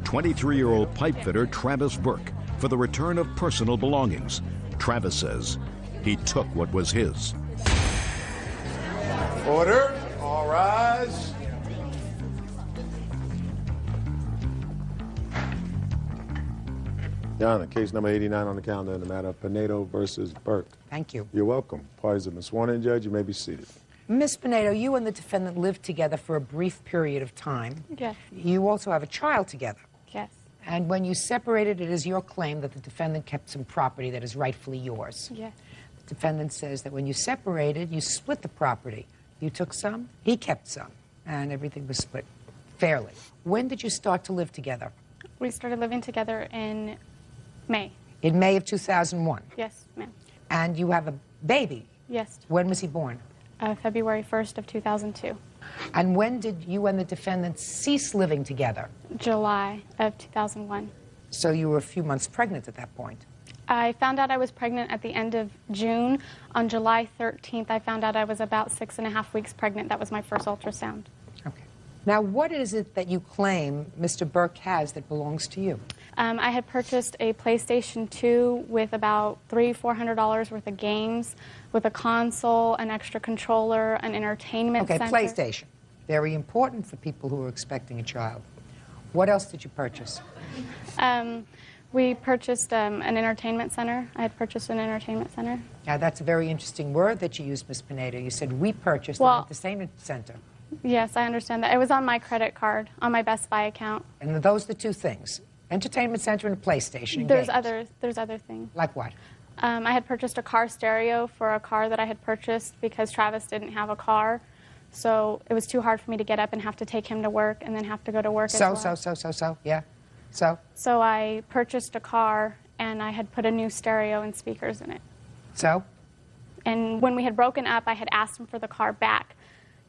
23-year-old pipefitter Travis Burke for the return of personal belongings. Travis says he took what was his. Order. All rise. Your Honor, case number 89 on the calendar in the matter of Pinedo versus Burke. Thank you. You're welcome. Parties have been sworn in, Judge. You may be seated. Ms. Pinedo, you and the defendant lived together for a brief period of time. Yes. You also have a child together. Yes. And when you separated, it is your claim that the defendant kept some property that is rightfully yours. Yes. The defendant says that when you separated, you split the property. You took some, he kept some, and everything was split fairly. When did you start to live together? We started living together in May. In May of 2001. Yes, ma'am. And you have a baby. Yes. When was he born? February 1st of 2002. And when did you and the defendant cease living together? July of 2001. So you were a few months pregnant at that point. I found out I was pregnant at the end of June. On July 13th, I found out I was about 6.5 weeks pregnant. That was my first ultrasound. Okay. Now, what is it that you claim Mr. Burke has that belongs to you? I had purchased a PlayStation 2 with about $300-400 worth of games, with a console, an extra controller, an entertainment center. Okay, PlayStation. Very important for people who are expecting a child. What else did you purchase? We purchased an entertainment center. I had purchased an entertainment center. Now, that's a very interesting word that you used, Ms. Pinedo. You said we purchased an entertainment center. Yes, I understand that. It was on my credit card, on my Best Buy account. And those are the two things, entertainment center and a PlayStation and There's games. There's other things. Like what? I had purchased a car stereo for a car that I had purchased because Travis didn't have a car. So it was too hard for me to get up and have to take him to work and then have to go to work as well. Yeah. So I purchased a car, and I had put a new stereo and speakers in it. So? And when we had broken up, I had asked him for the car back,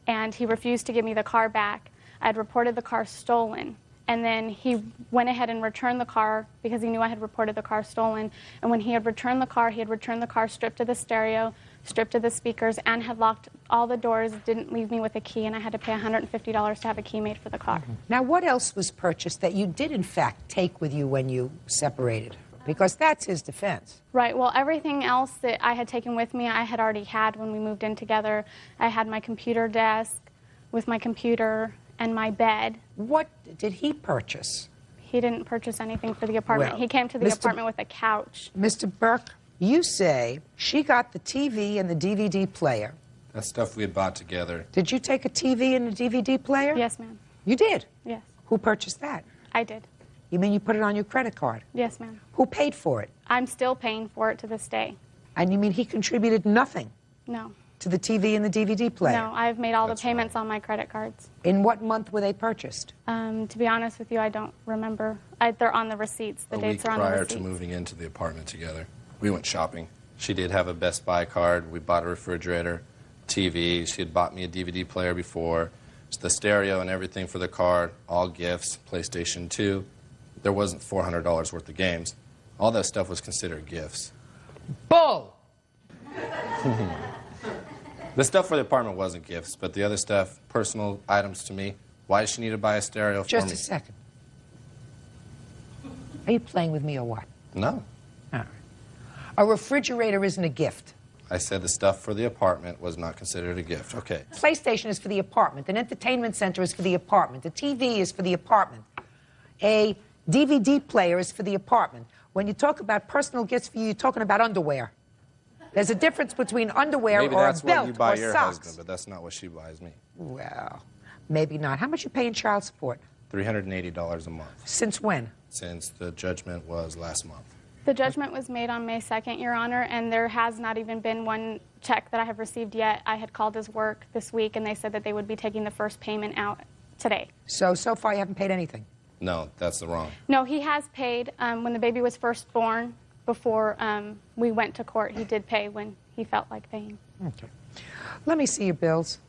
and he refused to give me the car back. I had reported the car stolen, and then he went ahead and returned the car because he knew I had reported the car stolen. And when he had returned the car stripped of the stereo, stripped of the speakers, and had locked all the doors, didn't leave me with a key, and I had to pay $150 to have a key made for the car. Mm-hmm. Now, what else was purchased that you did, in fact, take with you when you separated? Because that's his defense. Right. Well, everything else that I had taken with me, I had already had when we moved in together. I had my computer desk with my computer and my bed. What did he purchase? He didn't purchase anything for the apartment. Well, he came to the apartment with a couch. Mr. Burke, you say she got the TV and the DVD player. That's stuff we had bought together. Did you take a TV and a DVD player? Yes, ma'am. You did? Yes. Who purchased that? I did. You mean you put it on your credit card? Yes, ma'am. Who paid for it? I'm still paying for it to this day. And you mean he contributed nothing? No. To the TV and the DVD player? No, I've made all the payments on my credit cards. In what month were they purchased? To be honest with you, I don't remember. They're on the receipts. The dates are on the receipts. A week prior to moving into the apartment together. We went shopping. She did have a Best Buy card. We bought a refrigerator, TV. She had bought me a DVD player before. The stereo and everything for the car, all gifts, PlayStation 2. There wasn't $400 worth of games. All that stuff was considered gifts. Bull! The stuff for the apartment wasn't gifts, but the other stuff, personal items to me. Why does she need to buy a stereo for me? Just a second. Are you playing with me or what? No. All right. A refrigerator isn't a gift. I said the stuff for the apartment was not considered a gift. Okay. PlayStation is for the apartment. An entertainment center is for the apartment. A TV is for the apartment. A DVD player is for the apartment. When you talk about personal gifts for you, you're talking about underwear. There's a difference between underwear maybe or a that's what you belt buy or your socks. husband, but that's not what she buys me. Well, maybe not. How much you pay in child support? $380 a month. Since when? Since the judgment was last month. The judgment was made on May 2nd, Your Honor, and there has not even been one check that I have received yet. I had called his work this week, and they said that they would be taking the first payment out today. So far you haven't paid anything? No, that's the wrong. No, he has paid when the baby was first born. Before we went to court, he did pay when he felt like paying. Okay. Let me see your bills.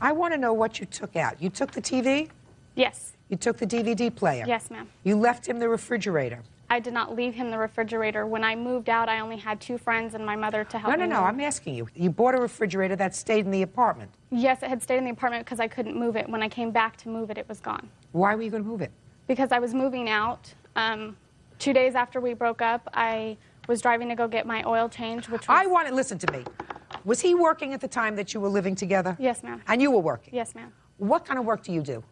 I want to know what you took out. You took the TV? Yes. You took the DVD player? Yes, ma'am. You left him the refrigerator? I did not leave him the refrigerator. When I moved out, I only had 2 friends and my mother to help me. No, I'm asking you. You bought a refrigerator that stayed in the apartment? Yes, it had stayed in the apartment because I couldn't move it. When I came back to move it, it was gone. Why were you going to move it? Because I was moving out. 2 days after we broke up, I was driving to go get my oil change, which was... Listen to me. Was he working at the time that you were living together? Yes, ma'am. And you were working? Yes, ma'am. What kind of work do you do?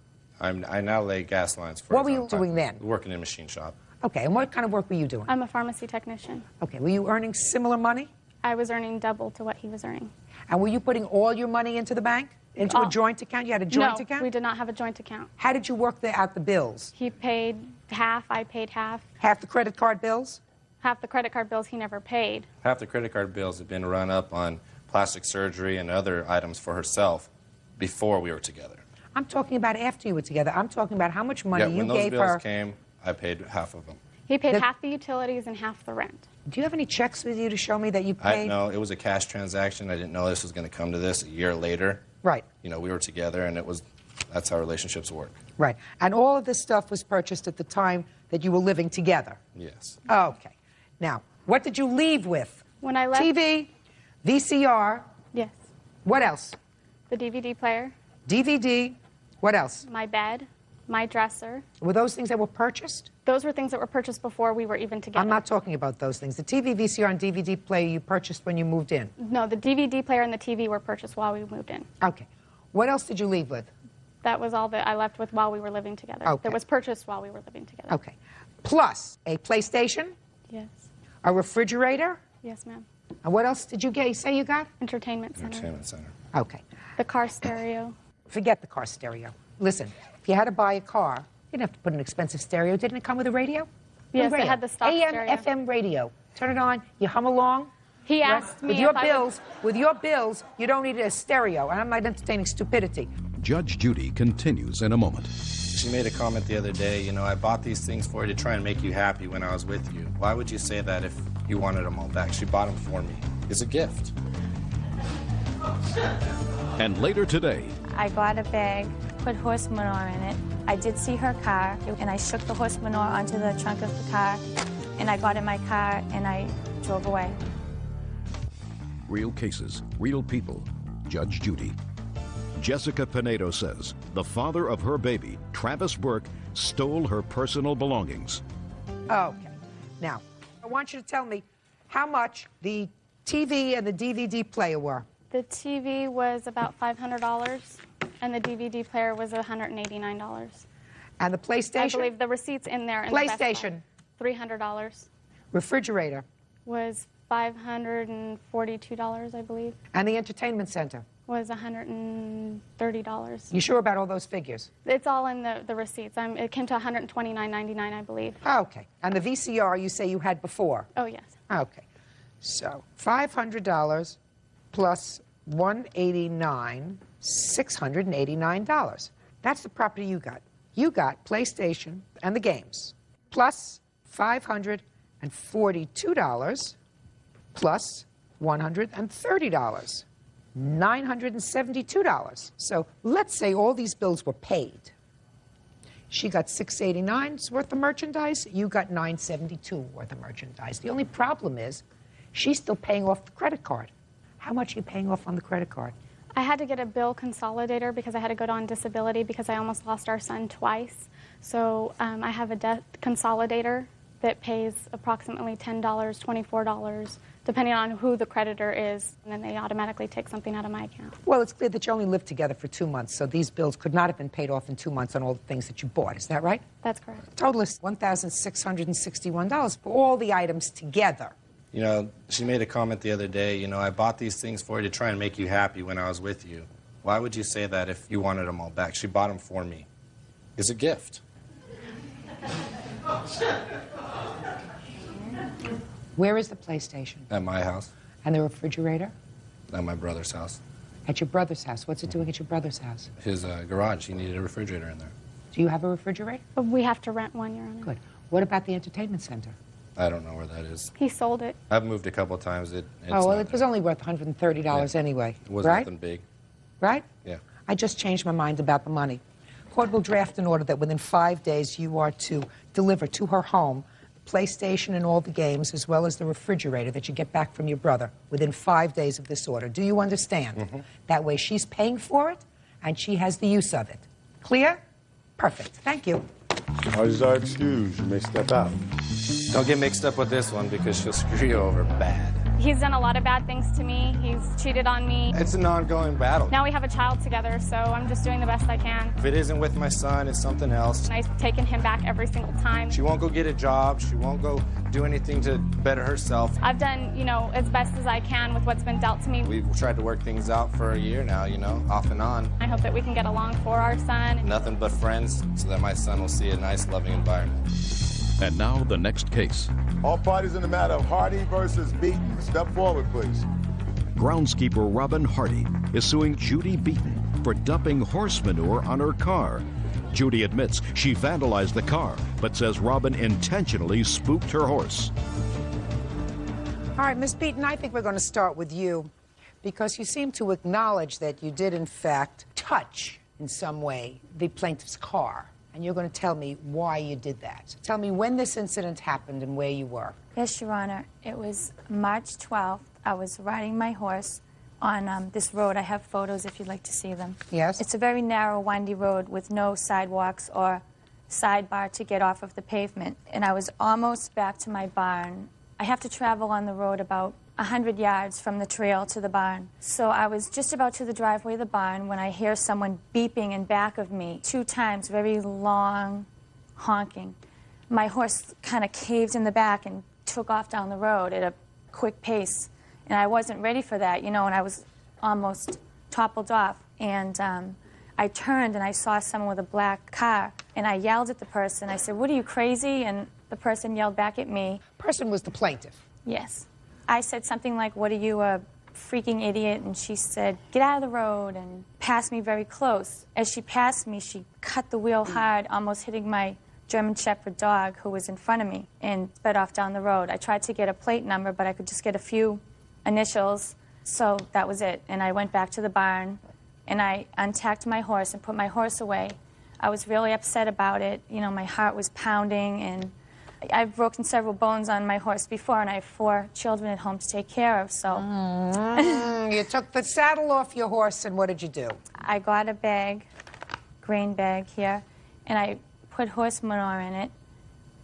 I now lay gas lines for What were you doing then? Working in a machine shop. Okay, and what kind of work were you doing? I'm a pharmacy technician. Okay, were you earning similar money? I was earning double to what he was earning. And were you putting all your money into the bank? Into a joint account? You had a joint account? No, we did not have a joint account. How did you work out the bills? He paid half, I paid half. Half the credit card bills? Half the credit card bills he never paid. Half the credit card bills had been run up on plastic surgery and other items for herself before we were together. I'm talking about after you were together. I'm talking about how much money you gave her. When those bills came, I paid half of them. He paid half the utilities and half the rent. Do you have any checks with you to show me that you paid? No, it was a cash transaction. I didn't know this was going to come to this a year later. Right. You know, we were together, and that's how relationships work. Right. And all of this stuff was purchased at the time that you were living together? Yes. Okay. Now, what did you leave with? When I left... TV, VCR. Yes. What else? The DVD player. DVD. What else? My bed. My dresser. Were those things that were purchased? Those were things that were purchased before we were even together. I'm not talking about those things. The TV, VCR, and DVD player you purchased when you moved in? No, the DVD player and the TV were purchased while we moved in. Okay. What else did you leave with? That was all that I left with while we were living together. Okay. That was purchased while we were living together. Okay. Plus a PlayStation? Yes. A refrigerator? Yes, ma'am. And what else did you get? You say you got? Entertainment center. Entertainment center. Okay. The car stereo. Forget the car stereo. Listen, if you had to buy a car, you didn't have to put an expensive stereo. Didn't it come with a radio? Yes, radio. it had the stock AM, stereo. FM radio. Turn it on, you hum along. He asked me with your if bills, with your bills, you don't need a stereo. And I'm not entertaining stupidity. Judge Judy continues in a moment. She made a comment the other day, you know, I bought these things for you to try and make you happy when I was with you. Why would you say that if you wanted them all back? She bought them for me. It's a gift. And later today, I got a bag, put horse manure in it. I did see her car, and I shook the horse manure onto the trunk of the car, and I got in my car, and I drove away. real cases, real people. Judge Judy. Jessica Pinedo says the father of her baby, Travis Burke, stole her personal belongings. Okay. Now, I want you to tell me how much the TV and the DVD player were. The TV was about $500, and the DVD player was $189. And the PlayStation? I believe the receipt's in there. In PlayStation? The $300. Refrigerator? Was $542, I believe. And the entertainment center? Was $130. You sure about all those figures? It's all in the receipts. It came to $129.99, I believe. Okay. And the VCR you say you had before? Oh, yes. Okay. So $500 plus $189, $689. That's the property you got. You got PlayStation and the games, plus $542 plus $130, $972. So let's say all these bills were paid. She got $689 worth of merchandise. You got $972 worth of merchandise. The only problem is she's still paying off the credit card. How much are you paying off on the credit card? I had to get a bill consolidator because I had to go on disability because I almost lost our son twice. So I have a debt consolidator that pays approximately $10, $24, depending on who the creditor is, and then they automatically take something out of my account. Well, it's clear that you only lived together for 2 months, so these bills could not have been paid off in 2 months on all the things that you bought. Is that right? That's correct. Total is $1,661 for all the items together. You know, she made a comment the other day, you know, I bought these things for you to try and make you happy when I was with you. Why would you say that if you wanted them all back? She bought them for me. It's a gift. Where is the PlayStation? At my house. And the refrigerator? At my brother's house. At your brother's house. What's it doing at your brother's house? His garage. He needed a refrigerator in there. Do you have a refrigerator? But we have to rent one, Your Honor. Good. What about the entertainment center? I don't know where that is. He sold it. I've moved a couple of times. It was only worth $130 anyway. It wasn't right? nothing big. Right? Yeah. I just changed my mind about the money. Court will draft an order that within 5 days you are to deliver to her home PlayStation and all the games, as well as the refrigerator that you get back from your brother within 5 days of this order. Do you understand? Mm-hmm. That way she's paying for it, and she has the use of it. Clear? Perfect. Thank you. Charges are excused. You may step out. Don't get mixed up with this one because she'll screw you over bad. He's done a lot of bad things to me. He's cheated on me. It's an ongoing battle. Now we have a child together, so I'm just doing the best I can. If it isn't with my son, it's something else. And I've taken him back every single time. She won't go get a job. She won't go do anything to better herself. I've done, as best as I can with what's been dealt to me. We've tried to work things out for a year now, off and on. I hope that we can get along for our son. Nothing but friends so that my son will see a nice, loving environment. And now the next case. All parties in the matter of Hardy versus Beaton. Step forward, please. Groundskeeper Robin Hardy is suing Judy Beaton for dumping horse manure on her car. Judy admits she vandalized the car, but says Robin intentionally spooked her horse. All right, Miss Beaton, I think we're going to start with you because you seem to acknowledge that you did, in fact, touch in some way the plaintiff's car. And you're going to tell me why you did that. Tell me when this incident happened and where you were. Yes, Your Honor. It was March 12th. I was riding my horse on this road. I have photos if you'd like to see them. Yes? It's a very narrow, windy road with no sidewalks or sidebar to get off of the pavement. And I was almost back to my barn. I have to travel on the road about 100 yards from the trail to the barn. So I was just about to the driveway of the barn when I hear someone beeping in back of me 2 times, very long honking. My horse kind of caved in the back and took off down the road at a quick pace. And I wasn't ready for that, and I was almost toppled off. And I turned and I saw someone with a black car. And I yelled at the person. I said, "What are you, crazy?" And the person yelled back at me. Person was the plaintiff. Yes. I said something like, "What are you, a freaking idiot?" And she said, "Get out of the road," and passed me very close. As she passed me, she cut the wheel hard, almost hitting my German Shepherd dog who was in front of me, and sped off down the road. I tried to get a plate number, but I could just get a few initials, so that was it. And I went back to the barn, and I untacked my horse and put my horse away. I was really upset about it. My heart was pounding, and I've broken several bones on my horse before, and I have 4 children at home to take care of, so... You took the saddle off your horse, and what did you do? I got a bag, grain bag here, and I put horse manure in it,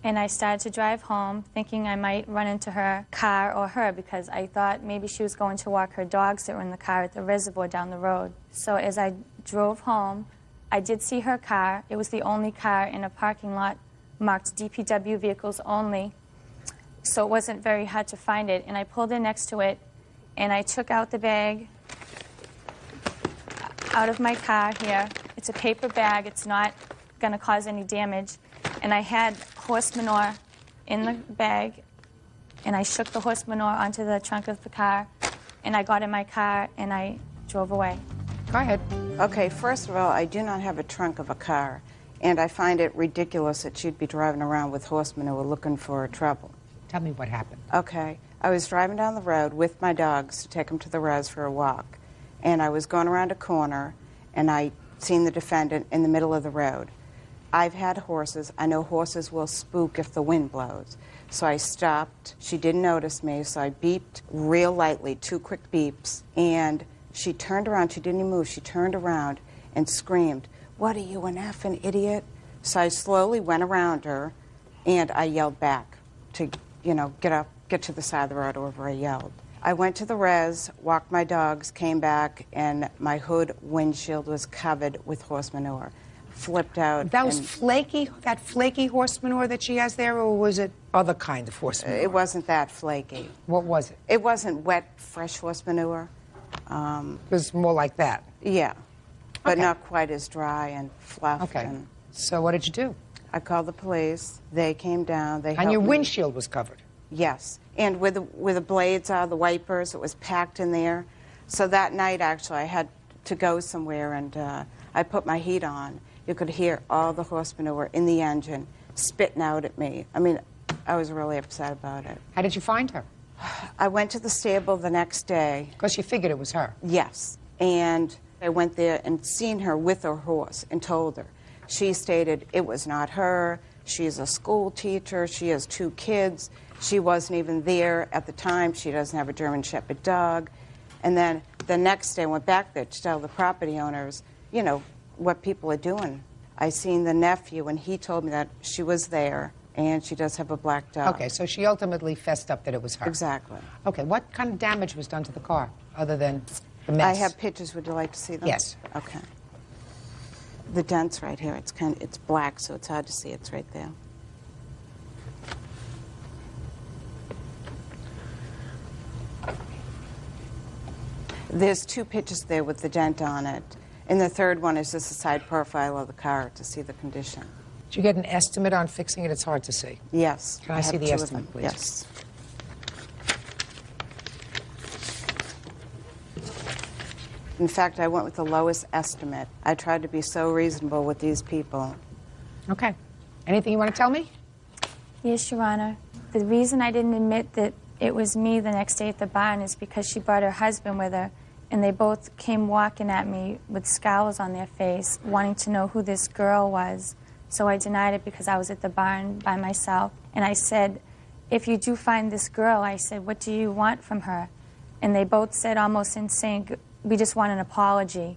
and I started to drive home, thinking I might run into her car or her, because I thought maybe she was going to walk her dogs that were in the car at the reservoir down the road. So as I drove home, I did see her car. It was the only car in a parking lot marked DPW vehicles only, so it wasn't very hard to find it. And I pulled in next to it, and I took out the bag out of my car here. It's a paper bag. It's not going to cause any damage. And I had horse manure in the bag, and I shook the horse manure onto the trunk of the car, and I got in my car, and I drove away. Go ahead. Okay, first of all, I do not have a trunk of a car. And I find it ridiculous that she'd be driving around with horse manure looking for trouble. Tell me what happened. Okay. I was driving down the road with my dogs to take them to the res for a walk. And I was going around a corner, and I seen the defendant in the middle of the road. I've had horses. I know horses will spook if the wind blows. So I stopped. She didn't notice me, so I beeped real lightly, 2 quick beeps. And she turned around. She didn't even move. She turned around and screamed, "What are you, an effing idiot?" So I slowly went around her, and I yelled back to, get to the side of the road wherever I yelled. I went to the res, walked my dogs, came back, and my hood windshield was covered with horse manure. Flipped out. That was that flaky horse manure that she has there, or was it other kind of horse manure? It wasn't that flaky. What was it? It wasn't wet, fresh horse manure. It was more like that. Yeah. But Okay. not quite as dry and fluffy. Okay. And So what did you do? I called the police. They came down. They And helped your me. windshield was covered. Yes. And where the blades are, the wipers, it was packed in there. So that night, actually, I had to go somewhere, and I put my heat on. You could hear all the horse manure in the engine spitting out at me. I mean, I was really upset about it. How did you find her? I went to the stable the next day. Because you figured it was her. Yes. And I went there and seen her with her horse and told her. She stated it was not her. She's a school teacher. She has 2 kids. She wasn't even there at the time. She doesn't have a German Shepherd dog. And then the next day I went back there to tell the property owners, what people are doing. I seen the nephew, and he told me that she was there, and she does have a black dog. Okay, so she ultimately fessed up that it was her. Exactly. Okay, what kind of damage was done to the car, other than the mess? I have pictures. Would you like to see them? Yes. Okay. The dent's right here. It's black, so it's hard to see. It's right there. There's 2 pictures there with the dent on it. And the third one is just a side profile of the car to see the condition. Did you get an estimate on fixing it? It's hard to see. Yes. Can I see have the 2 of estimate, them. please? Yes. In fact, I went with the lowest estimate. I tried to be so reasonable with these people. Okay. Anything you want to tell me? Yes, Your Honor. The reason I didn't admit that it was me the next day at the barn is because she brought her husband with her, and they both came walking at me with scowls on their face, wanting to know who this girl was. So I denied it because I was at the barn by myself. And I said, if you do find this girl, I said, what do you want from her? And they both said, almost in sync, we just want an apology.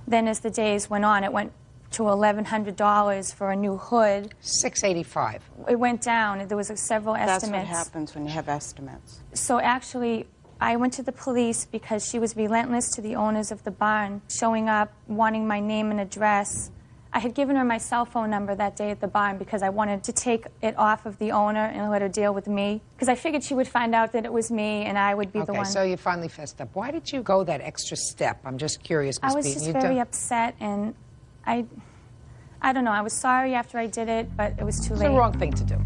Then as the days went on, it went to $1,100 for a new hood. $685. It went down. There was several estimates. That's what happens when you have estimates. So actually, I went to the police because she was relentless to the owners of the barn, showing up, wanting my name and address. I had given her my cell phone number that day at the barn because I wanted to take it off of the owner and let her deal with me. Because I figured she would find out that it was me and I would be the one. Okay, so you finally fessed up. Why did you go that extra step? I'm just curious, Ms. I was Beaton. just very upset, and I don't know. I was sorry after I did it, but it was too late. It's the wrong thing to do.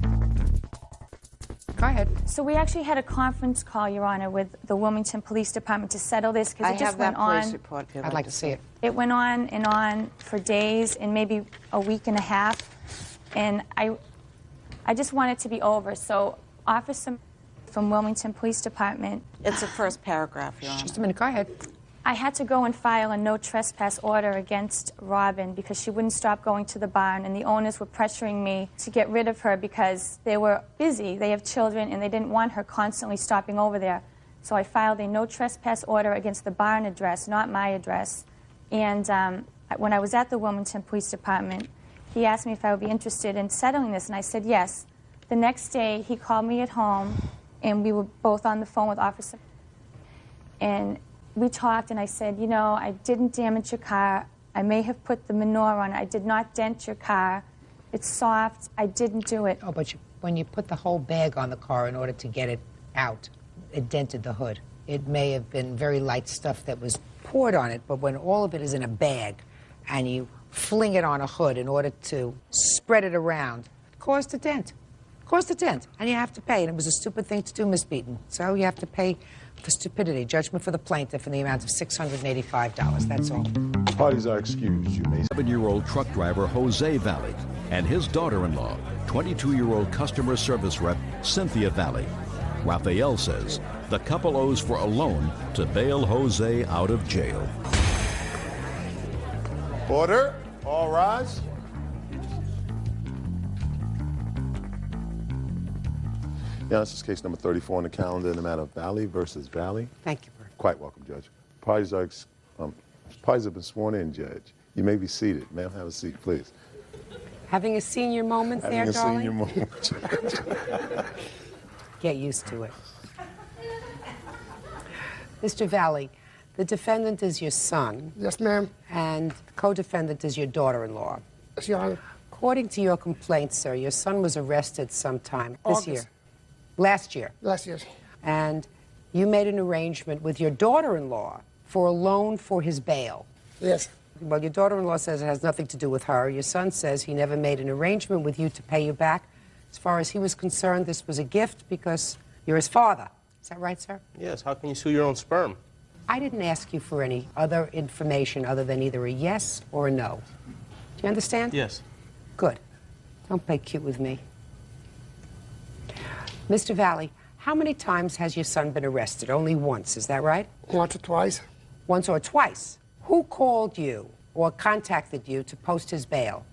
Go ahead. So we actually had a conference call, Your Honor, with the Wilmington Police Department to settle this because it just went on. I have that police report. If you'd I'd like to see it. It went on and on for days and maybe a week and a half, and I just want it to be over. So Officer from Wilmington Police Department. It's the first paragraph, Your Honor. Just a minute. Go ahead. I had to go and file a no trespass order against Robin because she wouldn't stop going to the barn, and the owners were pressuring me to get rid of her because they were busy. They have children, and they didn't want her constantly stopping over there. So I filed a no trespass order against the barn address, not my address. And when I was at the Wilmington Police Department, he asked me if I would be interested in settling this, and I said yes. The next day, he called me at home, and we were both on the phone with Officer. And we talked, and I said, you know, I didn't damage your car. I may have put the manure on it. I did not dent your car. It's soft. I didn't do it. Oh, but when you put the whole bag on the car in order to get it out, it dented the hood. It may have been very light stuff that was poured on it, but when all of it is in a bag and you fling it on a hood in order to spread it around, it caused a dent. Caused a dent, and you have to pay. And it was a stupid thing to do, Ms. Beaton. So you have to pay for stupidity. Judgment for the plaintiff in the amount of $685. That's all. Parties are excused. You may. 7-year-old truck driver Jose Valley and his daughter-in-law, 22-year-old customer service rep Cynthia Valley. Raphael says the couple owes for a loan to bail Jose out of jail. Order. All rise. Yeah, this is case number 34 on the calendar in the matter of Valley versus Valley. Thank you, Bert. Quite welcome, Judge. Parties have been sworn in, Judge. You may be seated. Ma'am, have a seat, please. Having a senior moment there, darling? Having a senior moment, Judge. Get used to it. Mr. Valley, the defendant is your son. Yes, ma'am. And the co-defendant is your daughter-in-law. Yes, Your Honor. According to your complaint, sir, your son was arrested sometime this August. year. Last year. Last year. And you made an arrangement with your daughter-in-law for a loan for his bail. Yes. Well, your daughter-in-law says it has nothing to do with her. Your son says he never made an arrangement with you to pay you back. As far as he was concerned, this was a gift because you're his father. Is that right, sir? Yes, how can you sue your own sperm? I didn't ask you for any other information other than either a yes or a no. Do you understand? Yes. Good. Don't play cute with me. Mr. Valley, how many times has your son been arrested? Only once, is that right? Once or twice. Once or twice. Who called you or contacted you to post his bail?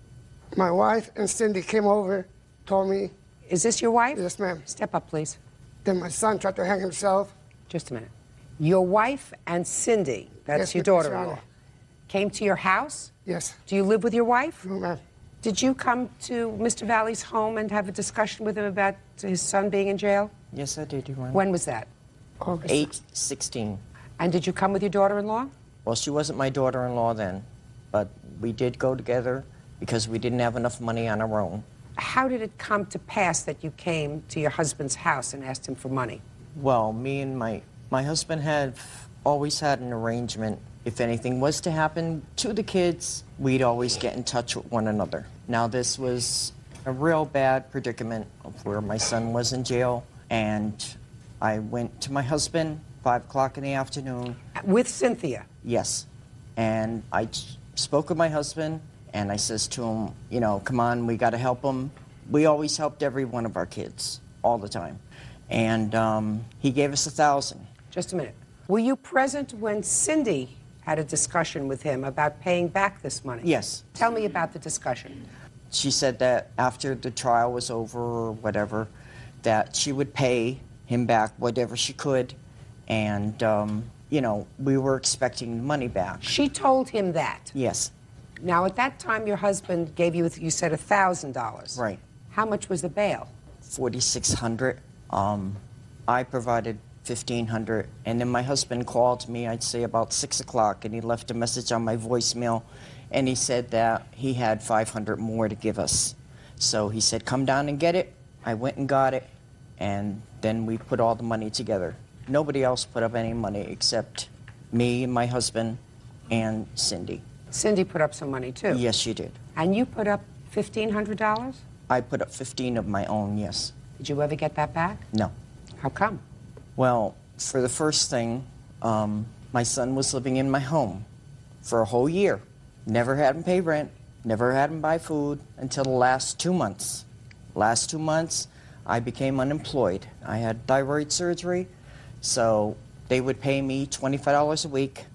My wife and Cindy came over, told me. Is this your wife? Yes, ma'am. Step up, please. Then my son tried to hang himself. Just a minute. Your wife and Cindy, that's Yes, your Your daughter-in-law, Honor. came to your house? Yes. Do you live with your wife? No, ma'am. Did you come to Mr. Valley's home and have a discussion with him about his son being in jail? Yes, I did, Your Honor. When was that? August 8/16. And did you come with your daughter-in-law? Well, she wasn't my daughter-in-law then, but we did go together because we didn't have enough money on our own. How did it come to pass that you came to your husband's house and asked him for money? Well, me and my husband have always had an arrangement. If anything was to happen to the kids, we'd always get in touch with one another. Now, this was a real bad predicament of where my son was in jail, and I went to my husband 5 o'clock in the afternoon. With Cynthia? Yes. And I spoke with my husband, and I says to him, you know, come on, we got to help him. We always helped every one of our kids, all the time. And he gave us $1,000. Just a minute. Were you present when Cindy had a discussion with him about paying back this money? Yes. Tell me about the discussion. She said that after the trial was over or whatever, that she would pay him back whatever she could. And, you know, we were expecting the money back. She told him that? Yes. Now, at that time, your husband gave you, you said, $1,000. Right. How much was the bail? $4,600. I provided $1,500, and then my husband called me, I'd say about 6 o'clock, and he left a message on my voicemail, and he said that he had $500 more to give us. So he said, come down and get it. I went and got it, and then we put all the money together. Nobody else put up any money except me and my husband and Cindy. Cindy put up some money, too? Yes, she did. And you put up $1,500? I put up 15 of my own, yes. Did you ever get that back? No. How come? Well, for the first thing, my son was living in my home for a whole year. Never had him pay rent, never had him buy food until the last 2 months. Last 2 months, I became unemployed. I had thyroid surgery, so they would pay me $25 a week,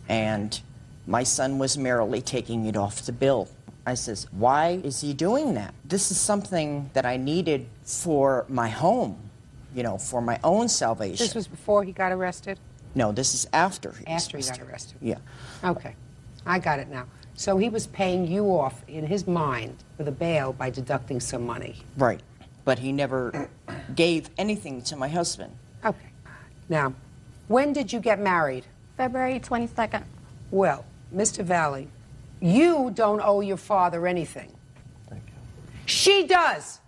and my son was merrily taking it off the bill. I says, why is he doing that? This is something that I needed for my home, you know, for my own salvation. This was before he got arrested? No, this is after he was After he got arrested. arrested. Yeah. Okay. I got it now. So he was paying you off in his mind with a bail by deducting some money. Right. But he never gave anything to my husband. Okay. Now, when did you get married? February 22nd. Well, Mr. Valley, you don't owe your father anything. Thank you. She does.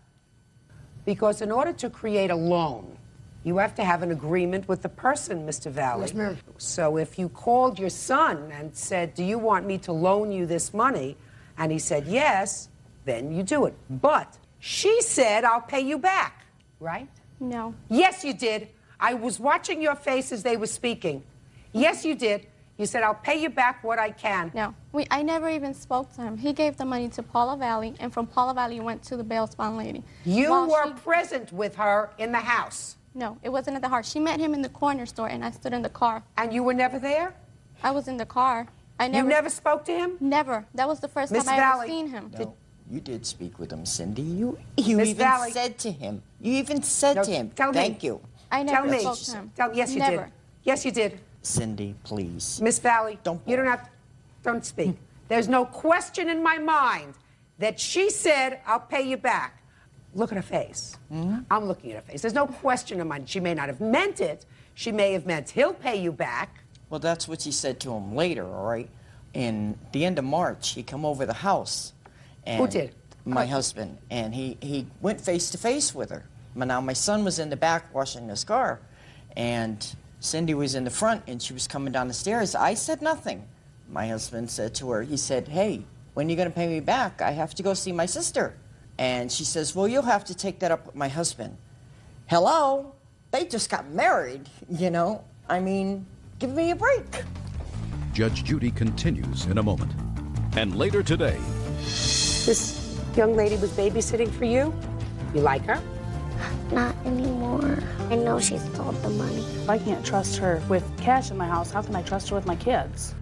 Because in order to create a loan, you have to have an agreement with the person, Mr. Valley. Yes, ma'am. So if you called your son and said, do you want me to loan you this money? And he said yes, then you do it. But she said, I'll pay you back, right? No. Yes, you did. I was watching your face as they were speaking. Yes, you did. You said, I'll pay you back what I can. No. I never even spoke to him. He gave the money to Paula Valley, and from Paula Valley went to the bail bond lady. You While were she- present with her in the house. No, it wasn't at the house. She met him in the corner store, and I stood in the car. And you were never there? I was in the car. I You never spoke to him? Never. That was the first Miss time I Valley. ever seen him. No, you did speak with him, Cindy. You Miss even Valley. said to him. You even said No, to him, tell me. thank you. I never Tell me. spoke to him. Yes, you Never. did. Yes, you did. Cindy, please. Miss Valley, Don't you don't have, don't speak. There's no question in my mind that she said, I'll pay you back. Look at her face. I'm looking at her face. There's no question in mind. She may not have meant it. She may have meant he'll pay you back. Well, that's what she said to him later, all right? In the end of March, he come over the house. And Who did? My husband. And he went face to face with her. Now, my son was in the back washing his car, and Cindy was in the front, and she was coming down the stairs. I said nothing. My husband said to her, he said, hey, when are you going to pay me back? I have to go see my sister. And she says, well, you'll have to take that up with my husband. Hello? They just got married, you know? I mean, give me a break. Judge Judy continues in a moment. And later today, This young lady was babysitting for you? You like her? Not anymore. I know she stole the money. If I can't trust her with cash in my house, how can I trust her with my kids?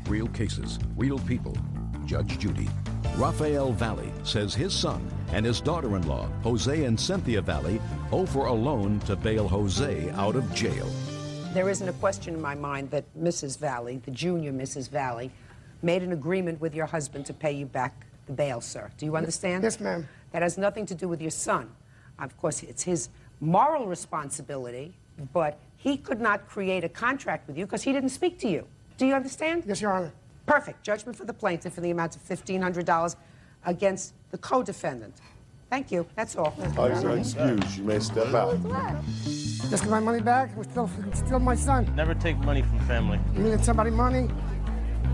real cases, real people. Judge Judy. Raphael Valley says his son and his daughter-in-law, Jose and Cynthia Valley, owe for a loan to bail Jose out of jail. There isn't a question in my mind that Mrs. Valley, the junior Mrs. Valley, made an agreement with your husband to pay you back the bail, sir. Do you understand? Yes, ma'am. That has nothing to do with your son. Of course, it's his moral responsibility, but he could not create a contract with you because he didn't speak to you. Do you understand? Yes, Your Honor. Perfect. Judgment for the plaintiff in the amount of $1,500 against the co-defendant. Thank you. That's all. Parties are excused. You may step out. Just get my money back. It was still my son. Never take money from family. You needed somebody money?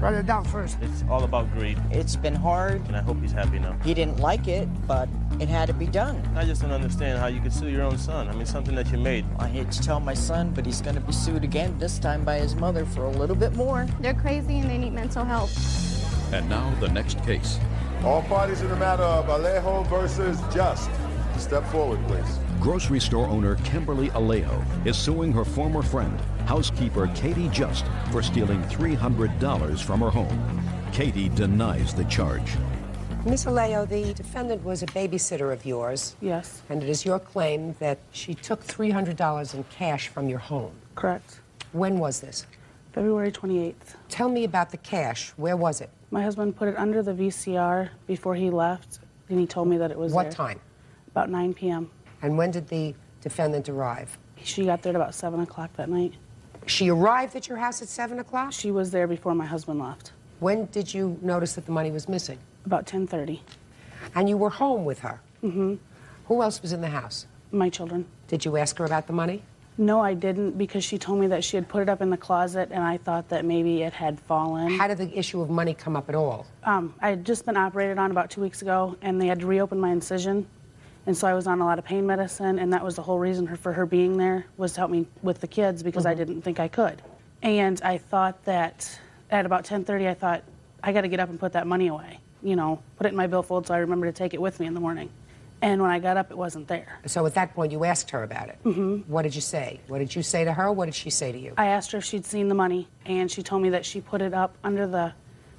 Write it down first. It's all about greed. It's been hard. And I hope he's happy now. He didn't like it, but it had to be done. I just don't understand how you could sue your own son. I mean, something that you made. I hate to tell my son, but he's going to be sued again, this time by his mother for a little bit more. They're crazy and they need mental health. And now the next case. All parties in the matter of Alejo versus Just. Step forward, please. Grocery store owner Kimberly Alejo is suing her former friend, housekeeper Katie Just, for stealing $300 from her home. Katie denies the charge. Miss Alejo, the defendant was a babysitter of yours. Yes. And it is your claim that she took $300 in cash from your home. Correct. When was this? February 28th. Tell me about the cash. Where was it? My husband put it under the VCR before he left, and he told me that it was What there. time? About 9 p.m. And when did the defendant arrive? She got there at about 7 o'clock that night. She arrived at your house at 7 o'clock? She was there before my husband left. When did you notice that the money was missing? About 10:30. And you were home with her? Mm-hmm. Who else was in the house? My children. Did you ask her about the money? No, I didn't, because she told me that she had put it up in the closet, and I thought that maybe it had fallen. How did the issue of money come up at all? I had just been operated on about 2 weeks ago, and they had to reopen my incision. And so I was on a lot of pain medicine, and that was the whole reason for her being there, was to help me with the kids, because I didn't think I could. And I thought that at about 10:30, I thought, I got to get up and put that money away. You know, put it in my billfold so I remember to take it with me in the morning. And when I got up, it wasn't there. So at that point, you asked her about it? Mm-hmm. What did you say? What did you say to her? What did she say to you? I asked her if she'd seen the money, and she told me that she put it up under the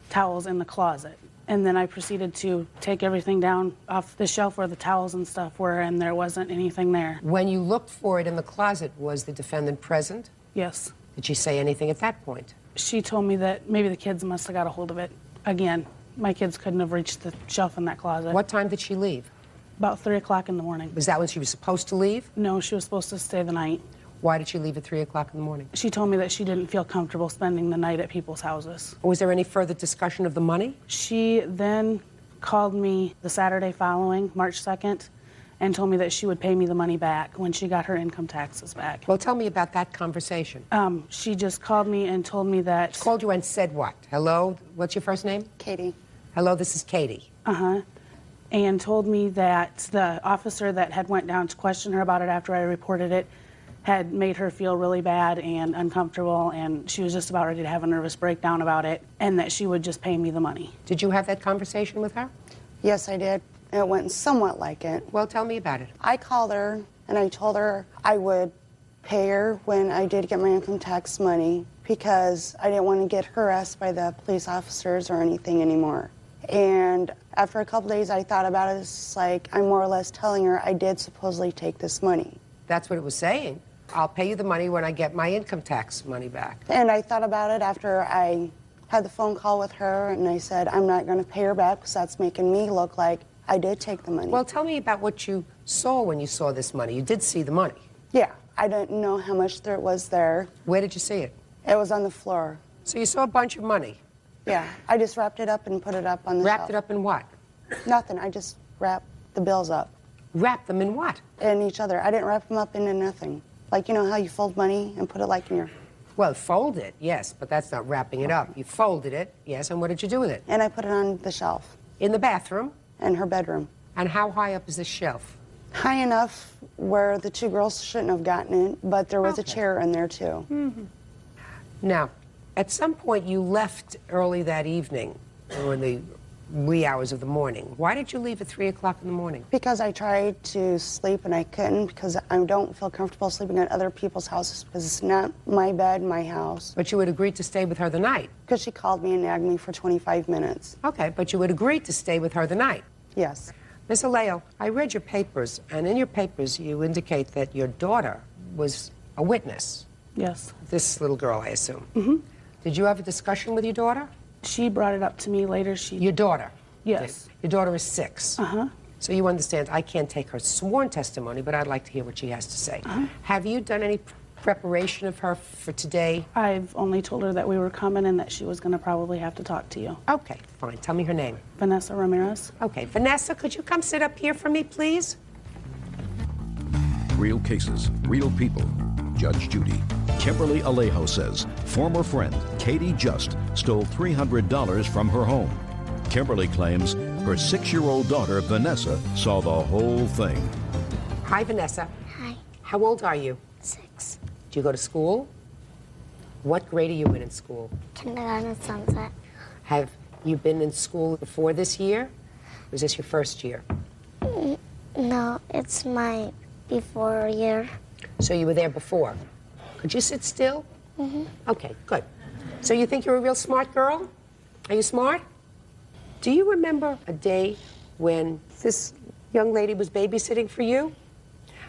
towels in the closet. And then I proceeded to take everything down off the shelf where the towels and stuff were, and there wasn't anything there. When you looked for it in the closet, was the defendant present? Yes. Did she say anything at that point? She told me that maybe the kids must have got a hold of it. Again, my kids couldn't have reached the shelf in that closet. What time did she leave? About 3 o'clock in the morning. Was that when she was supposed to leave? No, she was supposed to stay the night. Why did she leave at 3 o'clock in the morning? She told me that she didn't feel comfortable spending the night at people's houses. Was there any further discussion of the money? She then called me the Saturday following, March 2nd, and told me that she would pay me the money back when she got her income taxes back. Well, tell me about that conversation. She just called me and told me that... She called you and said what? Hello? What's your first name? Katie. Hello, this is Katie. Uh-huh. And told me that the officer that had went down to question her about it after I reported it had made her feel really bad and uncomfortable, and she was just about ready to have a nervous breakdown about it, and that she would just pay me the money. Did you have that conversation with her? Yes, I did. It went somewhat like it. Well, tell me about it. I called her, and I told her I would pay her when I did get my income tax money, because I didn't want to get harassed by the police officers or anything anymore. And after a couple days, I thought about it. It's like I'm more or less telling her I did supposedly take this money. That's what it was saying. I'll pay you the money when I get my income tax money back. And I thought about it after I had the phone call with her, and I said, I'm not going to pay her back because that's making me look like I did take the money. Well, tell me about what you saw when you saw this money. You did see the money. Yeah, I didn't know how much there was there. Where did you see it? It was on the floor. So you saw a bunch of money? Yeah, I just wrapped it up and put it up on the shelf. Wrapped it up in what? Nothing, I just wrapped the bills up. Wrapped them in what? In each other. I didn't wrap them up into nothing. Like, you know how you fold money and put it like in your... Well, fold it, yes, but that's not wrapping it up. You folded it, yes, and what did you do with it? And I put it on the shelf. In the bathroom? In her bedroom. And how high up is this shelf? High enough where the two girls shouldn't have gotten it, but there was a chair in there, too. Mm-hmm. Now, at some point you left early that evening, or in the wee hours of the morning. Why did you leave at 3 o'clock in the morning? Because I tried to sleep and I couldn't, because I don't feel comfortable sleeping at other people's houses because it's not my bed, my house. But you had agreed to stay with her the night? Because she called me and nagged me for 25 minutes. Okay, but you had agreed to stay with her the night? Yes. Miss Alejo, I read your papers, and in your papers you indicate that your daughter was a witness. Yes. This little girl, I assume. Mm-hmm. Did you have a discussion with your daughter? She brought it up to me later. Your daughter? Yes. Your daughter is 6. Uh-huh. So you understand I can't take her sworn testimony, but I'd like to hear what she has to say. Have you done any preparation of her for today? I've only told her that we were coming and that she was going to probably have to talk to you. Okay, fine. Tell me her name. Vanessa Ramirez. Okay, Vanessa, could you come sit up here for me, please? Real cases, real people. Judge Judy. Kimberly Alejo says former friend Katie Just stole $300 from her home. Kimberly claims her 6-year-old daughter Vanessa saw the whole thing. Hi, Vanessa. Hi. How old are you? 6. Do you go to school? What grade are you in school? Kindergarten at Sunset. Have you been in school before this year? Or is this your first year? No, it's my before year. So you were there before. Could you sit still? Mm-hmm. Okay, good. So you think you're a real smart girl? Are you smart? Do you remember a day when this young lady was babysitting for you?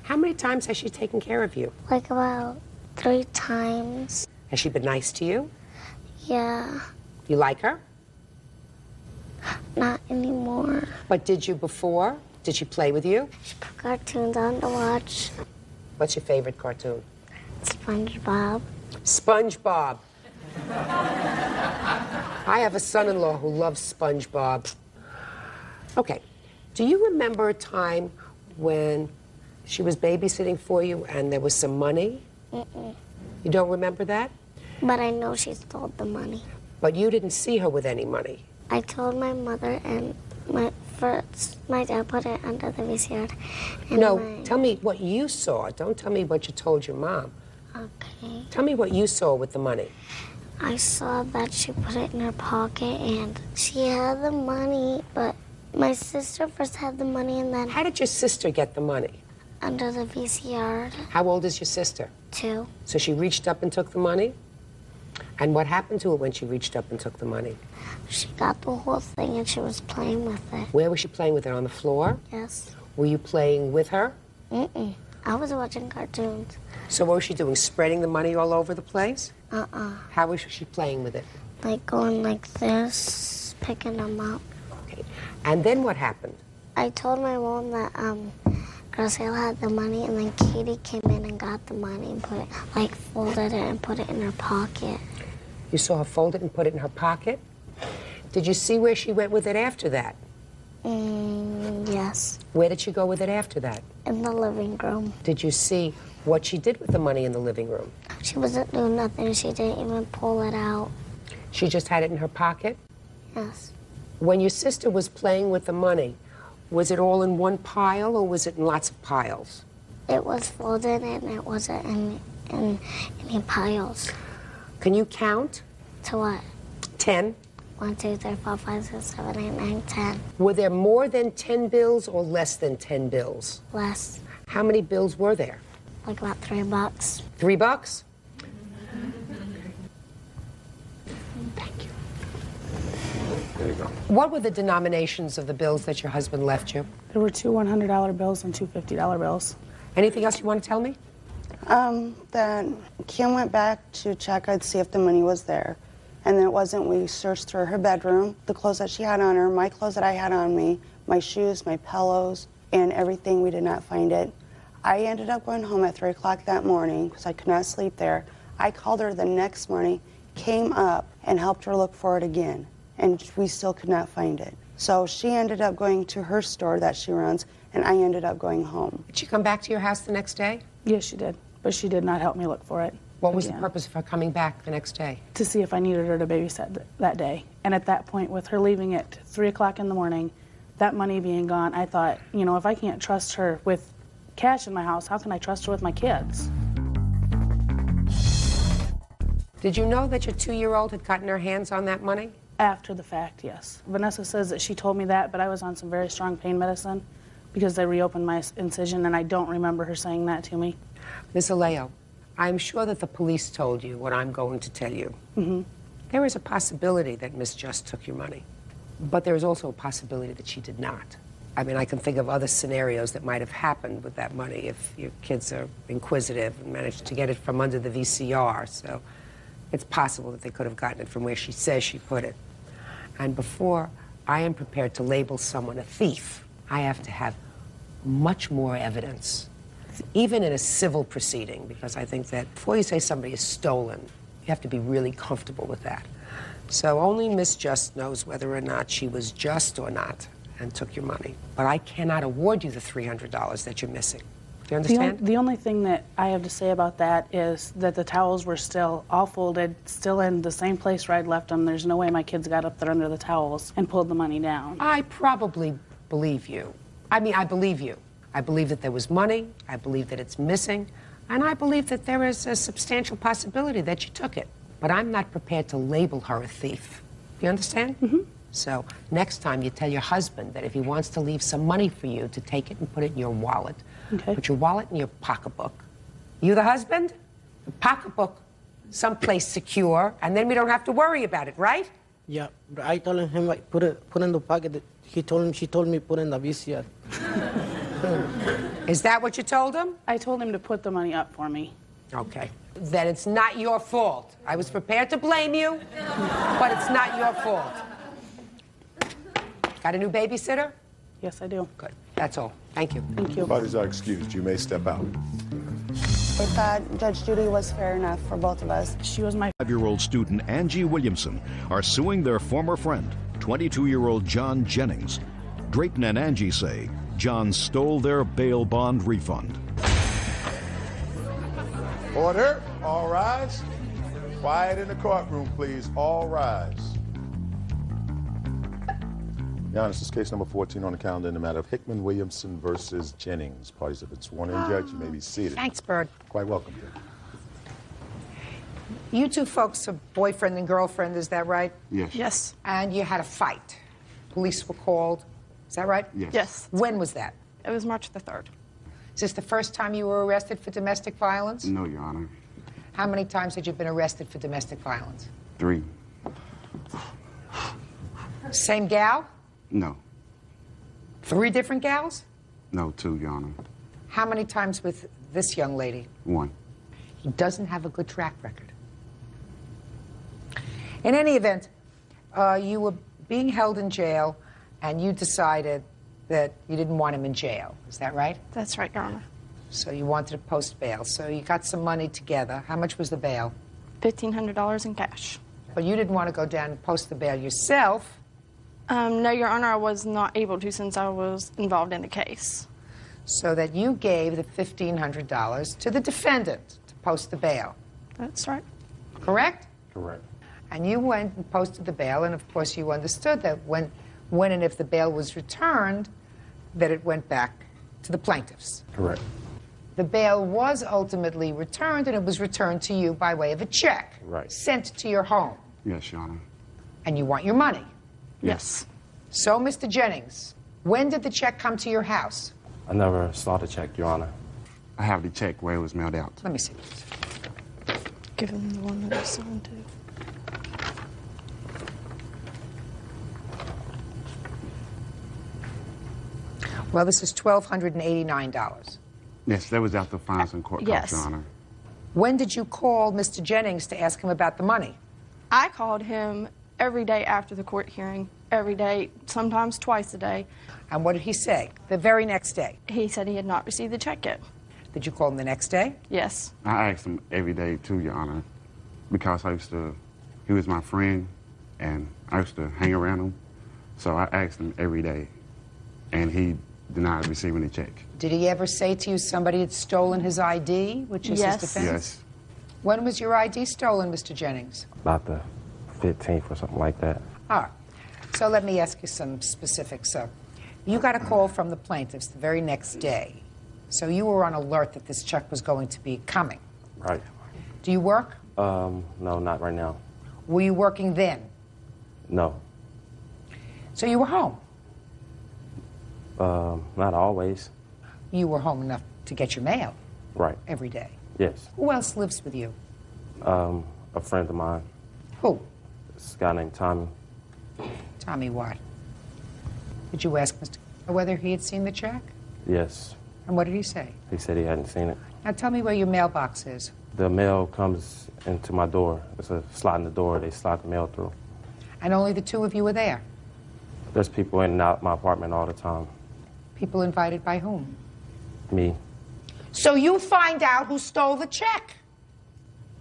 How many times has she taken care of you? Like about 3 times. Has she been nice to you? Yeah, You like her? not anymore. But did you before? Did she play with you? She put cartoons on to watch. What's your favorite cartoon? SpongeBob. SpongeBob. I have a son-in-law who loves SpongeBob. Okay, do you remember a time when she was babysitting for you and there was some money? Mm-mm. You don't remember that? But I know she stole the money. But you didn't see her with any money. I told my mother and my dad put it under the VCR. And No, tell me what you saw. Don't tell me what you told your mom. Okay. Tell me what you saw with the money. I saw that she put it in her pocket and she had the money, but my sister first had the money and then... How did your sister get the money? Under the VCR. How old is your sister? 2. So she reached up and took the money? And what happened to her when she reached up and took the money? She got the whole thing and she was playing with it. Where was she playing with it? On the floor? Yes. Were you playing with her? Mm-mm. I was watching cartoons. So what was she doing? Spreading the money all over the place? Uh-uh. How was she playing with it? Like going like this, picking them up. Okay. And then what happened? I told my mom that Graciela had the money and then Katie came in and got the money and put it, like folded it and put it in her pocket. You saw her fold it and put it in her pocket? Did you see where she went with it after that? Yes. Where did she go with it after that? In the living room. Did you see what she did with the money in the living room? She wasn't doing nothing. She didn't even pull it out. She just had it in her pocket? Yes. When your sister was playing with the money, was it all in one pile or was it in lots of piles? It was folded and it wasn't in any piles. Can you count? To what? 10. 1, 2, 3, 4, 5, 6, 7, 8, 9, 10. Were there more than 10 bills or less than 10 bills? Less. How many bills were there? Like about $3. $3? Thank you. There you go. What were the denominations of the bills that your husband left you? There were 2 $100 bills and 2 $50 bills. Anything else you want to tell me? That Kim went back to check I'd see if the money was there. And then it wasn't. We searched through her bedroom, the clothes that she had on her, my clothes that I had on me, my shoes, my pillows, and everything. We did not find it. I ended up going home at 3 o'clock that morning because I could not sleep there. I called her the next morning, came up, and helped her look for it again. And we still could not find it. So she ended up going to her store that she runs, and I ended up going home. Did she come back to your house the next day? Yes, she did. But she did not help me look for it. What was again. the purpose of her coming back the next day? To see if I needed her to babysit that day. And at that point, with her leaving at 3 o'clock in the morning, that money being gone, I thought, you know, if I can't trust her with cash in my house, how can I trust her with my kids? Did you know that your 2-year-old had gotten her hands on that money? After the fact, yes. Vanessa says that she told me that, but I was on some very strong pain medicine because they reopened my incision, and I don't remember her saying that to me. Ms. Alejo, I'm sure that the police told you what I'm going to tell you. Mm-hmm. There is a possibility that Miss Just took your money, but there is also a possibility that she did not. I mean, I can think of other scenarios that might have happened with that money if your kids are inquisitive and managed to get it from under the VCR. So it's possible that they could have gotten it from where she says she put it. And before I am prepared to label someone a thief, I have to have much more evidence, even in a civil proceeding, because I think that before you say somebody is stolen, you have to be really comfortable with that. So only Miss Just knows whether or not she was just or not and took your money. But I cannot award you the $300 that you're missing. Do you understand? The only thing that I have to say about that is that the towels were still all folded, still in the same place where I'd left them. There's no way my kids got up there under the towels and pulled the money down. I probably believe you. I mean, I believe you. I believe that there was money, I believe that it's missing, and I believe that there is a substantial possibility that you took it. But I'm not prepared to label her a thief. You understand? Mm-hmm. So next time you tell your husband that if he wants to leave some money for you, to take it and put it in your wallet. Okay. Put your wallet in your pocketbook. You the husband? The pocketbook someplace secure, and then we don't have to worry about it, right? Yeah, but I told him like put in the pocket. She told me put in the VCR. Is that what you told him? I told him to put the money up for me. Okay. Then it's not your fault. I was prepared to blame you, but it's not your fault. Got a new babysitter? Yes, I do. Good. That's all. Thank you. Thank you. Parties are excused. You may step out. I thought Judge Judy was fair enough for both of us. She was my 5-year-old student Angie Williamson are suing their former friend, 22-year-old John Jennings. Drayton and Angie say John stole their bail bond refund. Order. All rise. Quiet in the courtroom, please. All rise. Your Honor, this is case number 14 on the calendar in the matter of Hickman Williamson versus Jennings. Parties have been sworn in, Judge. You may be seated. Thanks, Bird. Quite welcome, Judge. You two folks are boyfriend and girlfriend, is that right? Yes. Yes. And you had a fight. Police were called. Is that right? Yes. Yes. When was that? It was March the 3rd. Is this the first time you were arrested for domestic violence? No, Your Honor. How many times had you been arrested for domestic violence? 3. Same gal? No. 3 different gals? No, 2, Your Honor. How many times with this young lady? 1. He doesn't have a good track record. In any event, you were being held in jail, and you decided that you didn't want him in jail. Is that right? That's right, Your Honor. So you wanted to post bail. So you got some money together. How much was the bail? $1,500 in cash. But you didn't want to go down and post the bail yourself. No, Your Honor, I was not able to since I was involved in the case. So that you gave the $1,500 to the defendant to post the bail. That's right. Correct? Correct. And you went and posted the bail, and of course you understood that when and if the bail was returned, that it went back to the plaintiffs. Correct. The bail was ultimately returned, and it was returned to you by way of a check. Right. Sent to your home. Yes, Your Honor. And you want your money. Yes. So, Mr. Jennings, when did the check come to your house? I never saw the check, Your Honor. I have the check where it was mailed out. Let me see. Give him the one that I signed to. Well, this is $1,289. Yes, that was after fines and court Yes. costs, Your Honor. When did you call Mr. Jennings to ask him about the money? I called him every day after the court hearing, every day, sometimes twice a day. And what did he say the very next day? He said he had not received the check yet. Did you call him the next day? Yes. I asked him every day, too, Your Honor, because he was my friend, and I used to hang around him. So I asked him every day, and he denied receiving the check. Did he ever say to you somebody had stolen his ID, which is Yes. his defense? Yes. When was your ID stolen, Mr. Jennings? About the 15th or something like that. All right. So let me ask you some specifics. So you got a call from the plaintiffs the very next day. So you were on alert that this check was going to be coming. Right. Do you work? No, not right now. Were you working then? No. So you were home. Not always. You were home enough to get your mail Right. every day. Yes. Who else lives with you? A friend of mine. Who? This guy named Tommy. Tommy what? Did you ask Mr. whether he had seen the check? Yes. And what did he say? He said he hadn't seen it. Now tell me where your mailbox is. The mail comes into my door. It's a slot in the door. They slide the mail through. And only the two of you were there? There's people in and out my apartment all the time. People invited by whom? Me. So you find out who stole the check.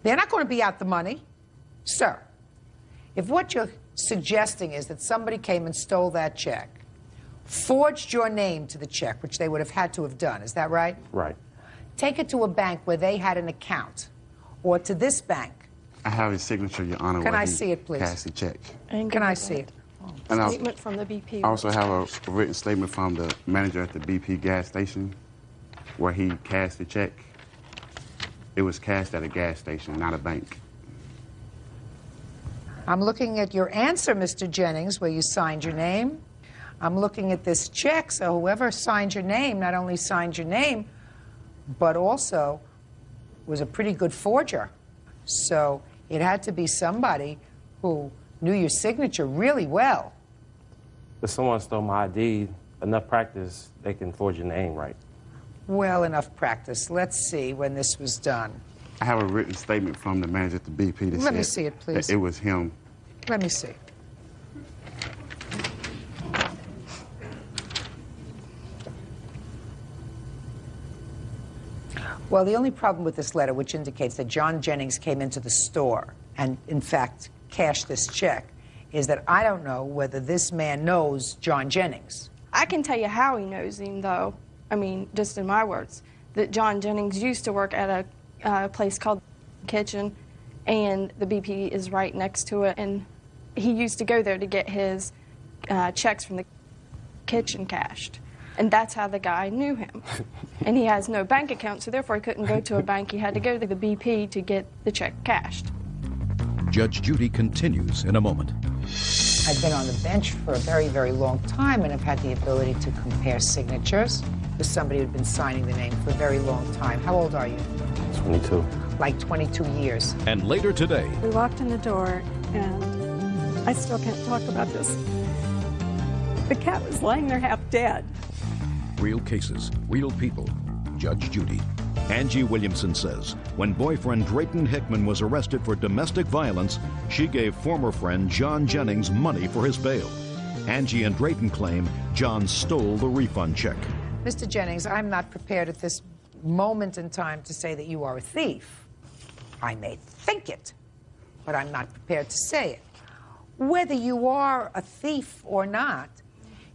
They're not going to be out the money. Sir, if what you're suggesting is that somebody came and stole that check, forged your name to the check, which they would have had to have done, is that right? Right. Take it to a bank where they had an account, or to this bank. I have his signature, Your Honor. Can where I he see it, please? Cashed the check. Can I see it? And Statement from the BP. I also have a written statement from the manager at the BP gas station where he cashed the check. It was cashed at a gas station, not a bank. I'm looking at your answer, Mr. Jennings, where you signed your name. I'm looking at this check, so whoever signed your name not only signed your name, but also was a pretty good forger. So it had to be somebody who knew your signature really well. If someone stole my ID, enough practice, they can forge your name right. Well, enough practice. Let's see when this was done. I have a written statement from the manager at the BP that Let me said see it, please. that it was him. Let me see. Well, the only problem with this letter, which indicates that John Jennings came into the store and, in fact, cashed this check, is that I don't know whether this man knows John Jennings. I can tell you how he knows him, though. I mean, just in my words, that John Jennings used to work at a place called Kitchen, and the BP is right next to it, and he used to go there to get his checks from the kitchen cashed. And that's how the guy knew him. And he has no bank account, so therefore he couldn't go to a bank. He had to go to the BP to get the check cashed. Judge Judy continues in a moment. I've been on the bench for a very, very long time and have had the ability to compare signatures with somebody who'd been signing the name for a very long time. How old are you? 22. Like 22 years. And later today, We walked in the door, and I still can't talk about this. The cat was lying there half dead. real cases, real people. Judge Judy. Angie Williamson says when boyfriend Drayton Hickman was arrested for domestic violence, she gave former friend John Jennings money for his bail. Angie and Drayton claim John stole the refund check. Mr. Jennings, I'm not prepared at this moment in time to say that you are a thief. I may think it, but I'm not prepared to say it. Whether you are a thief or not,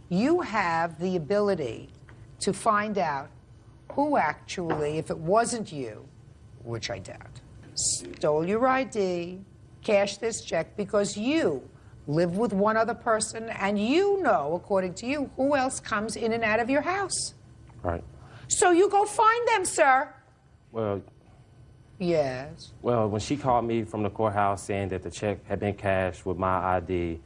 you have the ability to find out who actually, if it wasn't you, which I doubt, stole your ID, cashed this check because you live with one other person and you know, according to you, who else comes in and out of your house. Right. So you go find them, sir. Well, yes. Well, when she called me from the courthouse saying that the check had been cashed with my ID,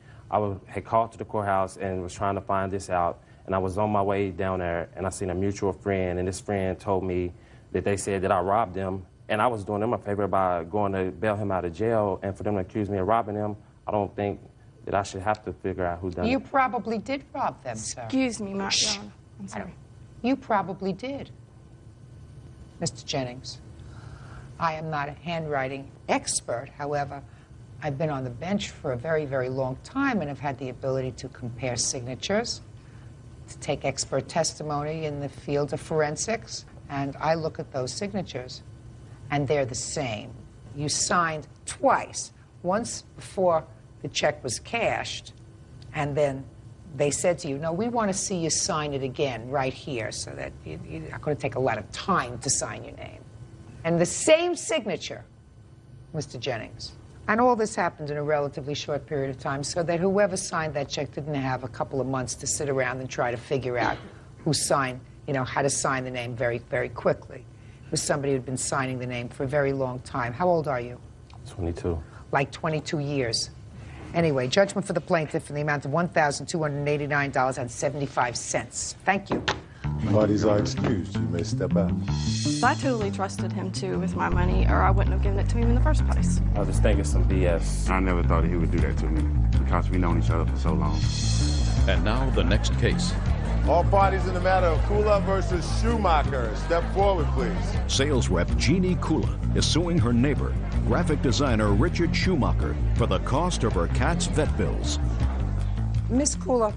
had called to the courthouse and was trying to find this out. And I was on my way down there, and I seen a mutual friend, and this friend told me that they said that I robbed them, and I was doing them a favor by going to bail him out of jail, and for them to accuse me of robbing him, I don't think that I should have to figure out who done it. You probably did rob them, sir. Excuse me, Your Honor. I'm sorry. You probably did. Mr. Jennings, I am not a handwriting expert. However, I've been on the bench for a very, very long time and have had the ability to compare signatures, to take expert testimony in the field of forensics, and I look at those signatures, and they're the same. You signed twice, once before the check was cashed, and then they said to you, no, we want to see you sign it again right here so that you're not going to take a lot of time to sign your name. And the same signature, Mr. Jennings. And all this happened in a relatively short period of time so that whoever signed that check didn't have a couple of months to sit around and try to figure out who signed, you know, how to sign the name very, very quickly. It was somebody who'd been signing the name for a very long time. How old are you? 22. Like 22 years. Anyway, judgment for the plaintiff in the amount of $1,289.75. Thank you. Parties are excused. You may step out. I totally trusted him, too, with my money, or I wouldn't have given it to him in the first place. I just think it's some BS. I never thought he would do that to me because we've known each other for so long. And now the next case. All parties in the matter of Kula versus Schumacher. Step forward, please. Sales rep Jeannie Kula is suing her neighbor, graphic designer Richard Schumacher, for the cost of her cat's vet bills. Miss Kula,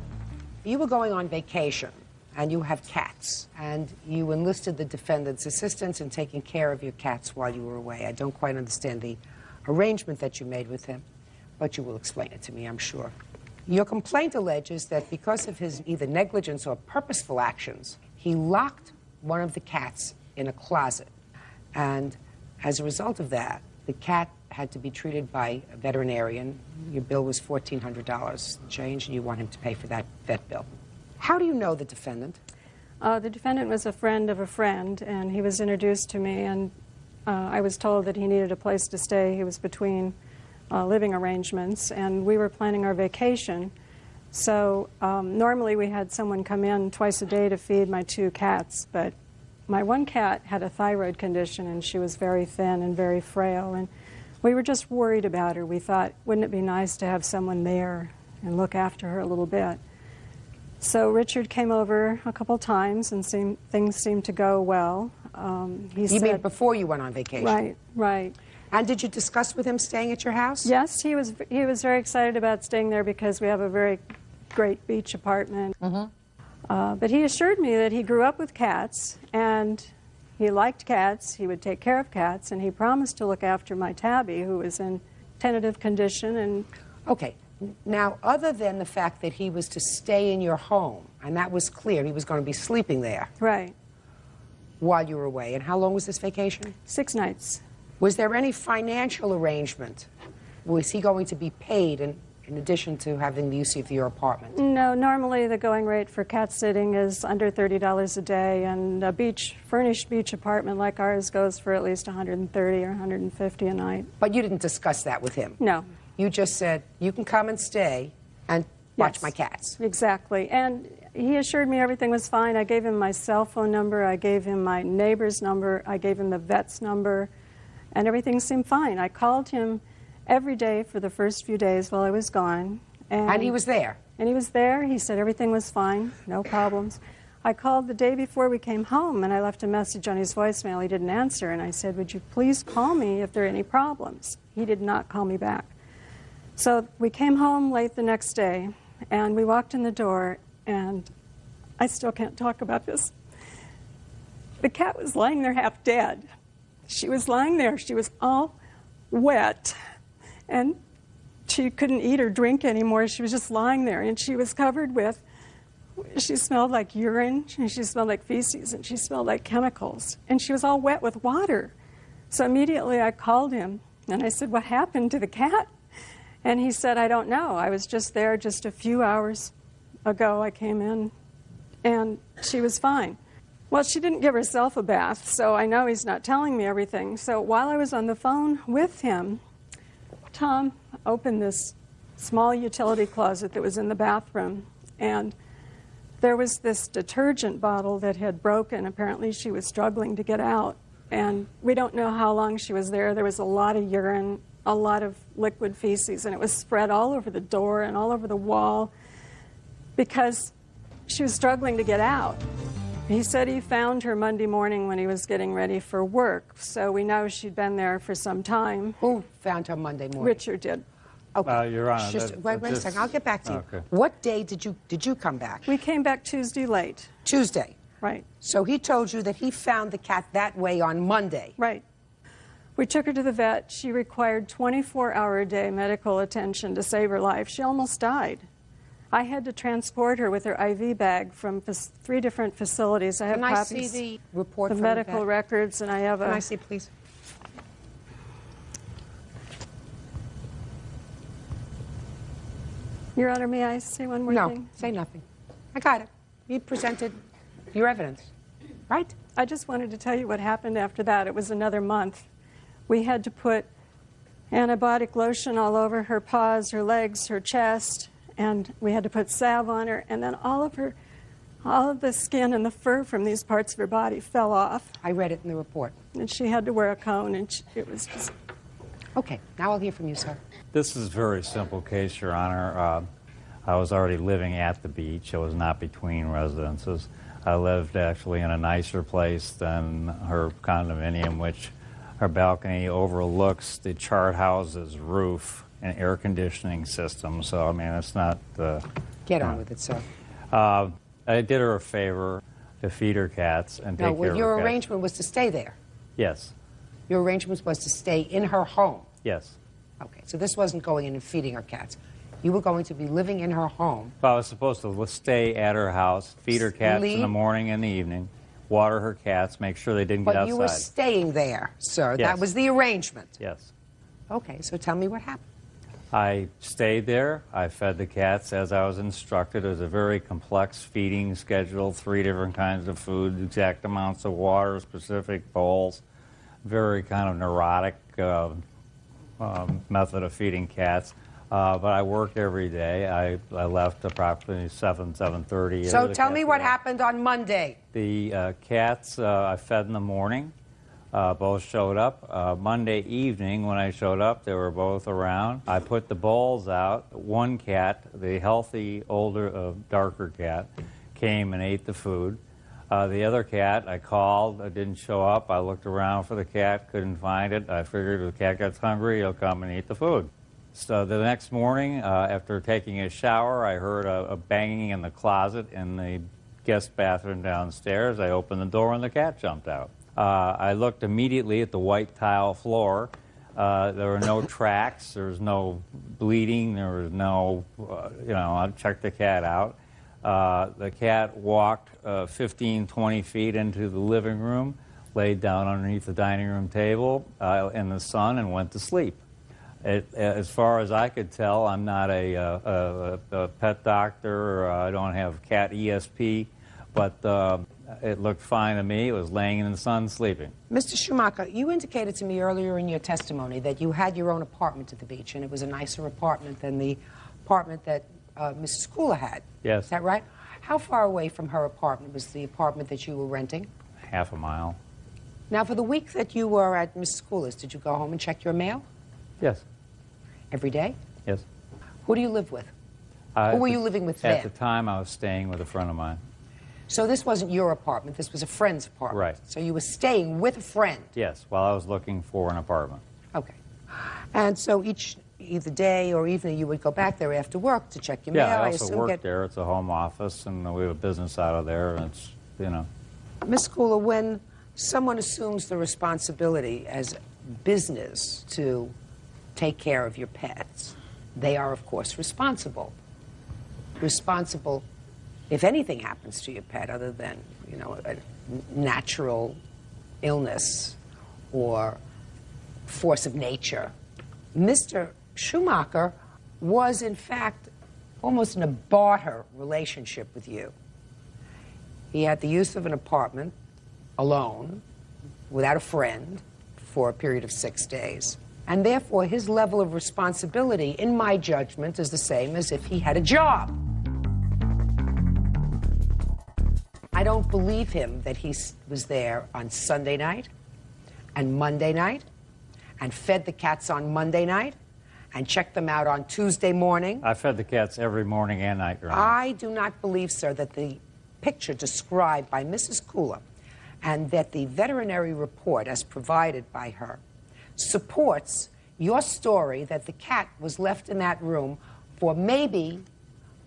you were going on vacation, and you have cats, and you enlisted the defendant's assistance in taking care of your cats while you were away. I don't quite understand the arrangement that you made with him, but you will explain it to me, I'm sure. Your complaint alleges that because of his either negligence or purposeful actions, he locked one of the cats in a closet. And as a result of that, the cat had to be treated by a veterinarian. Your bill was $1,400 change, and you want him to pay for that vet bill. How do you know the defendant? The defendant was a friend of a friend, and he was introduced to me, and I was told that he needed a place to stay. He was between living arrangements, and we were planning our vacation. So normally we had someone come in twice a day to feed my 2 cats, but my one cat had a thyroid condition, and she was very thin and very frail, and we were just worried about her. We thought, wouldn't it be nice to have someone there and look after her a little bit? So Richard came over a couple times, and things seemed to go well. You mean before you went on vacation? Right, right. And did you discuss with him staying at your house? Yes, he was very excited about staying there because we have a very great beach apartment. But he assured me that he grew up with cats, and he liked cats, he would take care of cats, and he promised to look after my tabby, who was in tentative condition. And okay. Now, other than the fact that he was to stay in your home, and that was clear, he was going to be sleeping there. Right. While you were away. And how long was this vacation? 6 nights. Was there any financial arrangement? Was he going to be paid in addition to having the use of your apartment? No, normally the going rate for cat sitting is under $30 a day, and a furnished beach apartment like ours goes for at least $130 or $150 a night. But you didn't discuss that with him? No. You just said, you can come and stay and watch my cats. Exactly. And he assured me everything was fine. I gave him my cell phone number, I gave him my neighbor's number, I gave him the vet's number, and everything seemed fine. I called him every day for the first few days while I was gone. And he was there? And he was there. He said everything was fine, no problems. I called the day before we came home, and I left a message on his voicemail. He didn't answer, and I said, would you please call me if there are any problems? He did not call me back. So we came home late the next day, and we walked in the door, and I still can't talk about this. The cat was lying there half dead. She was lying there. She was all wet, and she couldn't eat or drink anymore. She was just lying there, and she was covered with, she smelled like urine, and she smelled like feces, and she smelled like chemicals, and she was all wet with water. So immediately I called him, and I said, what happened to the cat? And he said, I don't know. I was just there just a few hours ago. I came in, and she was fine. Well, she didn't give herself a bath, so I know he's not telling me everything. So while I was on the phone with him, Tom opened this small utility closet that was in the bathroom, and there was this detergent bottle that had broken. Apparently she was struggling to get out, and we don't know how long she was there. There was a lot of urine, a lot of liquid feces, and it was spread all over the door and all over the wall because she was struggling to get out. He said he found her Monday morning when he was getting ready for work, so we know she'd been there for some time. Who found her Monday morning? Richard did. Okay. Your Honor, wait a second. I'll get back to you. Okay. What day did you come back? We came back Tuesday late. Tuesday? Right. So he told you that he found the cat that way on Monday? Right. We took her to the vet. She required 24-hour-a-day medical attention to save her life. She almost died. I had to transport her with her IV bag from 3 different facilities. I have copies. Can I see the report the from medical the vet? records, and I have Can I see, please? Your Honor, may I say one more thing? No, say nothing. I got it. You presented your evidence, right? I just wanted to tell you what happened after that. It was another month. We had to put antibiotic lotion all over her paws, her legs, her chest, and we had to put salve on her, and then all of the skin and the fur from these parts of her body fell off. I read it in the report. And she had to wear a cone, and it was just... Okay, now I'll hear from you, sir. This is a very simple case, Your Honor. I was already living at the beach. I was not between residences. I lived actually in a nicer place than her condominium, which her balcony overlooks the chart house's roof and air conditioning system. So, I mean, it's not... Get on with it, sir. I did her a favor to feed her cats and take care of her your cats. arrangement was to stay there. Yes. Your arrangement was to stay in her home. Yes. Okay, so this wasn't going in and feeding her cats. You were going to be living in her home. Well, I was supposed to stay at her house, feed her cats in the morning and the evening, water her cats, make sure they didn't get outside. But you were staying there, sir. Yes. That was the arrangement. Yes. Okay, so tell me what happened. I stayed there. I fed the cats as I was instructed. It was a very complex feeding schedule, 3 different kinds of food, exact amounts of water, specific bowls, very kind of neurotic method of feeding cats. But I worked every day. I left approximately 7:30. So tell me what happened on Monday. The cats I fed in the morning. Both showed up. Monday evening when I showed up, they were both around. I put the bowls out. One cat, the healthy, older, darker cat, came and ate the food. The other cat, I called, it didn't show up. I looked around for the cat, couldn't find it. I figured if the cat gets hungry, he'll come and eat the food. So the next morning, after taking a shower, I heard a banging in the closet in the guest bathroom downstairs. I opened the door and the cat jumped out. I looked immediately at the white tile floor. There were no tracks. There was no bleeding. There was no, I checked the cat out. The cat walked 15, 20 feet into the living room, laid down underneath the dining room table in the sun, and went to sleep. As far as I could tell, I'm not a pet doctor, or I don't have cat ESP, but it looked fine to me. It was laying in the sun sleeping. Mr. Schumacher, you indicated to me earlier in your testimony that you had your own apartment at the beach, and it was a nicer apartment than the apartment that Mrs. Kula had. Yes. Is that right? How far away from her apartment was the apartment that you were renting? Half a mile. Now, for the week that you were at Mrs. Kula's, did you go home and check your mail? Yes. Every day? Yes. Who do you live with? Who were you living with then? At the time, I was staying with a friend of mine. So this wasn't your apartment, this was a friend's apartment. Right. So you were staying with a friend. Yes, while I was looking for an apartment. Okay. And so either day or evening you would go back there after work to check your mail. Yeah, I also assume work there. It's a home office, and we have a business out of there, and it's, Ms. Kula, when someone assumes the responsibility as business to take care of your pets, they are, of course, responsible. Responsible if anything happens to your pet other than, a natural illness or force of nature. Mr. Schumacher was, in fact, almost in a barter relationship with you. He had the use of an apartment alone, without a friend, for a period of 6 days. And therefore, his level of responsibility, in my judgment, is the same as if he had a job. I don't believe him that he was there on Sunday night and Monday night and fed the cats on Monday night and checked them out on Tuesday morning. I fed the cats every morning and night, Your Honor. I do not believe, sir, that the picture described by Mrs. Kula and that the veterinary report as provided by her supports your story that the cat was left in that room for maybe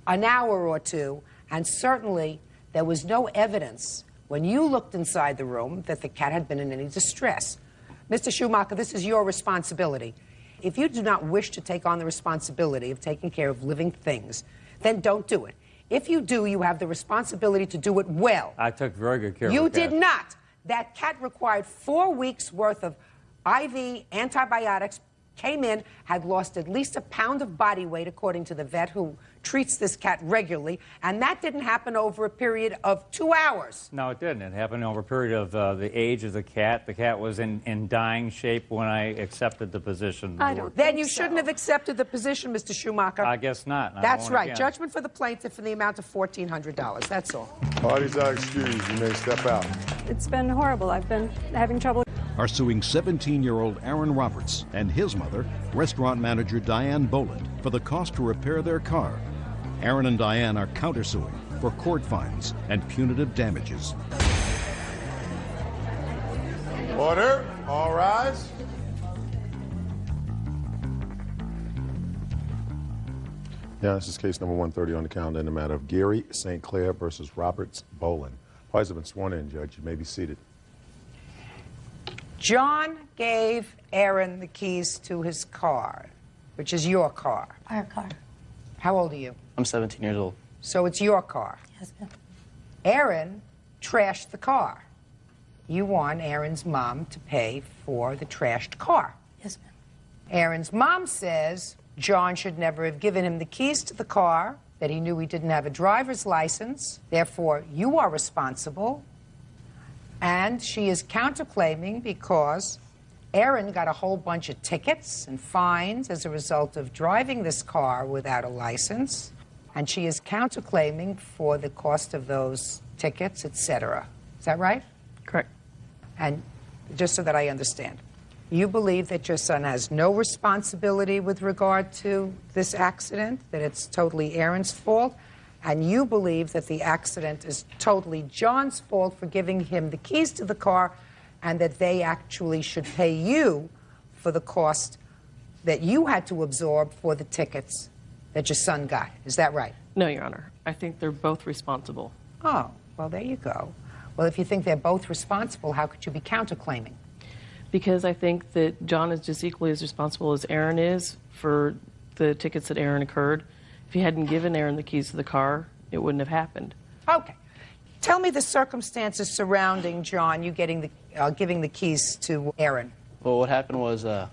an hour or two, and certainly there was no evidence when you looked inside the room that the cat had been in any distress. Mr. Schumacher, this is your responsibility. If you do not wish to take on the responsibility of taking care of living things, then don't do it. If you do, you have the responsibility to do it well. I took very good care of You the cat. did not. That cat required 4 weeks' worth of IV antibiotics, came in, had lost at least 1 pound of body weight, according to the vet who treats this cat regularly, and that didn't happen over a period of 2 hours. No, it didn't. It happened over a period of the age of the cat. The cat was in dying shape when I accepted the position. Then you shouldn't have accepted the position, Mr. Schumacher. I guess not. I That's won't right. again. Judgment for the plaintiff in the amount of $1,400. That's all. Parties are excused. You may step out. It's been horrible. I've been having trouble. Are suing 17-year-old Aaron Roberts and his mother, restaurant manager Diane Boland, for the cost to repair their car. Aaron and Diane are countersuing for court fines and punitive damages. Order. All rise. Yeah, this is case number 130 on the calendar in the matter of Gary St. Clair versus Roberts Bolin. Parties have been sworn in, Judge. You may be seated. John gave Aaron the keys to his car, which is your car. Our car. How old are you? I'm 17 years old. So it's your car. Yes, ma'am. Aaron trashed the car. You want Aaron's mom to pay for the trashed car. Yes, ma'am. Aaron's mom says John should never have given him the keys to the car, that he knew he didn't have a driver's license, therefore you are responsible. And she is counterclaiming because Aaron got a whole bunch of tickets and fines as a result of driving this car without a license. And she is counterclaiming for the cost of those tickets, etc. Is that right? Correct. And just so that I understand, you believe that your son has no responsibility with regard to this accident, that it's totally Aaron's fault, and you believe that the accident is totally John's fault for giving him the keys to the car, and that they actually should pay you for the cost that you had to absorb for the tickets that your son got. Is that right? No, Your Honor. I think they're both responsible. Oh, well, there you go. Well, if you think they're both responsible, how could you be counterclaiming? Because I think that John is just equally as responsible as Aaron is for the tickets that Aaron incurred. If he hadn't given Aaron the keys to the car, it wouldn't have happened. Okay. Tell me the circumstances surrounding John, you getting giving the keys to Aaron. Well, what happened was the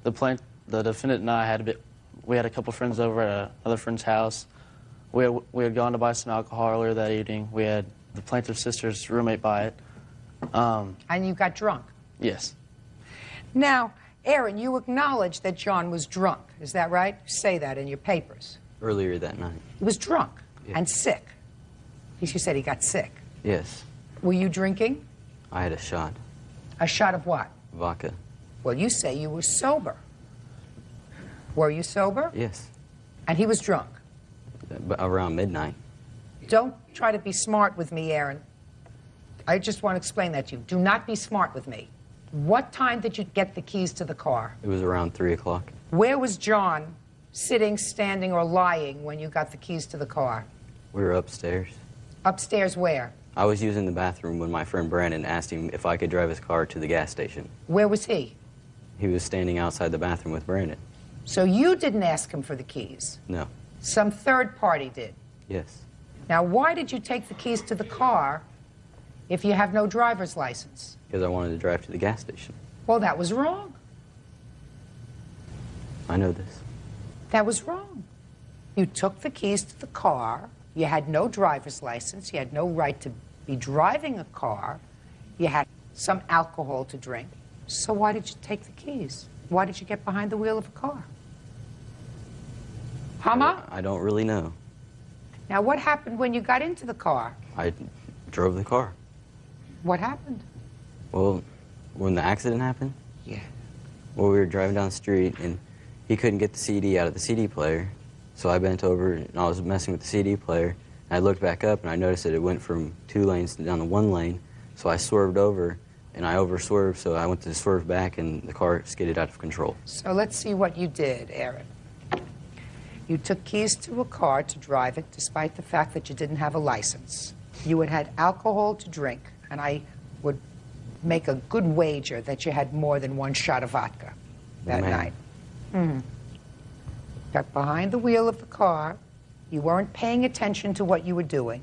defendant and I we had a couple friends over at another friend's house. We had gone to buy some alcohol earlier that evening. We had the plaintiff's sister's roommate buy it. And you got drunk? Yes. Now, Aaron, you acknowledge that John was drunk. Is that right? You say that in your papers. Earlier that night. He was drunk Yeah. and sick. You said he got sick. Yes. Were you drinking? I had a shot. A shot of what? Vodka. Well, you say you were sober. Were you sober? Yes. And he was drunk? Around midnight. Don't try to be smart with me, Aaron. I just want to explain that to you. Do not be smart with me. What time did you get the keys to the car? It was around 3 o'clock. Where was John sitting, standing, or lying when you got the keys to the car? We were upstairs. Upstairs where? I was using the bathroom when my friend Brandon asked him if I could drive his car to the gas station. Where was he? He was standing outside the bathroom with Brandon. So you didn't ask him for the keys? No. Some third party did? Yes. Now, why did you take the keys to the car if you have no driver's license? Because I wanted to drive to the gas station. Well, that was wrong. I know this. That was wrong. You took the keys to the car. You had no driver's license. You had no right to be driving a car. You had some alcohol to drink. So why did you take the keys? Why did you get behind the wheel of a car? Hama? I don't really know. Now, what happened when you got into the car? I drove the car. What happened? Well, when the accident happened? Yeah. Well, we were driving down the street, and he couldn't get the CD out of the CD player. So I bent over, and I was messing with the CD player. And I looked back up, and I noticed that it went from 2 lanes down to 1 lane. So I swerved over, and I over-swerved, so I went to swerve back, and the car skidded out of control. So let's see what you did, Aaron. You took keys to a car to drive it, despite the fact that you didn't have a license. You had alcohol to drink, and I would make a good wager that you had more than 1 shot of vodka that night. Got behind the wheel of the car. You weren't paying attention to what you were doing.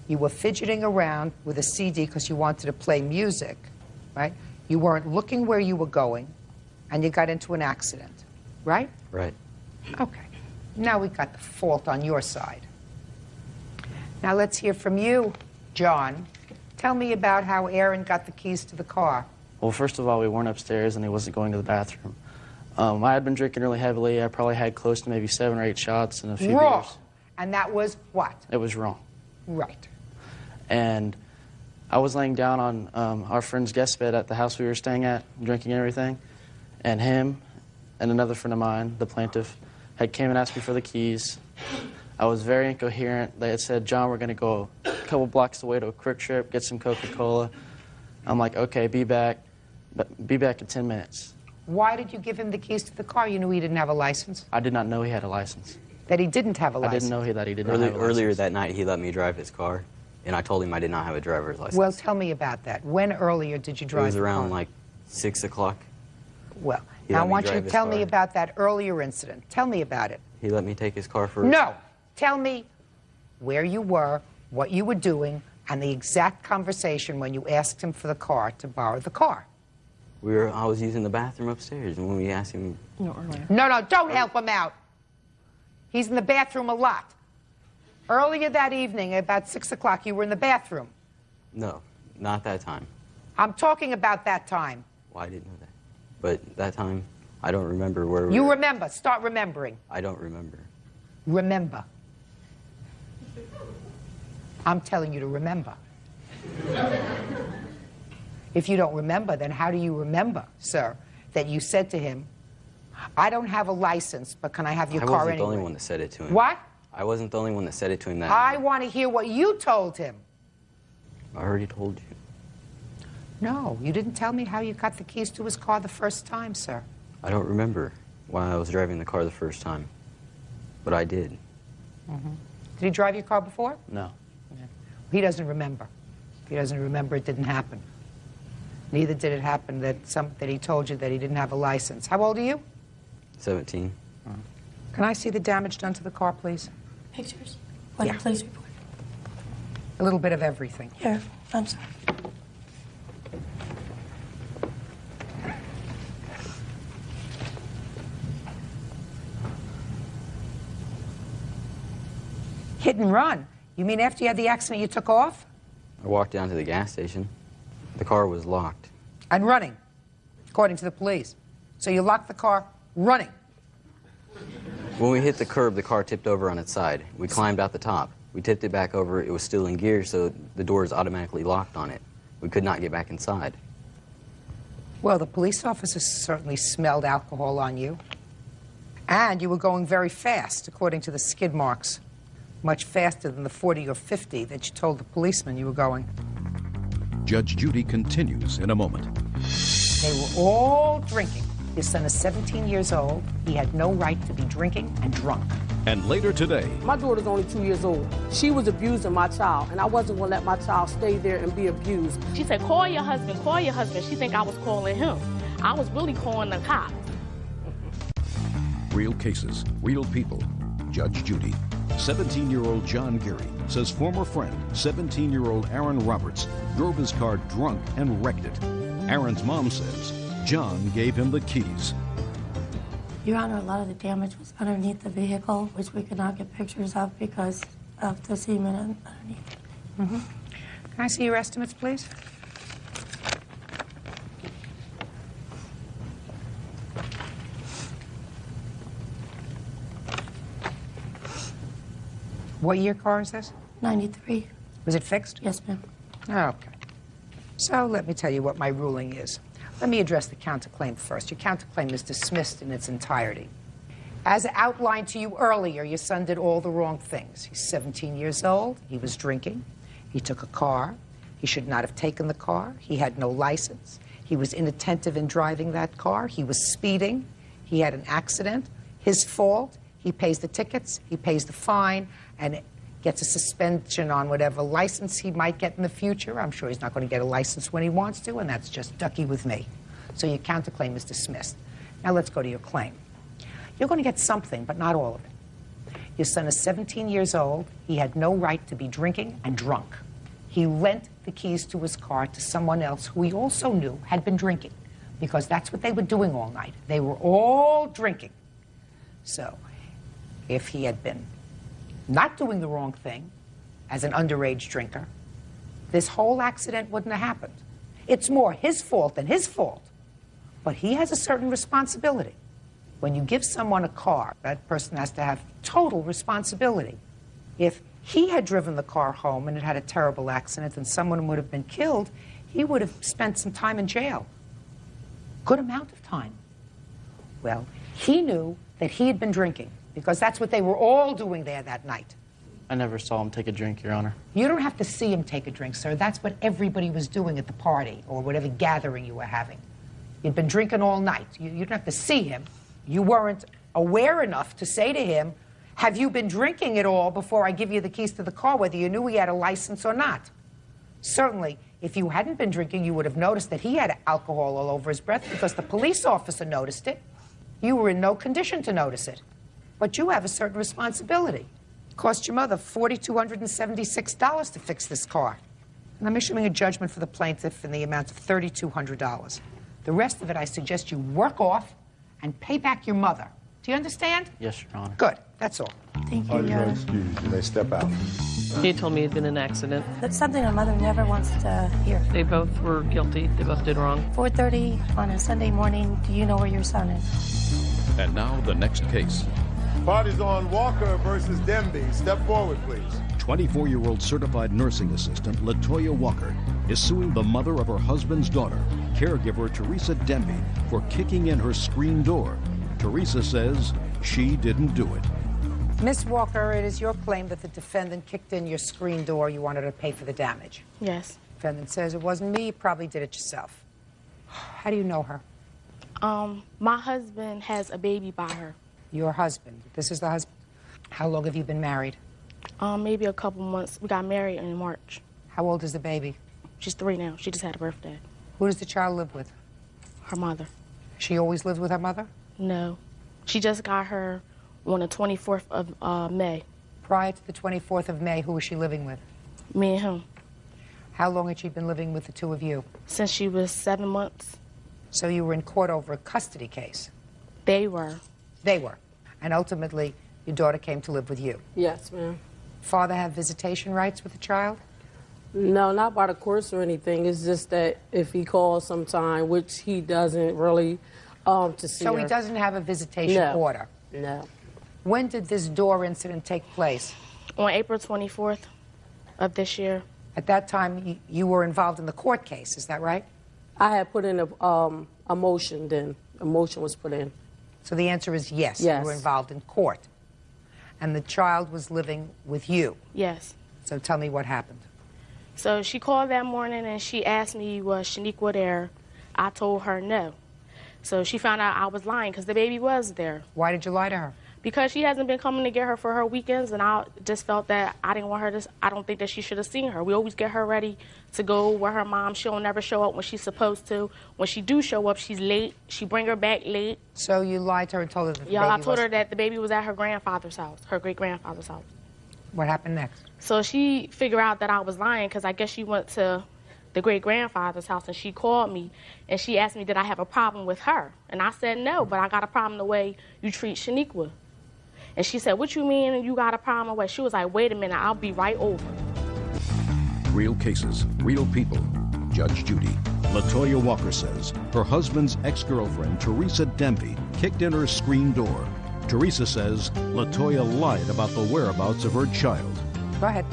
You were fidgeting around with a CD because you wanted to play music, right? You weren't looking where you were going, and you got into an accident, right? Right. Okay. Now we got the fault on your side. Now let's hear from you, John. Tell me about how Aaron got the keys to the car. Well, first of all, we weren't upstairs, and he wasn't going to the bathroom. I had been drinking really heavily. I probably had close to maybe 7 or 8 shots and a few Wrong. beers. And that was what? It was wrong. Right. And I was laying down on our friend's guest bed at the house we were staying at, drinking and everything. And him and another friend of mine, the plaintiff, had came and asked me for the keys. I was very incoherent. They had said, John, we're going to go a couple blocks away to a Quick Trip, get some Coca-Cola. I'm like, okay, be back in 10 minutes. Why did you give him the keys to the car? You knew he didn't have a license? I did not know he had a license. That he didn't have a license? I didn't know that he did not have a license. Earlier that night, he let me drive his car, and I told him I did not have a driver's license. Well, tell me about that. When earlier did you drive It was the around car? like 6 o'clock. Well, He now I let me want you drive to his tell me car. about that earlier incident. Tell me about it. He let me take his car for... No. Tell me where you were, what you were doing, and the exact conversation when you asked him for the car, to borrow the car. I was using the bathroom upstairs, and when we asked him... No, don't help him out. He's in the bathroom a lot. Earlier that evening, about 6 o'clock, you were in the bathroom. No, not that time. I'm talking about that time. Well, I didn't know that. But that time, I don't remember where we You were. remember. Start remembering. I don't remember. Remember. I'm telling you to remember. If you don't remember, then how do you remember, sir, that you said to him, I don't have a license, but can I have your car I wasn't anyway? the only one that said it to him. What? I wasn't the only one that said it to him that I night. want to hear what you told him. I already told you. No, you didn't tell me how you got the keys to his car the first time, sir. I don't remember why I was driving the car the first time, but I did. Mm-hmm. Did he drive your car before? No. He doesn't remember. He doesn't remember it didn't happen. Neither did it happen that he told you that he didn't have a license. How old are you? 17. Can I see the damage done to the car, please? Pictures? Like a police report? A little bit of everything. Here, I'm sorry. Hit and run. You mean after you had the accident, you took off? I walked down to the gas station. The car was locked. And running, according to the police. So you locked the car running. When we hit the curb, the car tipped over on its side. We climbed out the top. We tipped it back over. It was still in gear, so the doors automatically locked on it. We could not get back inside. Well, the police officers certainly smelled alcohol on you. And you were going very fast, according to the skid marks. Much faster than the 40 or 50 that you told the policeman you were going. Judge Judy continues in a moment. They were all drinking. His son is 17 years old. He had no right to be drinking and drunk. And later today, My daughter's only 2 years old. She was abusing my child, and I wasn't going to let my child stay there and be abused. She said, call your husband, call your husband. She think I was calling him. I was really calling the cops. real cases, real people. Judge Judy. 17-year-old John Geary says former friend, 17-year-old Aaron Roberts, drove his car drunk and wrecked it. Aaron's mom says John gave him the keys. Your Honor, a lot of the damage was underneath the vehicle, which we could not get pictures of because of the semen underneath. Mm-hmm. Can I see your estimates, please? What year car is this? 93. Was it fixed? Yes, ma'am. Okay. So let me tell you what my ruling is. Let me address the counterclaim first. Your counterclaim is dismissed in its entirety. As outlined to you earlier, your son did all the wrong things. He's 17 years old. He was drinking. He took a car. He should not have taken the car. He had no license. He was inattentive in driving that car. He was speeding. He had an accident. His fault. He pays the tickets. He pays the fine and gets a suspension on whatever license he might get in the future. I'm sure he's not going to get a license when he wants to, and that's just ducky with me. So your counterclaim is dismissed. Now let's go to your claim. You're going to get something, but not all of it. Your son is 17 years old. He had no right to be drinking and drunk. He lent the keys to his car to someone else who he also knew had been drinking, because that's what they were doing all night. They were all drinking. So if he had been not doing the wrong thing as an underage drinker, this whole accident wouldn't have happened. It's more his fault than his fault. But he has a certain responsibility. When you give someone a car, that person has to have total responsibility. If he had driven the car home and it had a terrible accident and someone would have been killed, he would have spent some time in jail. Good amount of time. Well, he knew that he had been drinking, because that's what they were all doing there that night. I never saw him take a drink, Your Honor. You don't have to see him take a drink, sir. That's what everybody was doing at the party or whatever gathering you were having. You'd been drinking all night. You didn't have to see him. You weren't aware enough to say to him, Have you been drinking at all before I give you the keys to the car, whether you knew he had a license or not? Certainly, if you hadn't been drinking, you would have noticed that he had alcohol all over his breath because the police officer noticed it. You were in no condition to notice it. But you have a certain responsibility. It cost your mother $4,276 to fix this car. And I'm issuing a judgment for the plaintiff in the amount of $3,200. The rest of it, I suggest you work off and pay back your mother. Do you understand? Yes, Your Honor. Good. That's all. Thank you, Your Honor. Excuse, you may step out. He told me it had been an accident. That's something a mother never wants to hear. They both were guilty. They both did wrong. 4:30 on a Sunday morning, do you know where your son is? And now the next case. Party's on Walker versus Demby. Step forward, please. 24-year-old certified nursing assistant Latoya Walker is suing the mother of her husband's daughter, caregiver Teresa Demby, for kicking in her screen door. Teresa says she didn't do it. Miss Walker, it is your claim that the defendant kicked in your screen door. You wanted her to pay for the damage. Yes. Defendant says it wasn't me. You probably did it yourself. How do you know her? My husband has a baby by her. Your husband. This is the husband. How long have you been married? Maybe a couple months. We got married in March. How old is the baby? She's 3 now. She just had a birthday. Who does the child live with? Her mother. She always lived with her mother? No. She just got her on the 24th of May. Prior to the 24th of May, who was she living with? Me and him. How long had she been living with the two of you? Since she was 7 months. So you were in court over a custody case? They were. They were. And ultimately, your daughter came to live with you? Yes, ma'am. Father have visitation rights with the child? No, not by the courts or anything. It's just that if he calls sometime, which he doesn't really, to see So her. he doesn't have a visitation order? No. When did this door incident take place? On April 24th of this year. At that time, you were involved in the court case, is that right? I had put in a motion then. A motion was put in. So the answer is yes, Yes. you were involved in court. And the child was living with you? Yes. So tell me what happened. So she called that morning and she asked me, was Shaniqua there? I told her no. So she found out I was lying because the baby was there. Why did you lie to her? Because she hasn't been coming to get her for her weekends, and I just felt that I didn't want her to, I don't think that she should have seen her. We always get her ready to go with her mom. She'll never show up when she's supposed to. When she do show up, she's late. She bring her back late. So you lied to her and told her that the Yeah, baby I told was... her that the baby was at her grandfather's house, her great-grandfather's house. What happened next? So she figured out that I was lying because I guess she went to the great-grandfather's house and she called me and she asked me did I have a problem with her. And I said no, but I got a problem the way you treat Shaniqua. And she said, what you mean you got a problem with? She was like, wait a minute, I'll be right over. Real cases, real people. Judge Judy. Latoya Walker says her husband's ex-girlfriend, Teresa Demby, kicked in her screen door. Teresa says Latoya lied about the whereabouts of her child. Go ahead.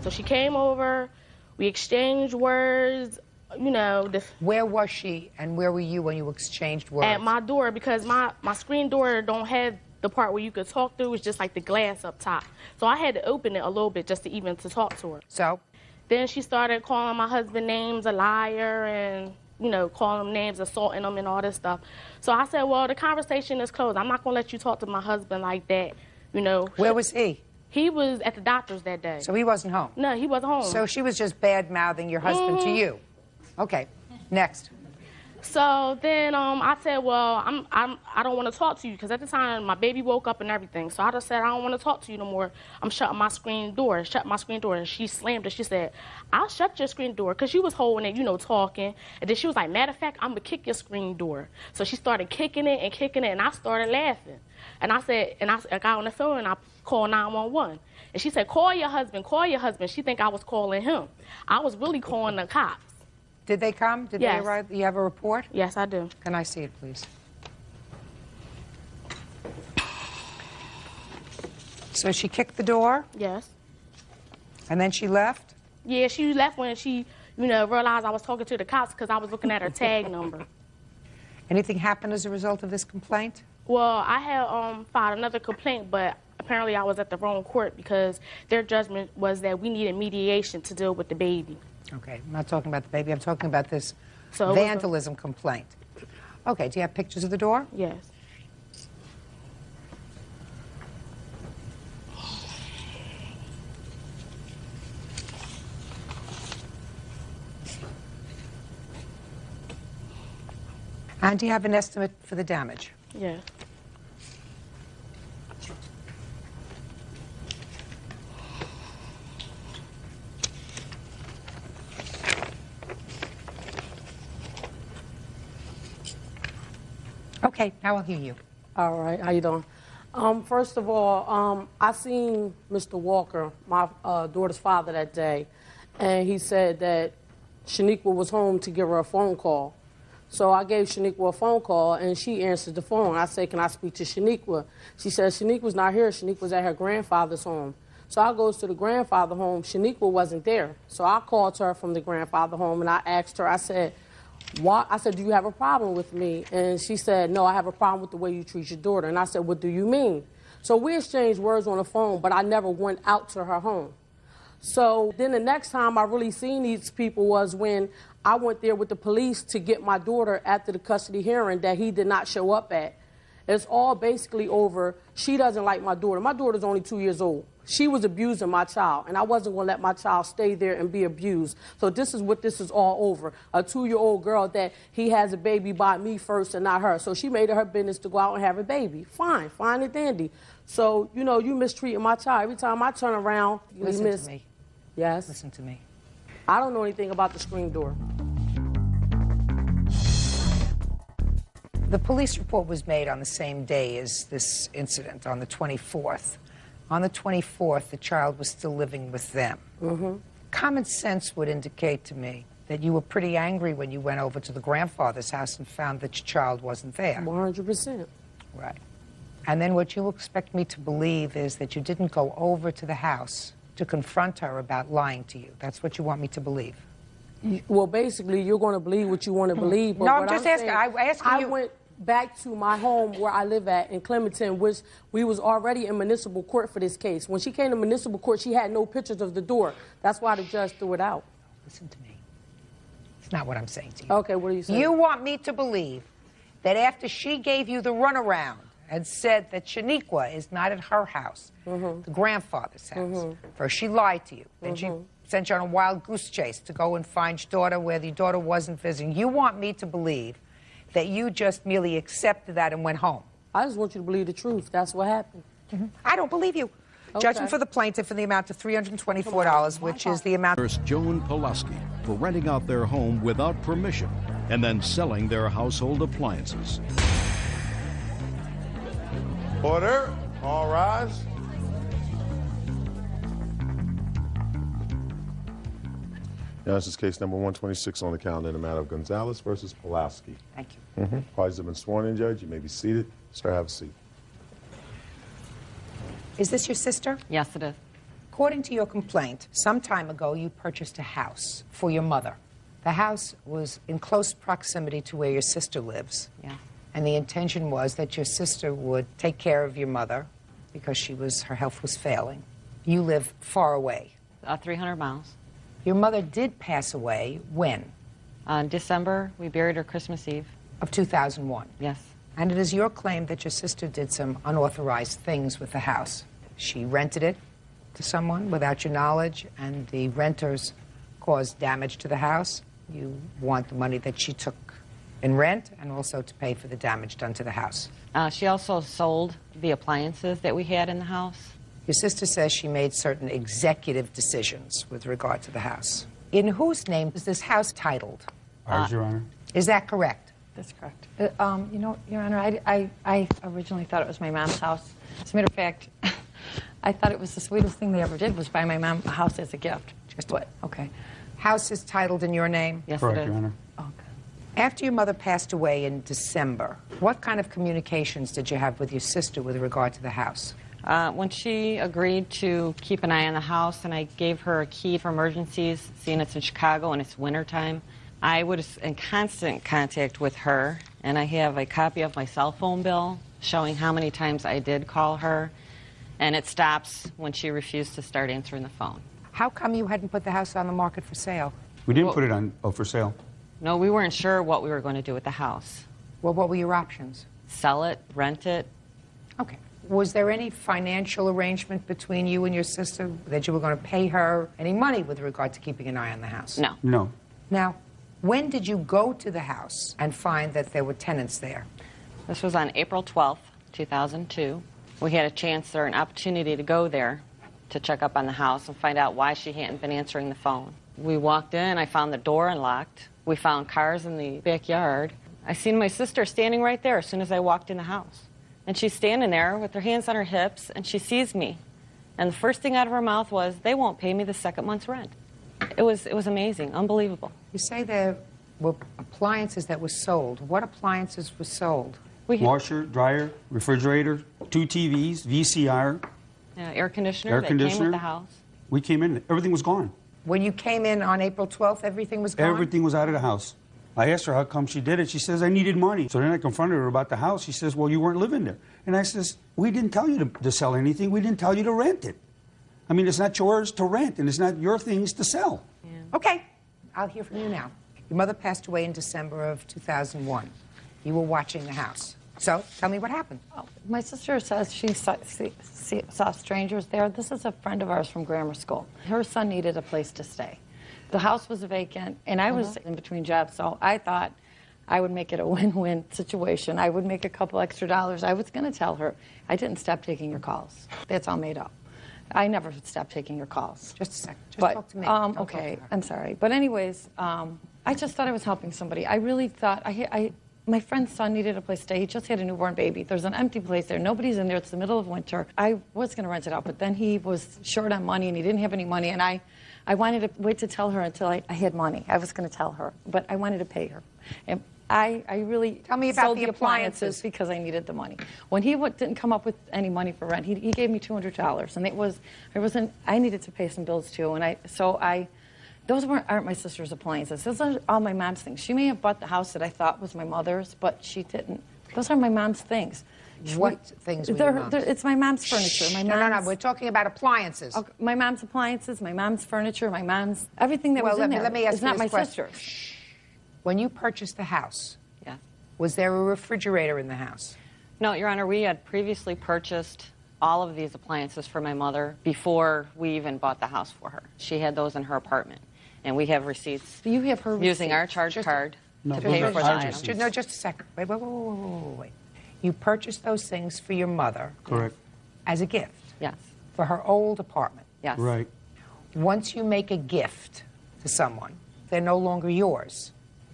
So she came over, we exchanged words, you know. Where was she and where were you when you exchanged words? At my door, because my screen door don't have the part where you could talk through. It's just like the glass up top. So I had to open it a little bit just to even to talk to her. So? Then she started calling my husband names, a liar, and, you know, calling him names, assaulting him and all this stuff. So I said, well, the conversation is closed. I'm not going to let you talk to my husband like that, you know. Where was he? He was at the doctor's that day. So he wasn't home? No, he wasn't home. So she was just bad-mouthing your husband to you? Okay. Next. So then I said, well, I don't want to talk to you because at the time my baby woke up and everything. So I just said, I don't want to talk to you no more. I'm shutting my screen door. Shut my screen door. And she slammed it. She said, I'll shut your screen door because she was holding it, you know, talking. And then she was like, matter of fact, I'm going to kick your screen door. So she started kicking it, and I started laughing. And I said, and I got on the phone and I called 911. And she said, call your husband, call your husband. She think I was calling him. I was really calling the cops. Did they come? Did Yes. they arrive? You have a report? Yes, I do. Can I see it, please? So she kicked the door? Yes. And then she left? Yeah, she left when she, you know, realized I was talking to the cops because I was looking at her tag number. Anything happened as a result of this complaint? Well, I had filed another complaint, but apparently I was at the wrong court because their judgment was that we needed mediation to deal with the baby. Okay, I'm not talking about the baby. I'm talking about this So it was a- vandalism complaint. Okay, do you have pictures of the door? Yes. And do you have an estimate for the damage? Yeah. Okay, now I'll hear you. All right, how you doing? First of all, I seen Mr. Walker, my daughter's father, that day, and he said that Shaniqua was home to give her a phone call. So I gave Shaniqua a phone call, and she answered the phone. I said, can I speak to Shaniqua? She said, Shaniqua's not here. Shaniqua's at her grandfather's home. So I goes to the grandfather home. Shaniqua wasn't there. So I called her from the grandfather home, and I asked her, I said, why? I said, do you have a problem with me? And she said, no, I have a problem with the way you treat your daughter. And I said, what do you mean? So we exchanged words on the phone, but I never went out to her home. So then the next time I really seen these people was when I went there with the police to get my daughter after the custody hearing that he did not show up at. It's all basically over. She doesn't like my daughter. My daughter's only 2 years old. She was abusing my child, and I wasn't going to let my child stay there and be abused. So this is what this is all over. A 2-year-old girl that he has a baby by me first and not her. So she made it her business to go out and have a baby. Fine, fine and dandy. So, you know, you mistreating my child. Every time I turn around, you Listen to me. Yes? Listen to me. I don't know anything about the screen door. The police report was made on the same day as this incident, on the 24th. On the 24th, the child was still living with them. Mm-hmm. Common sense would indicate to me that you were pretty angry when you went over to the grandfather's house and found that your child wasn't there. 100%. Right. And then what you expect me to believe is that you didn't go over to the house to confront her about lying to you. That's what you want me to believe. Well, basically, you're going to believe what you want to believe. But No, I'm what just asking. I went back to my home where I live at in Clementon, which we was already in municipal court for this case. When she came to municipal court, she had no pictures of the door. That's why the judge threw it out. Listen to me. It's not what I'm saying to you. Okay, what are you saying? You want me to believe that after she gave you the runaround and said that Shaniqua is not at her house, the grandfather's house, first she lied to you, then she sent you on a wild goose chase to go and find your daughter where your daughter wasn't visiting. You want me to believe that you just merely accepted that and went home. I just want you to believe the truth. That's what happened. I don't believe you. Okay. Judgment for the plaintiff in the amount of $324, which is the amount. First, Joan Pulaski for renting out their home without permission and then selling their household appliances. Order. All rise. Now, this is case number 126 on the calendar in the matter of Gonzalez versus Pulaski. Thank you. Parties have been sworn in, Judge. You may be seated. Sir, have a seat. Is this your sister? Yes, it is. According to your complaint, some time ago you purchased a house for your mother. The house was in close proximity to where your sister lives. Yeah. And the intention was that your sister would take care of your mother because her health was failing. You live far away. 300 miles. Your mother did pass away when? December. We buried her Christmas Eve. Of 2001? Yes. And it is your claim that your sister did some unauthorized things with the house. She rented it to someone without your knowledge, and the renters caused damage to the house. You want the money that she took in rent and also to pay for the damage done to the house. She also sold the appliances that we had in the house. Your sister says she made certain executive decisions with regard to the house. In whose name is this house titled? Ours, Your Honor. Is that correct? That's correct. You know, Your Honor, I originally thought it was my mom's house. As a matter of fact, I thought it was the sweetest thing they ever did was buy my mom a house as a gift. Just what? Okay. House is titled in your name? Yes, Correct, it is. Your Honor. After your mother passed away in December, what kind of communications did you have with your sister with regard to the house? When she agreed to keep an eye on the house and I gave her a key for emergencies, seeing it's in Chicago and it's wintertime, I was in constant contact with her, and I have a copy of my cell phone bill showing how many times I did call her, and it stops when she refused to start answering the phone. How come you hadn't put the house on the market for sale? We didn't put it on for sale. No, we weren't sure what we were going to do with the house. Well, what were your options? Sell it, rent it. Okay. Was there any financial arrangement between you and your sister that you were going to pay her any money with regard to keeping an eye on the house? No. No. Now, When did you go to the house and find that there were tenants there? This was on April 12th, 2002. We had a chance or an opportunity to go there to check up on the house and find out why she hadn't been answering the phone. We walked in, I found the door unlocked. We found cars in the backyard. I seen my sister standing right there as soon as I walked in the house. And she's standing there with her hands on her hips, and she sees me. And the first thing out of her mouth was, "They won't pay me the second month's rent." It was amazing, unbelievable. You say there were appliances that were sold. What appliances were sold? Washer, dryer, refrigerator, 2 TVs, VCR. Air conditioner that came with the house. We came in, everything was gone. When you came in on April 12th, everything was gone? Everything was out of the house. I asked her how come she did it. She says, I needed money. So then I confronted her about the house. She says, well, you weren't living there. And I says, we didn't tell you to sell anything. We didn't tell you to rent it. I mean, it's not yours to rent, and it's not your things to sell. Yeah. Okay, I'll hear from you now. Your mother passed away in December of 2001. You were watching the house. So tell me what happened. Oh, my sister says she saw strangers there. This is a friend of ours from grammar school. Her son needed a place to stay. The house was vacant, and I was in between jobs, so I thought I would make it a win-win situation. I would make a couple extra dollars. I was going to tell her, I didn't stop taking your calls. That's all made up. I never stopped taking your calls. Just a second. Just talk to me. Okay, I'm sorry. But anyways, I just thought I was helping somebody. I really thought, my friend's son needed a place to stay. He just had a newborn baby. There's an empty place there. Nobody's in there. It's the middle of winter. I was going to rent it out, but then he was short on money, and he didn't have any money, and I wanted to wait to tell her until I had money. I was going to tell her, but I wanted to pay her. And I really tell me about sold the appliances because I needed the money. When he didn't come up with any money for rent, he gave me $200, and I needed to pay some bills too, and those aren't my sister's appliances. Those are all my mom's things. She may have bought the house that I thought was my mother's, but she didn't. Those are my mom's things. What things were your mom's? It's my mom's furniture. No. We're talking about appliances. Okay, my mom's appliances, my mom's furniture, my mom's everything that was in there. Let me ask is you not this my question. sister's. When you purchased the house, yeah, was there a refrigerator in the house? No, Your Honor, we had previously purchased all of these appliances for my mother before we even bought the house for her. She had those in her apartment. And we have receipts. You have her using our charge card to pay for the items. No, just a second. Wait. You purchased those things for your mother. Correct. As a gift. Yes. For her old apartment. Yes. Right. Once you make a gift to someone, they're no longer yours.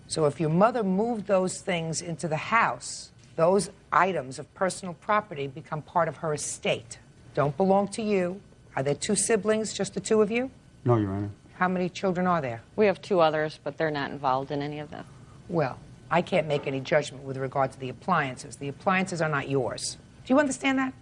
So if your mother moved those things into the house, those items of personal property become part of her estate. Don't belong to you. Are there 2 siblings, just the 2 of you? No, Your Honor. How many children are there? We have 2 others, but they're not involved in any of them. Well, I can't make any judgment with regard to the appliances. The appliances are not yours. Do you understand that?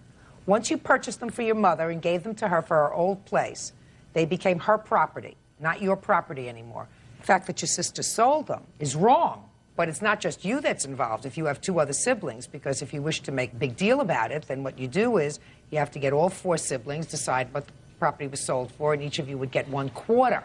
Once you purchased them for your mother and gave them to her for her old place, they became her property, not your property anymore. The fact that your sister sold them is wrong, but it's not just you that's involved if you have 2 other siblings, because if you wish to make a big deal about it, then what you do is you have to get all 4 siblings, decide what the property was sold for, and each of you would get 1/4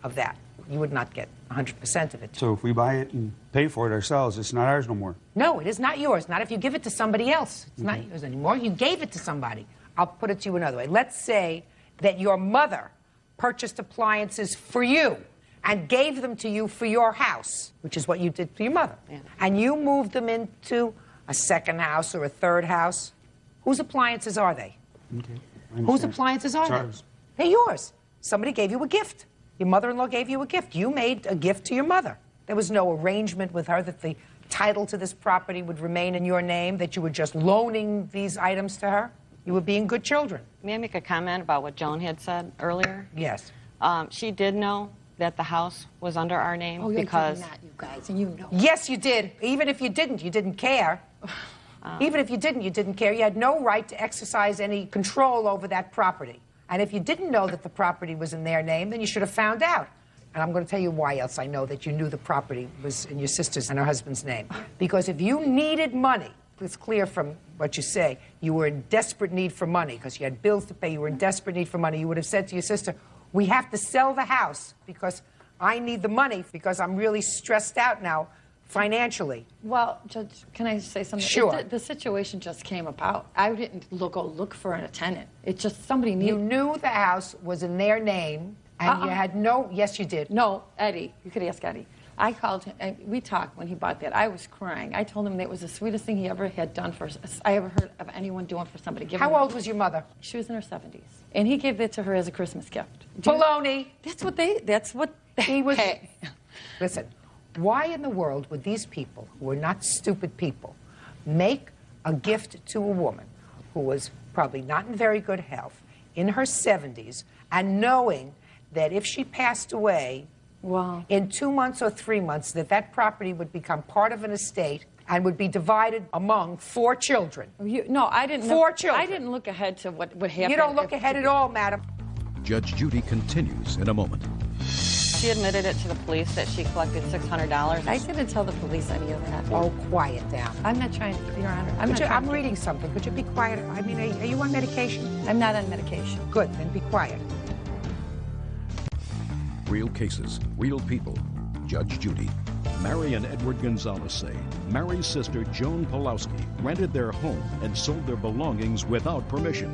of that. You would not get 100% of it. So if we buy it and pay for it ourselves, it's not ours no more. No, it is not yours. Not if you give it to somebody else. It's not yours anymore. You gave it to somebody. I'll put it to you another way. Let's say that your mother purchased appliances for you and gave them to you for your house, which is what you did for your mother. Yeah. And you moved them into a second house or a third house. Whose appliances are they? Okay. Whose appliances are they? They're yours. Somebody gave you a gift. Your mother-in-law gave you a gift. You made a gift to your mother. There was no arrangement with her that the title to this property would remain in your name, that you were just loaning these items to her. You were being good children. May I make a comment about what Joan had said earlier? Yes. She did know that the house was under our name because... Oh, you're doing that, you guys, and you know. Yes, you did. Even if you didn't care. Even if you didn't care. You had no right to exercise any control over that property. And if you didn't know that the property was in their name, then you should have found out. And I'm going to tell you why else I know that you knew the property was in your sister's and her husband's name. Because if you needed money, it's clear from what you say, you were in desperate need for money because you had bills to pay, you were in desperate need for money, you would have said to your sister, we have to sell the house because I need the money because I'm really stressed out now financially. Well, Judge, can I say something? Sure. The situation just came about. I didn't go look for a tenant. It just, somebody needed... You knew the house was in their name, and you had no... Yes, you did. No, Eddie. You could ask Eddie. I called him, we talked when he bought that. I was crying. I told him that was the sweetest thing he ever had done I ever heard of anyone doing for somebody. How old was your mother? She was in her 70s. And he gave that to her as a Christmas gift. Baloney. That's what he was. Listen, why in the world would these people, who are not stupid people, make a gift to a woman who was probably not in very good health, in her 70s, and knowing that if she passed away in 2 months or 3 months, that property would become part of an estate and would be divided among 4 children? No, I didn't. 4 children. I didn't look ahead to what would happen. You don't look ahead at all, madam. Judge Judy continues in a moment. She admitted it to the police that she collected $600. I didn't tell the police any of that. Oh, quiet down. I'm not trying to, Your Honor. I'm reading something. Could you be quiet? I mean, are you on medication? I'm not on medication. Good, then be quiet. Real cases, real people. Judge Judy. Mary and Edward Gonzalez say Mary's sister, Joan Pulowski, rented their home and sold their belongings without permission.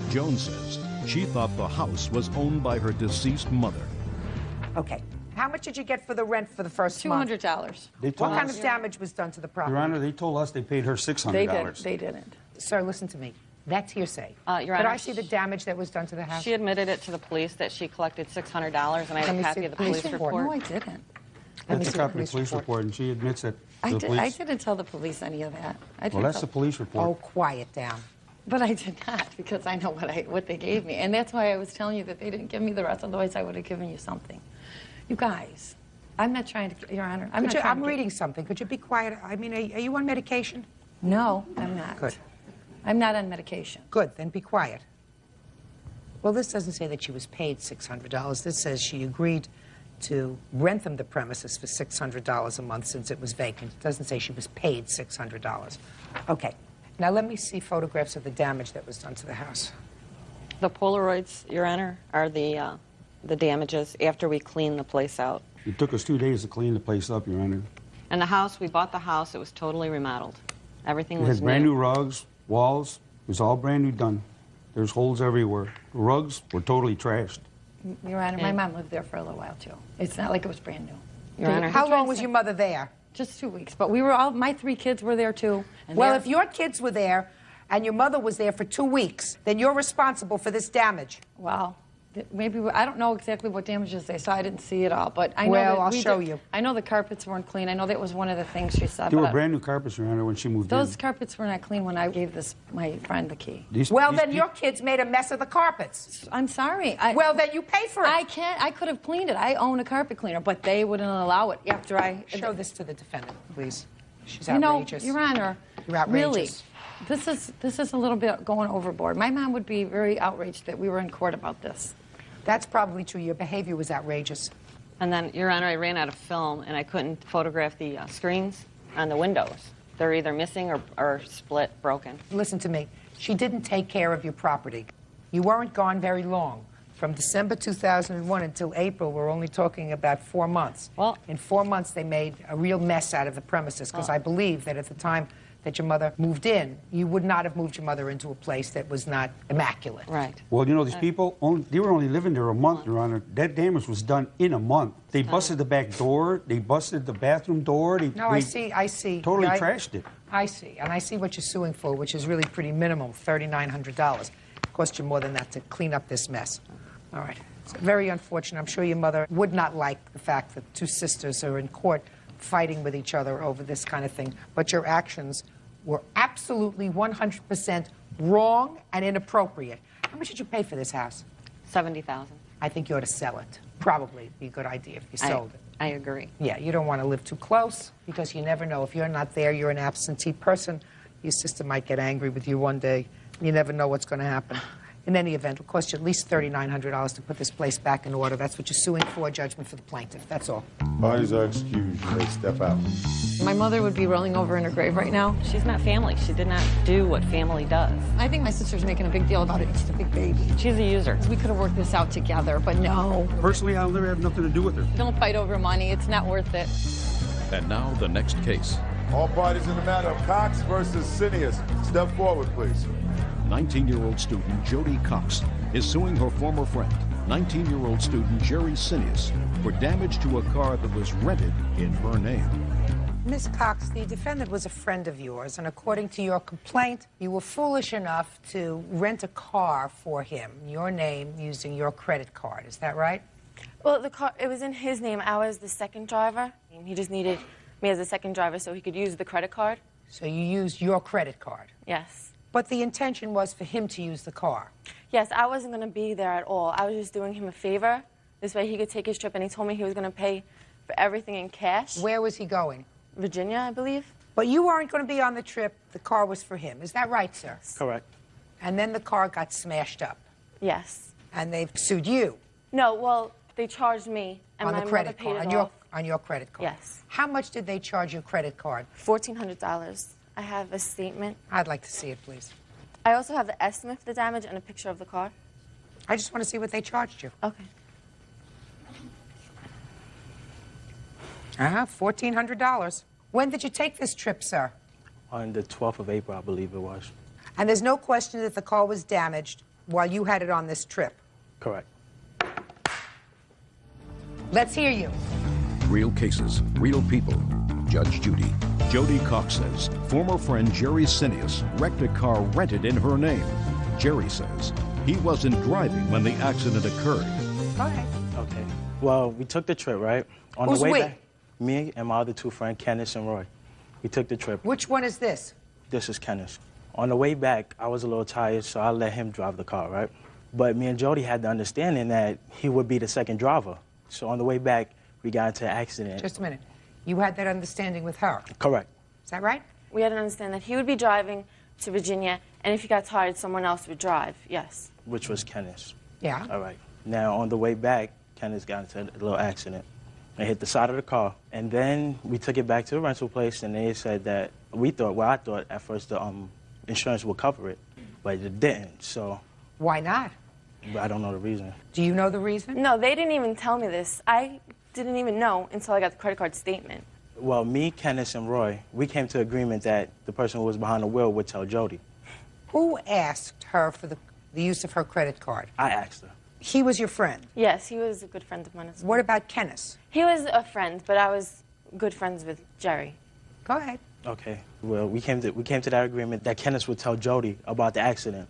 Joan says she thought the house was owned by her deceased mother. Okay. How much did you get for the rent for the first month? $200. What kind of damage was done to the property? Your Honor, they told us they paid her $600. They didn't. Sir, listen to me. That's hearsay. Your Could Honor, I see the damage that was done to the house? She admitted it to the police that she collected $600, and I have a copy of the police report. No, I didn't. That's a copy of the police report, and she admits it to the police. I didn't tell the police any of that. Well, that's the police report. Oh, quiet down. But I did not, because I know what they gave me. And that's why I was telling you that they didn't give me the rest, otherwise I would have given you something. You guys, I'm not trying to, Your Honor, I'm reading something. Could you be quiet? I mean, are you on medication? No, I'm not. Good. I'm not on medication. Good, then be quiet. Well, this doesn't say that she was paid $600. This says she agreed to rent them the premises for $600 a month since it was vacant. It doesn't say she was paid $600. Okay. Now let me see photographs of the damage that was done to the house. The Polaroids, Your Honor, are the damages after we cleaned the place out. It took us 2 days to clean the place up, Your Honor. And the house, we bought the house, it was totally remodeled. Everything was It had brand new rugs, walls. It was all brand new done. There's holes everywhere. The rugs were totally trashed. Your Honor, my mom lived there for a little while, too. It's not like it was brand new. Your Honor. How long was your mother there? Just 2 weeks. But we were all, my 3 kids were there, too. And well, if your kids were there and your mother was there for 2 weeks, then you're responsible for this damage. Well, maybe, I don't know exactly what damages they saw. I didn't see it all, but I know well, that I'll show you. I know the carpets weren't clean. I know that was one of the things she said. There were brand new carpets, Your Honor, when she moved in. Those carpets were not clean when I gave my friend the key. Then your kids made a mess of the carpets. I'm sorry. Well, then you pay for it. I could have cleaned it. I own a carpet cleaner, but they wouldn't allow it after I... Show this to the defendant, please. She's outrageous. You know, Your Honor, you're outrageous. Really, this is a little bit going overboard. My mom would be very outraged that we were in court about this. That's probably true. Your behavior was outrageous. And then, Your Honor, I ran out of film, and I couldn't photograph the screens on the windows. They're either missing or split, broken. Listen to me. She didn't take care of your property. You weren't gone very long. From December 2001 until April, we're only talking about 4 months. Well, in 4 months, they made a real mess out of the premises, because I believe that at the time that your mother moved in, you would not have moved your mother into a place that was not immaculate. Right. Well, you know, these people, they were only living there a month, Your Honor. That damage was done in a month. They busted the back door. They busted the bathroom door. I see. Totally trashed it. I see. And I see what you're suing for, which is really pretty minimal, $3,900. It cost you more than that to clean up this mess. All right. It's very unfortunate. I'm sure your mother would not like the fact that 2 sisters are in court fighting with each other over this kind of thing. But your actions were absolutely 100% wrong and inappropriate. How much did you pay for this house? $70,000. I think you ought to sell it. Probably be a good idea if you sold it. I agree. Yeah, you don't want to live too close, because you never know. If you're not there, you're an absentee person. Your sister might get angry with you one day. You never know what's going to happen. In any event, it'll cost you at least $3,900 to put this place back in order. That's what you're suing for, judgment for the plaintiff. That's all. Parties are excused. You may step out. My mother would be rolling over in her grave right now. She's not family. She did not do what family does. I think my sister's making a big deal about it. She's a big baby. She's a user. We could have worked this out together, but no. Personally, I'll never have nothing to do with her. Don't fight over money. It's not worth it. And now the next case. All parties in the matter of Cox versus Cineas. Step forward, please. 19-year-old student Jody Cox is suing her former friend, 19-year-old student Jerry Sinius for damage to a car that was rented in her name. Ms. Cox, the defendant was a friend of yours, and according to your complaint, you were foolish enough to rent a car for him, your name, using your credit card. Is that right? Well, the car, it was in his name. I was the second driver. He just needed me as a second driver so he could use the credit card. So you used your credit card? Yes. But the intention was for him to use the car? Yes, I wasn't going to be there at all. I was just doing him a favor. This way he could take his trip, and he told me he was going to pay for everything in cash. Where was he going? Virginia, I believe. But you weren't going to be on the trip. The car was for him. Is that right, sir? Correct. And then the car got smashed up? Yes. And they've sued you? No, well, they charged me, and on my the credit mother paid card, it off. on your credit card? Yes. How much did they charge your credit card? $1,400. I have a statement. I'd like to see it, please. I also have the estimate for the damage and a picture of the car. I just want to see what they charged you. Okay. $1,400. When did you take this trip, sir? On the 12th of April, I believe it was. And there's no question that the car was damaged while you had it on this trip? Correct. Let's hear you. Real cases, real people. Judge Judy. Jody Cox says former friend Jerry Sinius wrecked a car rented in her name. Jerry says he wasn't driving when the accident occurred. Go ahead. Okay. Well, we took the trip, right? On Who's the way we? back, me and my other two friends, Kenneth and Roy. We took the trip. Which one is this? This is Kenneth. On the way back, I was a little tired, so I let him drive the car, right? But me and Jody had the understanding that he would be the second driver. So on the way back, we got into an accident. Just a minute. You had that understanding with her? Correct. Is that right? We had to understand that he would be driving to Virginia, and if he got tired, someone else would drive. Yes. Which was Kenneth. Yeah. All right. Now, on the way back, Kenneth got into a little accident and hit the side of the car. And then we took it back to the rental place, and they said that I thought at first the insurance would cover it, but it didn't. So. Why not? I don't know the reason. Do you know the reason? No, they didn't even tell me this. I didn't even know until I got the credit card statement. Well, me, Kenneth, and Roy, we came to agreement that the person who was behind the wheel would tell Jody. Who asked her for the use of her credit card? I asked her. He was your friend? Yes, he was a good friend of mine as well. What about Kenneth? He was a friend, but I was good friends with Jerry. Go ahead. Okay. Well, we came to that agreement that Kenneth would tell Jody about the accident.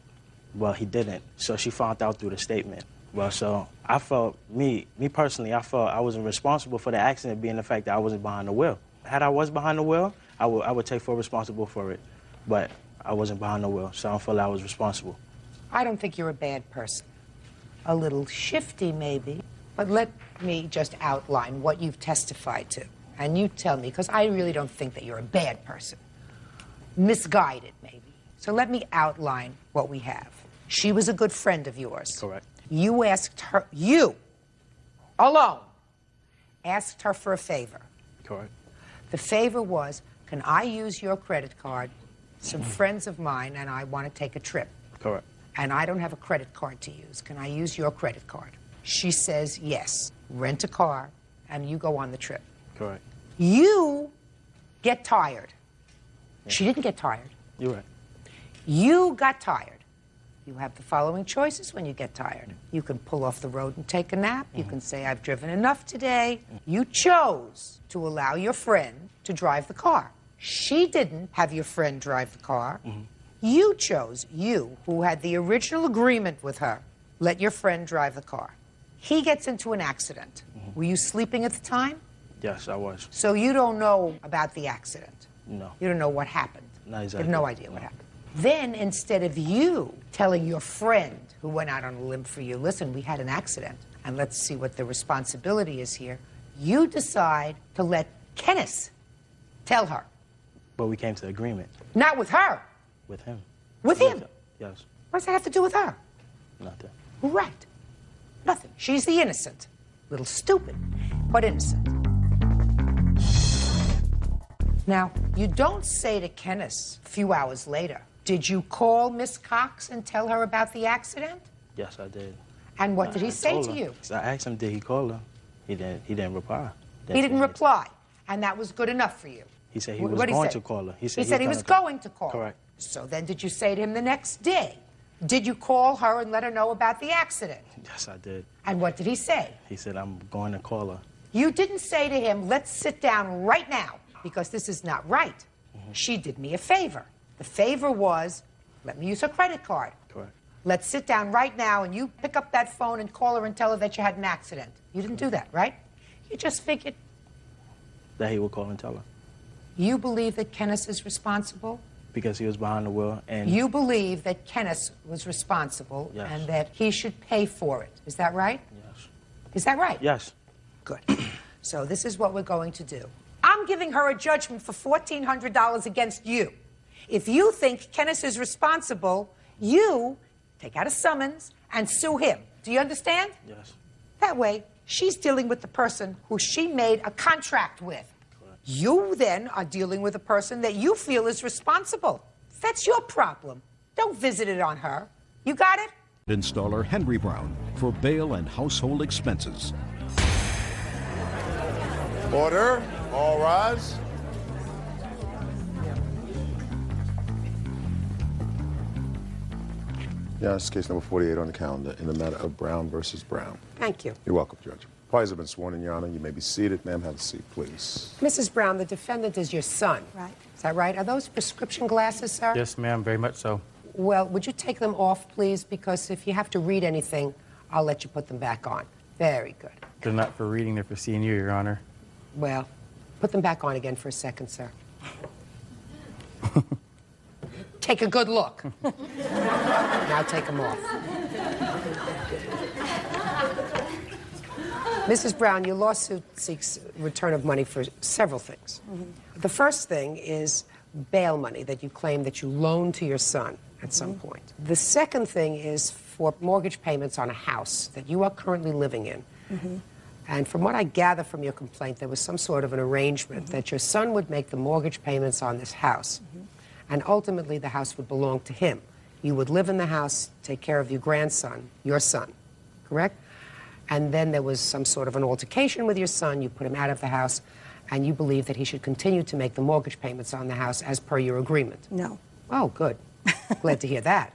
Well, he didn't. So she found out through the statement. Well, so I felt, me personally, I felt I wasn't responsible for the accident being the fact that I wasn't behind the wheel. Had I was behind the wheel, I would take full responsible for it. But I wasn't behind the wheel, so I don't feel I was responsible. I don't think you're a bad person. A little shifty, maybe. But let me just outline what you've testified to. And you tell me, because I really don't think that you're a bad person. Misguided, maybe. So let me outline what we have. She was a good friend of yours. Correct. You asked her, you, alone, asked her for a favor. Correct. The favor was, can I use your credit card? Some friends of mine and I want to take a trip. Correct. And I don't have a credit card to use. Can I use your credit card? She says yes. Rent a car and you go on the trip. Correct. You get tired. Yeah. She didn't get tired. You're right. You got tired. You have the following choices when you get tired. You can pull off the road and take a nap. You can say, I've driven enough today. You chose to allow your friend to drive the car. She didn't have your friend drive the car. You chose, you, who had the original agreement with her, let your friend drive the car. He gets into an accident. Were you sleeping at the time? Yes, I was. So you don't know about the accident? No. You don't know what happened? Not exactly. You have no idea what happened. Then, instead of you telling your friend who went out on a limb for you, listen, we had an accident, and let's see what the responsibility is here, you decide to let Kenneth tell her. But we came to agreement. Not with her. With him. With him? Yes. What does that have to do with her? Nothing. Right. Nothing. She's the innocent. Little stupid, but innocent. Now, you don't say to Kenneth a few hours later, did you call Miss Cox and tell her about the accident? Yes, I did. And what did he say to her. you? I asked him, did he call her? He didn't reply. He didn't reply, and that was good enough for you. He said he was going to call her. He said he was going to call her. Correct. So then did you say to him the next day, Did you call her and let her know about the accident? Yes, I did. And what did he say? He said, I'm going to call her. You didn't say to him, let's sit down right now, because this is not right. She did me a favor. The favor was, let me use her credit card. Correct. Let's sit down right now and you pick up that phone and call her and tell her that you had an accident. You didn't do that, right? You just figured. That he would call and tell her. You believe that Kenneth is responsible? Because he was behind the wheel and... You believe that Kenneth was responsible Yes. and that he should pay for it. Is that right? Yes. Is that right? Yes. Good. So this is what we're going to do. I'm giving her a judgment for $1,400 against you. If you think Kenneth is responsible, you take out a summons and sue him. Do you understand? Yes. That way, she's dealing with the person who she made a contract with. Correct. You then are dealing with a person that you feel is responsible. That's your problem. Don't visit it on her. You got it? Installer Henry Brown for bail and household expenses. Order. All rise. Yeah, it's case number 48 on the calendar in the matter of Brown versus Brown. Thank you. You're welcome, Judge. Parties have been sworn in, Your Honor. You may be seated. Ma'am, have a seat, please. Mrs. Brown, the defendant is your son. Right. Is that right? Are those prescription glasses, sir? Yes, ma'am, very much so. Well, would you take them off, please? Because if you have to read anything, I'll let you put them back on. Very good. They're not for reading, they're for seeing you, Your Honor. Well, put them back on again for a second, sir. Take a good look. Now take them off. Mrs. Brown, your lawsuit seeks return of money for several things. The first thing is bail money that you claim that you loaned to your son at some point. The second thing is for mortgage payments on a house that you are currently living in. And from what I gather from your complaint, there was some sort of an arrangement that your son would make the mortgage payments on this house, and ultimately the house would belong to him. You would live in the house, take care of your grandson, your son, correct? And then there was some sort of an altercation with your son, you put him out of the house, and you believe that he should continue to make the mortgage payments on the house as per your agreement. No. Oh, good. Glad to hear that.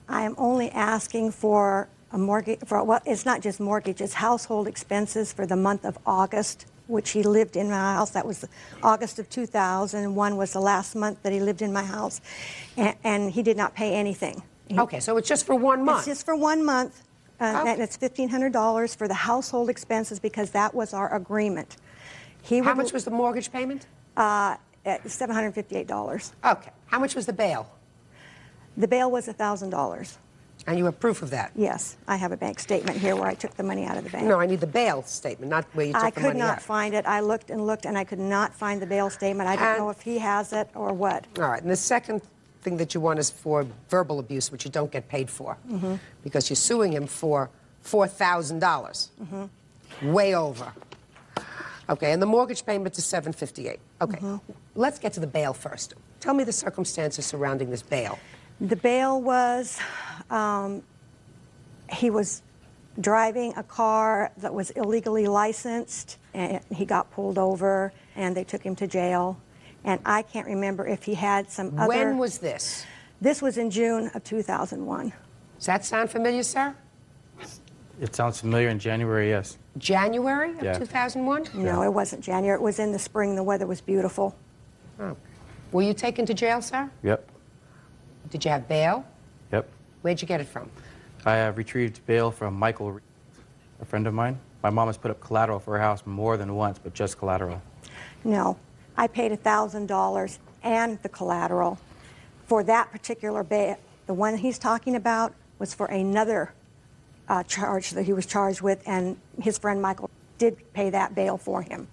I am only asking for a mortgage, well, it's not just mortgage, it's household expenses for the month of August, which he lived in my house. That was August of 2001 was the last month that he lived in my house, and he did not pay anything. Okay, so it's just for 1 month? It's just for 1 month, and it's $1,500 for the household expenses because that was our agreement. How much was the mortgage payment? $758. Okay. How much was the bail? The bail was $1,000. And you have proof of that? Yes. I have a bank statement here where I took the money out of the bank. No, I need the bail statement, not where you took the money out. I could not find it. I looked and looked, and I could not find the bail statement. I don't know if he has it or what. All right. And the second thing that you want is for verbal abuse, which you don't get paid for, because you're suing him for $4,000. Way over. Okay, and the mortgage payment is $758. Okay, let's get to the bail first. Tell me the circumstances surrounding this bail. The bail was, he was driving a car that was illegally licensed, and he got pulled over, and they took him to jail. And I can't remember if he had some other... When was this? This was in June of 2001. Does that sound familiar, sir? It sounds familiar in January, yes. January of Yeah. 2001? No, it wasn't January. It was in the spring. The weather was beautiful. Oh. Were you taken to jail, sir? Yep. Did you have bail? Yep. Where'd you get it from? I have retrieved bail from Michael, a friend of mine. My mom has put up collateral for her house more than once, but just collateral. No, I paid $1,000 and the collateral for that particular bail. The one he's talking about was for another charge that he was charged with, and his friend Michael did pay that bail for him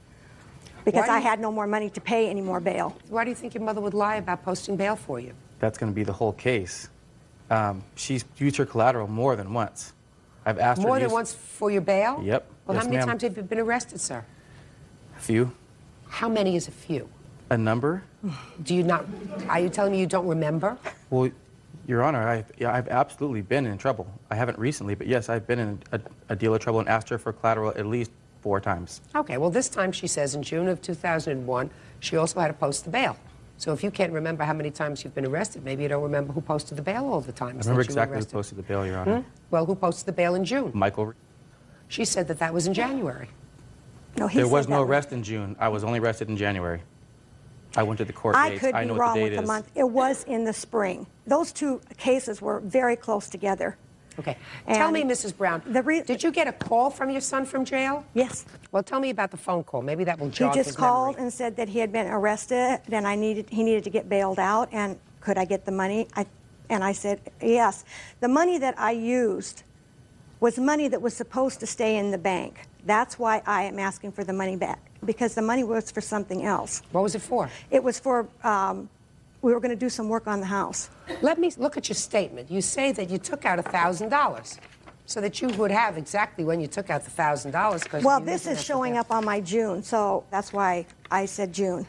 because I had no more money to pay any more bail. Why do you think your mother would lie about posting bail for you? That's going to be the whole case. She's used her collateral more than once. I've asked her More to than use... once for your bail? Yep. Well, Yes, how many ma'am. times have you been arrested, sir? A few. How many is a few? A number? Do you not... Are you telling me you don't remember? Well, Your Honor, I've absolutely been in trouble. I haven't recently, but yes, I've been in a deal of trouble and asked her for collateral at least 4 times. Okay, well, this time she says in June of 2001, she also had to post the bail. So if you can't remember how many times you've been arrested, maybe you don't remember who posted the bail all the time. I remember exactly who posted the bail, Your Honor. Well, who posted the bail in June? Michael. She said that that was in January. No, he There said was no that arrest in June. I was only arrested in January. I went to the court I dates. could I be know what wrong the with date the is. month. It was in the spring. Those two cases were very close together. Okay. Tell me, Mrs. Brown, did you get a call from your son from jail? Yes. Well, tell me about the phone call. Maybe that will He jog just his called memory. and said that he had been arrested and he needed to get bailed out, and could I get the money? And I said, yes. The money that I used was money that was supposed to stay in the bank. That's why I am asking for the money back, because the money was for something else. What was it for? It was for, we were going to do some work on the house. Let me look at your statement. You say that you took out $1,000 so that you would have exactly when you took out the $1,000. Well, this is showing up on my June, so that's why I said June.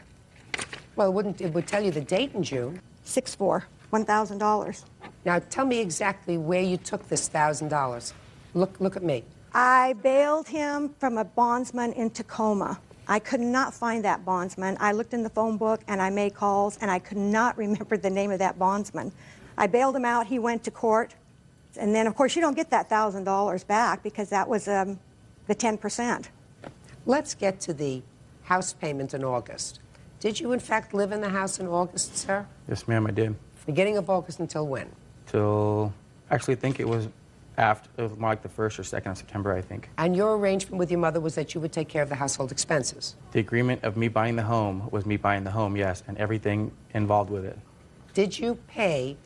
Well, it would tell you the date in June. 6/4, $1,000. Now, tell me exactly where you took this $1,000. Look at me. I bailed him from a bondsman in Tacoma. I could not find that bondsman. I looked in the phone book and I made calls and I could not remember the name of that bondsman. I bailed him out. He went to court. And then, of course, you don't get that $1,000 back because that was the 10%. Let's get to the house payment in August. Did you, in fact, live in the house in August, sir? Yes, ma'am, I did. Beginning of August until when? Till, actually, I think it was after, it was more like the 1st or 2nd of September, I think. And your arrangement with your mother was that you would take care of the household expenses? The agreement of me buying the home was me buying the home, yes, and everything involved with it. Did you pay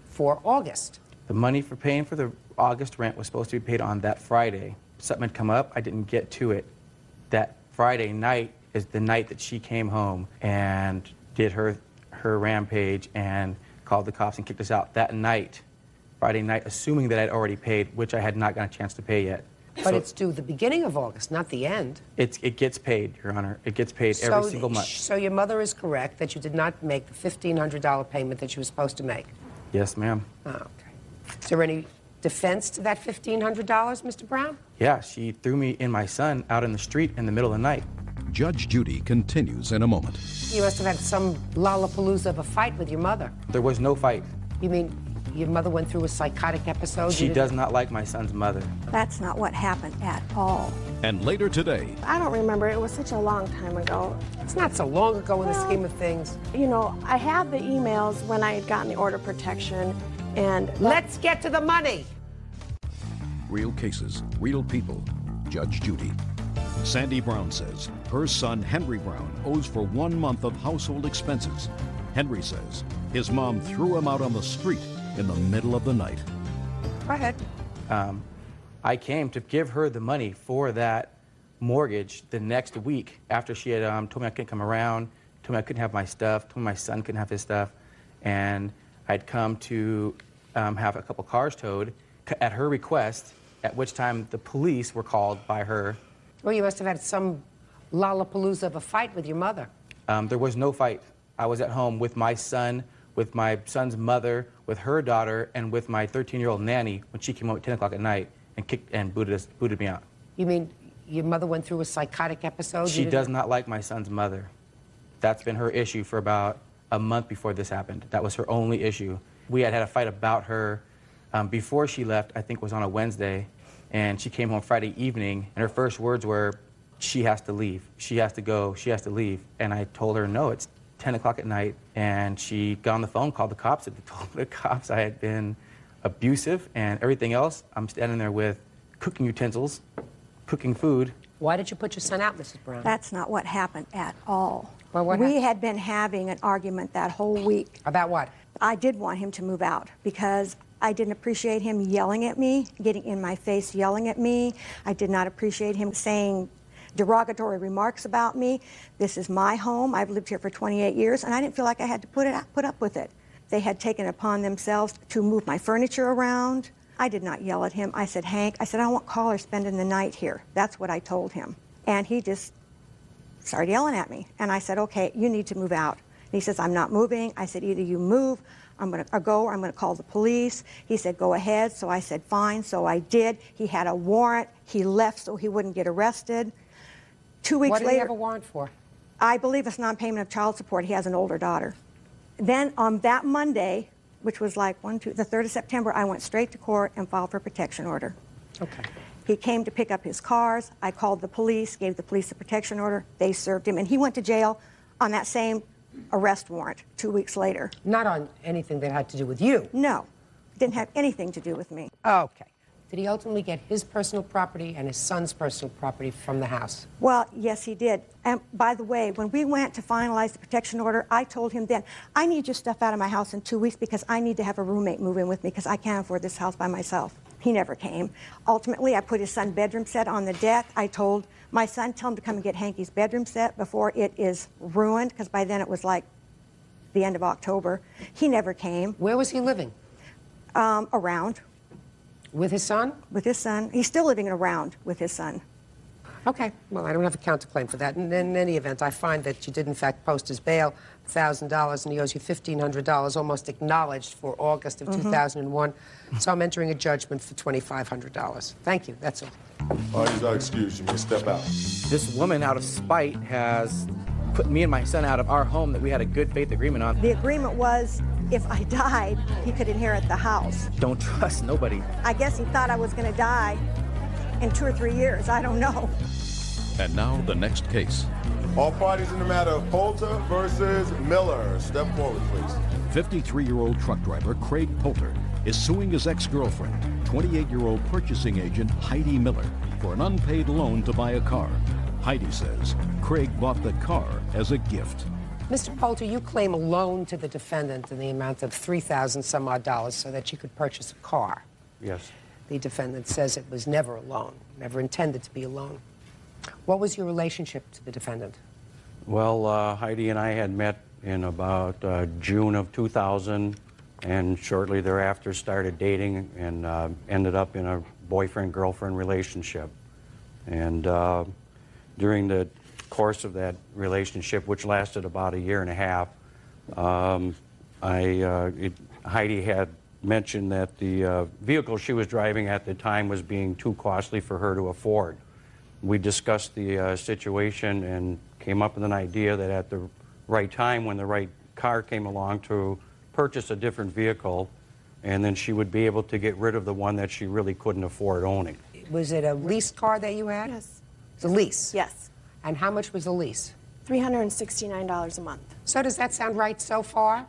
for August? The money for paying for the August rent was supposed to be paid on that Friday. Something had come up, I didn't get to it. That Friday night is the night that she came home and did her rampage and called the cops and kicked us out that night, Friday night, assuming that I'd already paid, which I had not gotten a chance to pay yet. But So it's due the beginning of August, not the end. it gets paid, Your Honor. It gets paid every single month. So your mother is correct that you did not make the $1,500 payment that you were supposed to make? Yes, ma'am. Oh, okay. Is there any defense to that $1,500, Mr. Brown? Yeah, she threw me and my son out in the street in the middle of the night. Judge Judy continues in a moment. You must have had some lollapalooza of a fight with your mother. There was no fight. You mean your mother went through a psychotic episode? She does not like my son's mother. That's not what happened at all. And later today, I don't remember. It was such a long time ago. It's not so long ago in the scheme of things. You know, I have the emails when I had gotten the order of protection, and let's get to the money. real cases, real people. Judge Judy. Sandy Brown says her son Henry Brown owes for 1 month of household expenses. Henry says his mom threw him out on the street in the middle of the night. Go ahead. I came to give her the money for that mortgage the next week after she had told me I couldn't come around, told me I couldn't have my stuff, told me my son couldn't have his stuff, and I'd come to have a couple cars towed at her request, at which time the police were called by her. Well, you must have had some lollapalooza of a fight with your mother. There was no fight. I was at home with my son, with my son's mother, with her daughter, and with my 13-year-old nanny when she came home at 10 o'clock at night and kicked and booted me out. You mean your mother went through a psychotic episode? She does not like my son's mother. That's been her issue for about a month before this happened. That was her only issue. We had had a fight about her before she left, I think it was on a Wednesday, and she came home Friday evening, and her first words were, she has to leave, she has to go, she has to leave. And I told her, no, it's 10 o'clock at night, and she got on the phone, called the cops, and told the cops I had been abusive and everything else. I'm standing there with cooking utensils, cooking food. Why did you put your son out, Mrs. Brown? That's not what happened at all. Well, what we happened? had been having an argument that whole week. About what? I did want him to move out because I didn't appreciate him yelling at me, getting in my face yelling at me. I did not appreciate him saying derogatory remarks about me. This is my home. I've lived here for 28 years, and I didn't feel like I had to put up with it. They had taken it upon themselves to move my furniture around. I did not yell at him. I said, Hank, I said, I don't want callers spending the night here. That's what I told him. And he just started yelling at me. And I said, okay, you need to move out. And he says, I'm not moving. I said, either you move, I'm going to go, or I'm going to call the police. He said, go ahead. So I said, fine. So I did. He had a warrant. He left so he wouldn't get arrested. 2 weeks later. What did he have a warrant for? I believe it's non-payment of child support. He has an older daughter. Then on that Monday, which was like the 3rd of September, I went straight to court and filed for a protection order. Okay. He came to pick up his cars. I called the police, gave the police a protection order. They served him, and he went to jail on that same arrest warrant 2 weeks later. Not on anything that had to do with you? No. Didn't have anything to do with me. Okay. Did he ultimately get his personal property and his son's personal property from the house? Well, yes, he did. And by the way, when we went to finalize the protection order, I told him then, I need your stuff out of my house in 2 weeks because I need to have a roommate move in with me because I can't afford this house by myself. He never came. Ultimately, I put his son's bedroom set on the deck. I told my son, tell him to come and get Hanky's bedroom set before it is ruined, because by then it was like the end of October. He never came. Where was he living? Around. With his son? With his son. He's still living around with his son. Okay. Well, I don't have a counterclaim for that. And in any event, I find that you did, in fact, post his bail, $1,000, and he owes you $1,500, almost acknowledged for August of 2001. So I'm entering a judgment for $2,500. Thank you. That's all. Parties are excused. You may step out. This woman, out of spite, has put me and my son out of our home that we had a good faith agreement on. The agreement was if I died, he could inherit the house. Don't trust nobody. I guess he thought I was going to die in 2 or 3 years. I don't know. And now the next case. All parties in the matter of Poulter versus Miller. Step forward, please. 53-year-old truck driver Craig Poulter is suing his ex-girlfriend, 28-year-old purchasing agent Heidi Miller, for an unpaid loan to buy a car. Heidi says Craig bought the car as a gift. Mr. Poulter, you claim a loan to the defendant in the amount of $3,000 some odd dollars so that you could purchase a car. Yes. The defendant says it was never a loan, never intended to be a loan. What was your relationship to the defendant? Well, Heidi and I had met in about June of 2000, and shortly thereafter started dating and ended up in a boyfriend-girlfriend relationship. And during the course of that relationship, which lasted about 1.5 years, Heidi had mentioned that the vehicle she was driving at the time was being too costly for her to afford. We discussed the situation and came up with an idea that at the right time, when the right car came along, to purchase a different vehicle, and then she would be able to get rid of the one that she really couldn't afford owning. Was it a leased car that you had? Yes. It's a lease? Yes. And how much was the lease? $369 a month. So does that sound right so far?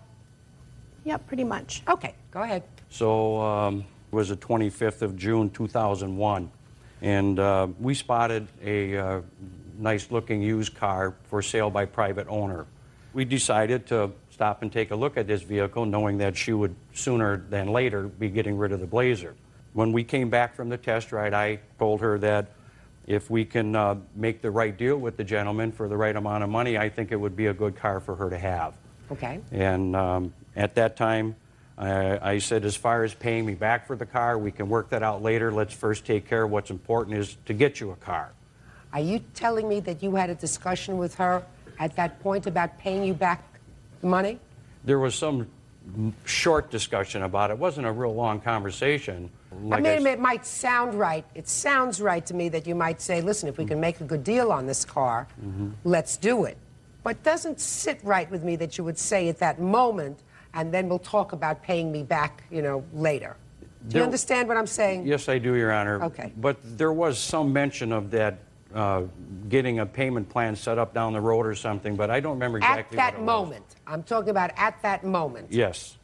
Yep, pretty much. Okay, go ahead. So it was the 25th of June, 2001, and we spotted a nice-looking used car for sale by private owner. We decided to stop and take a look at this vehicle, knowing that she would sooner than later be getting rid of the Blazer. When we came back from the test ride, I told her that if we can make the right deal with the gentleman for the right amount of money, I think it would be a good car for her to have. Okay. And at that time, I said, as far as paying me back for the car, we can work that out later. Let's first take care of what's important is to get you a car. Are you telling me that you had a discussion with her at that point about paying you back the money? There was some short discussion about it. It wasn't a real long conversation. I mean, it might sound right. It sounds right to me that you might say, listen, if we can make a good deal on this car, let's do it. But it doesn't sit right with me that you would say at that moment, and then we'll talk about paying me back, you know, later. Do you understand what I'm saying? Yes, I do, Your Honor. Okay. But there was some mention of that getting a payment plan set up down the road or something, but I don't remember exactly at that what it moment. I'm talking about at that moment. Yes.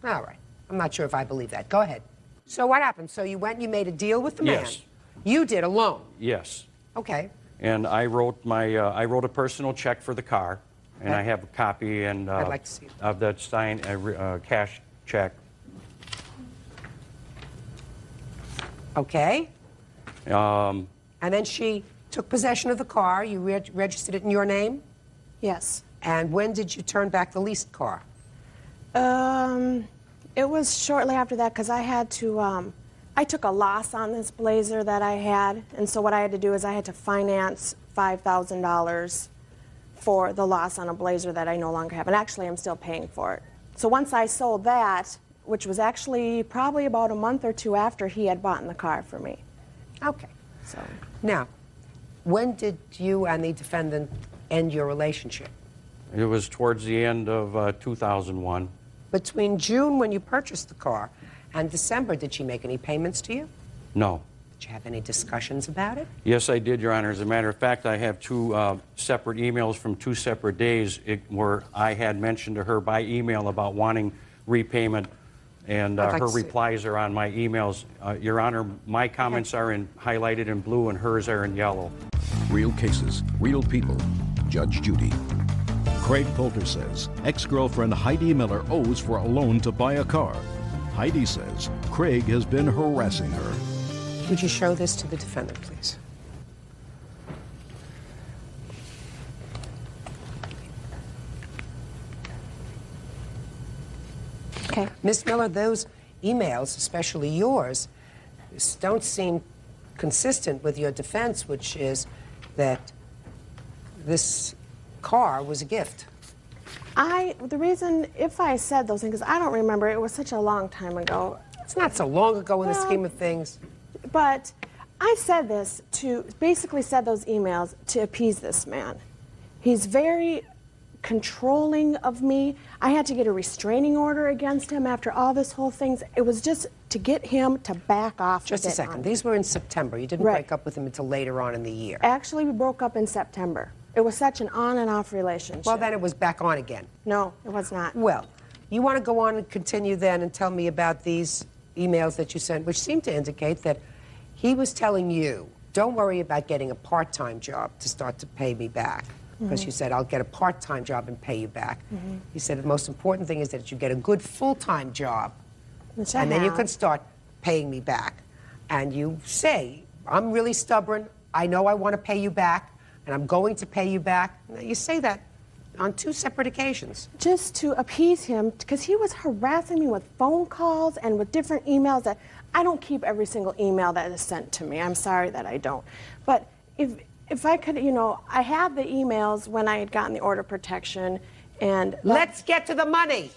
All right. I'm not sure if I believe that. Go ahead. So what happened? So you went and you made a deal with the man? Yes. You did alone? Yes. Okay. And I wrote I wrote a personal check for the car, and Okay. I have a copy and I'd like to see it. of that signed cash check. Okay. Um, And then she took possession of the car. You registered it in your name? Yes. And when did you turn back the leased car? It was shortly after that because I had to, I took a loss on this Blazer that I had, and so what I had to do is I had to finance $5,000 for the loss on a Blazer that I no longer have, and actually I'm still paying for it. So once I sold that, which was actually probably about a month or two after he had bought the car for me. Okay. So. Now, when did you and the defendant end your relationship? It was towards the end of 2001. Between June, when you purchased the car, and December, did she make any payments to you? No. Did you have any discussions about it? Yes, I did, Your Honor. As a matter of fact, I have two separate emails from 2 separate days where I had mentioned to her by email about wanting repayment, and her replies are on my emails. Your Honor, my comments are highlighted in blue and hers are in yellow. Real cases, real people. Judge Judy. Craig Poulter says ex-girlfriend Heidi Miller owes for a loan to buy a car. Heidi says Craig has been harassing her. Would you show this to the defendant, please? Okay. Ms. Miller, those emails, especially yours, don't seem consistent with your defense, which is that this car was a gift. The reason, if I said those things, I don't remember. It was such a long time ago. It's not so long ago in the scheme of things. But I said this basically said those emails to appease this man. He's very controlling of me. I had to get a restraining order against him after all this whole thing. It was just to get him to back off. Just a second. These were in September. You didn't break up with him until later on in the year. Actually, we broke up in September. It was such an on and off relationship. Well, then it was back on again. No, it was not. Well, you want to go on and continue then and tell me about these emails that you sent, which seem to indicate that he was telling you, don't worry about getting a part-time job to start to pay me back. Because you said, I'll get a part-time job and pay you back. He said the most important thing is that you get a good full-time job, which and then you can start paying me back. And you say, I'm really stubborn. I know I want to pay you back, and I'm going to pay you back. You say that on 2 separate occasions. Just to appease him, because he was harassing me with phone calls and with different emails that I don't keep every single email that is sent to me. I'm sorry that I don't. But if I could, I had the emails when I had gotten the order of protection, and let's get to the money.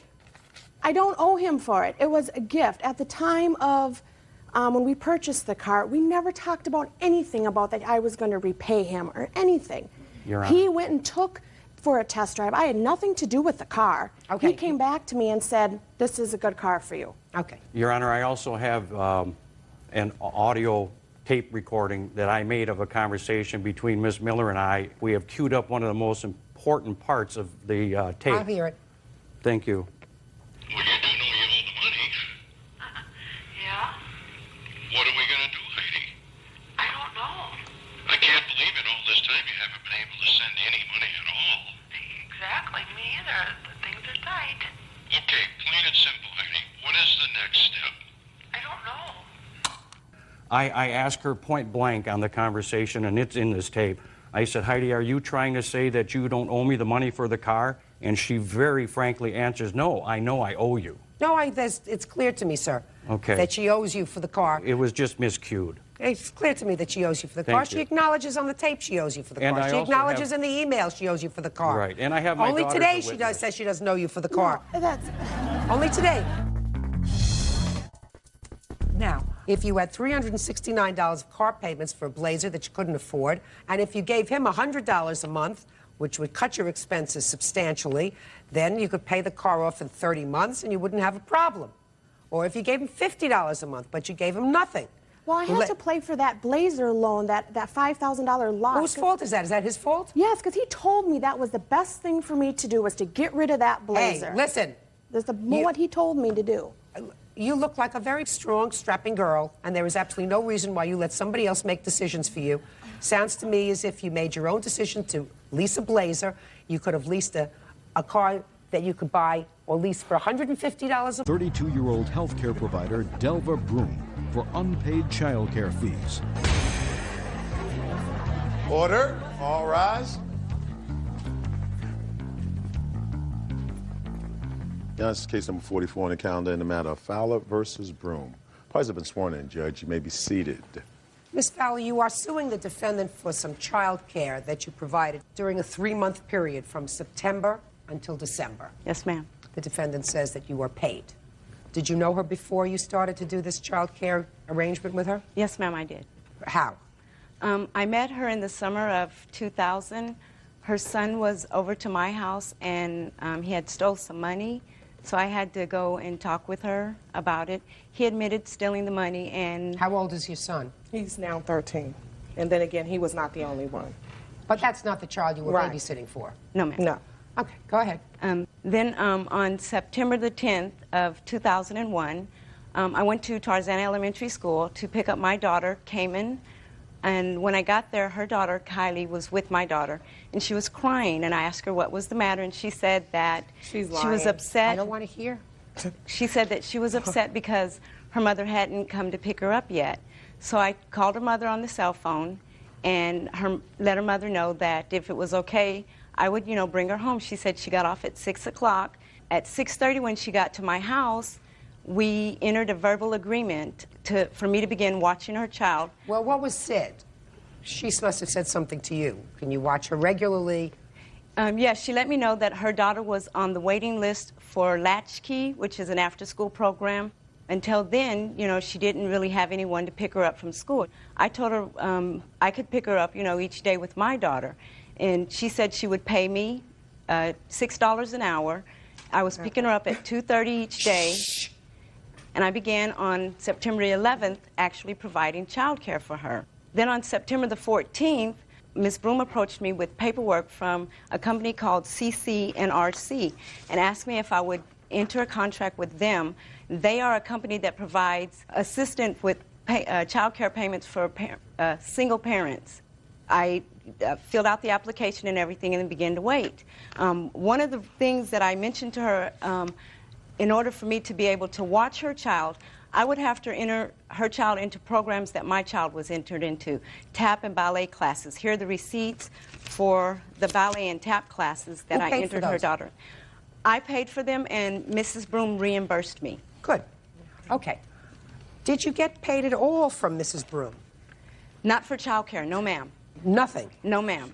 I don't owe him for it. It was a gift. At the time of when we purchased the car, we never talked about anything about that I was going to repay him or anything. He went and took for a test drive. I had nothing to do with the car. He came back to me and said, this is a good car for you. Okay. Your Honor, I also have an audio tape recording that I made of a conversation between Ms. Miller and I. We have queued up one of the most important parts of the tape. I'll hear it. Thank you. Well, you do know you owe the money. Yeah? What are we going to do, Heidi? I don't know. I can't believe in all this time you haven't been able to send any money at all. Exactly, me either. Things are tight. Okay, plain and simple, Heidi. What is the next step? I don't know. I asked her point blank on the conversation, and it's in this tape. I said, Heidi, are you trying to say that you don't owe me the money for the car? And she very frankly answers, no, I know I owe you. No, it's clear to me, sir, that she owes you for the car. It was just miscued. It's clear to me that she owes you for the car. She acknowledges on the tape she owes you for the car. She acknowledges in the email she owes you for the car. Right, and I have my Only daughter today as a she witness. says she doesn't owe you for the car. No, that's... Only today. Now, if you had $369 of car payments for a Blazer that you couldn't afford, and if you gave him $100 a month, which would cut your expenses substantially, then you could pay the car off in 30 months and you wouldn't have a problem. Or if you gave him $50 a month, but you gave him nothing. Well, I had to pay for that Blazer loan, that $5,000 loss. Whose fault is that? Is that his fault? Yes, because he told me that was the best thing for me to do, was to get rid of that Blazer. Hey, listen. That's what he told me to do. You look like a very strong, strapping girl, and there is absolutely no reason why you let somebody else make decisions for you. Sounds to me as if you made your own decision to lease a Blazer. You could have leased a car that you could buy or lease for $150 a month. 32-year-old healthcare provider Delva Broom for unpaid child care fees. Order. All rise. Now, this is case number 44 on the calendar in the matter of Fowler versus Broom. Parties have been sworn in, Judge. You may be seated. Ms. Fowler, you are suing the defendant for some child care that you provided during a 3-month period from September until December. Yes, ma'am. The defendant says that you were paid. Did you know her before you started to do this child care arrangement with her? Yes, ma'am, I did. How? I met her in the summer of 2000. her son was over to my house, and he had stole some money, so I had to go and talk with her about it. He admitted stealing the money, and... How old is your son? He's now 13. And then again, he was not the only one. But that's not the child you were Right. babysitting for? No, ma'am. No. Okay, go ahead. Then on September the 10th of 2001, I went to Tarzana Elementary School to pick up my daughter, Cayman. And when I got there, her daughter, Kylie, was with my daughter. And she was crying, and I asked her what was the matter, and she said that she was upset. I don't want to hear. She said that she was upset because her mother hadn't come to pick her up yet. So I called her mother on the cell phone and let her mother know that if it was okay, I would, bring her home. She said she got off at 6 o'clock. At 6:30 when she got to my house, we entered a verbal agreement for me to begin watching her child. Well, what was said? She must have said something to you. Can you watch her regularly? Yes, she let me know that her daughter was on the waiting list for Latchkey, which is an after-school program. Until then, she didn't really have anyone to pick her up from school. I told her I could pick her up, each day with my daughter. And she said she would pay me $6 an hour. I was picking her up at 2:30 each day. And I began on September 11th actually providing child care for her. Then on September the 14th, Ms. Broom approached me with paperwork from a company called CC&RC and asked me if I would enter a contract with them. They are a company that provides assistance with child care payments for single parents. I filled out the application and everything and then began to wait. One of the things that I mentioned to her, in order for me to be able to watch her child, I would have to enter her child into programs that my child was entered into, tap and ballet classes. Here are the receipts for the ballet and tap classes that I entered her daughter. I paid for them, and Mrs. Broom reimbursed me. Good. Okay. Did you get paid at all from Mrs. Broom? Not for child care, no ma'am. Nothing? No ma'am.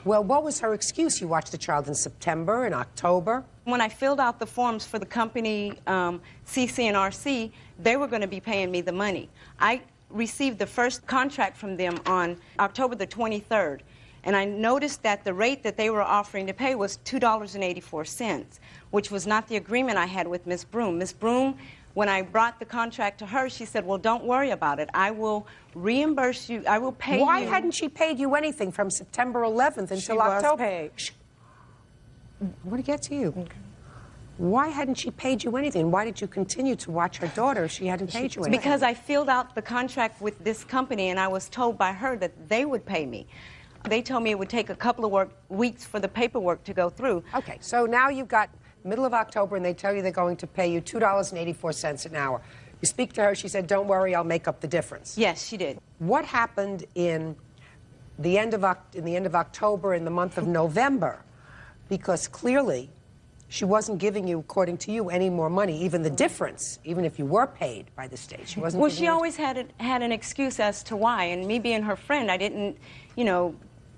Well, what was her excuse? You watched the child in September, in October? When I filled out the forms for the company CC&RC, they were going to be paying me the money. I received the first contract from them on October the 23rd, and I noticed that the rate that they were offering to pay was $2.84, which was not the agreement I had with Ms. Broom. Ms. Broom, when I brought the contract to her, she said, well, don't worry about it. I will reimburse you. I will pay you. Why hadn't she paid you anything from September 11th until October? Paid. I want to get to you. Okay. Why hadn't she paid you anything? Why did you continue to watch her daughter if she hadn't paid you anything? Because I filled out the contract with this company, and I was told by her that they would pay me. They told me it would take a couple of weeks for the paperwork to go through. Okay, so now you've got middle of October, and they tell you they're going to pay you $2.84 an hour. You speak to her, she said, don't worry, I'll make up the difference. Yes, she did. What happened in the end of October and the month of November? Because clearly she wasn't giving you, according to you, any more money, even the difference, even if you were paid by the state. She wasn't. Well, she always had an excuse as to why, and me being her friend, I didn't,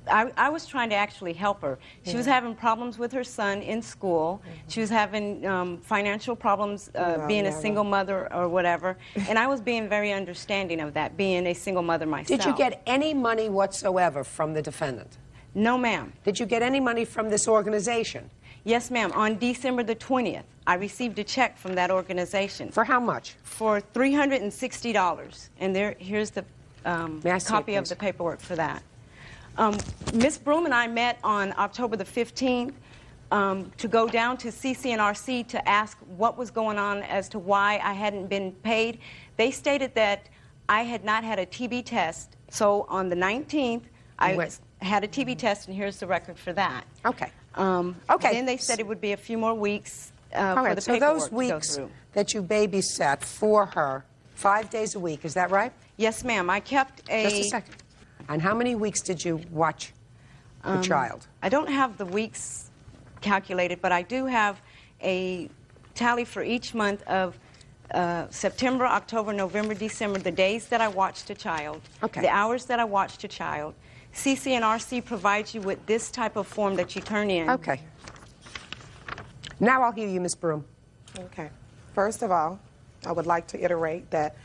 I was trying to actually help her. She was having problems with her son in school. She was having financial problems being a single mother or whatever, and I was being very understanding of that, being a single mother myself. Did you get any money whatsoever from the defendant? No, ma'am. Did you get any money from this organization? Yes, ma'am. On December the 20th, I received a check from that organization. For how much? For $360. And here's the copy of the paperwork for that. Ms. Broom and I met on October the 15th to go down to CC&RC to ask what was going on as to why I hadn't been paid. They stated that I had not had a TB test. So on the 19th, I had a TB test, and here's the record for that. Okay. Okay. Then they said it would be a few more weeks for the paperwork so those weeks to go through. that you babysat for her 5 days a week, is that right? Yes, ma'am. I kept a... Just a second. And how many weeks did you watch the child? I don't have the weeks calculated, but I do have a tally for each month of September, October, November, December, the days that I watched a child, the hours that I watched a child. CC&RC provides you with this type of form that you turn in. Okay. Now I'll hear you, Ms. Broom. Okay. First of all, I would like to iterate that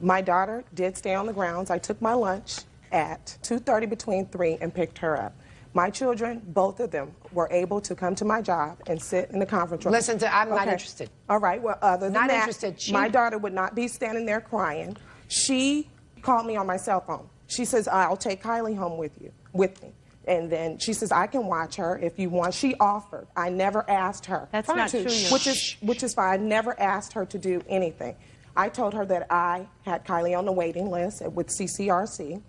my daughter did stay on the grounds. I took my lunch at 2:30 between 3 and picked her up. My children, both of them, were able to come to my job and sit in the conference room. Listen, I'm not interested. All right, well, other than Not that, interested. my daughter would not be standing there crying. She called me on my cell phone. She says, I'll take Kylie home with me. And then she says, I can watch her if you want. She offered. I never asked her. That's not true. Which is fine. I never asked her to do anything. I told her that I had Kylie on the waiting list with CCRC,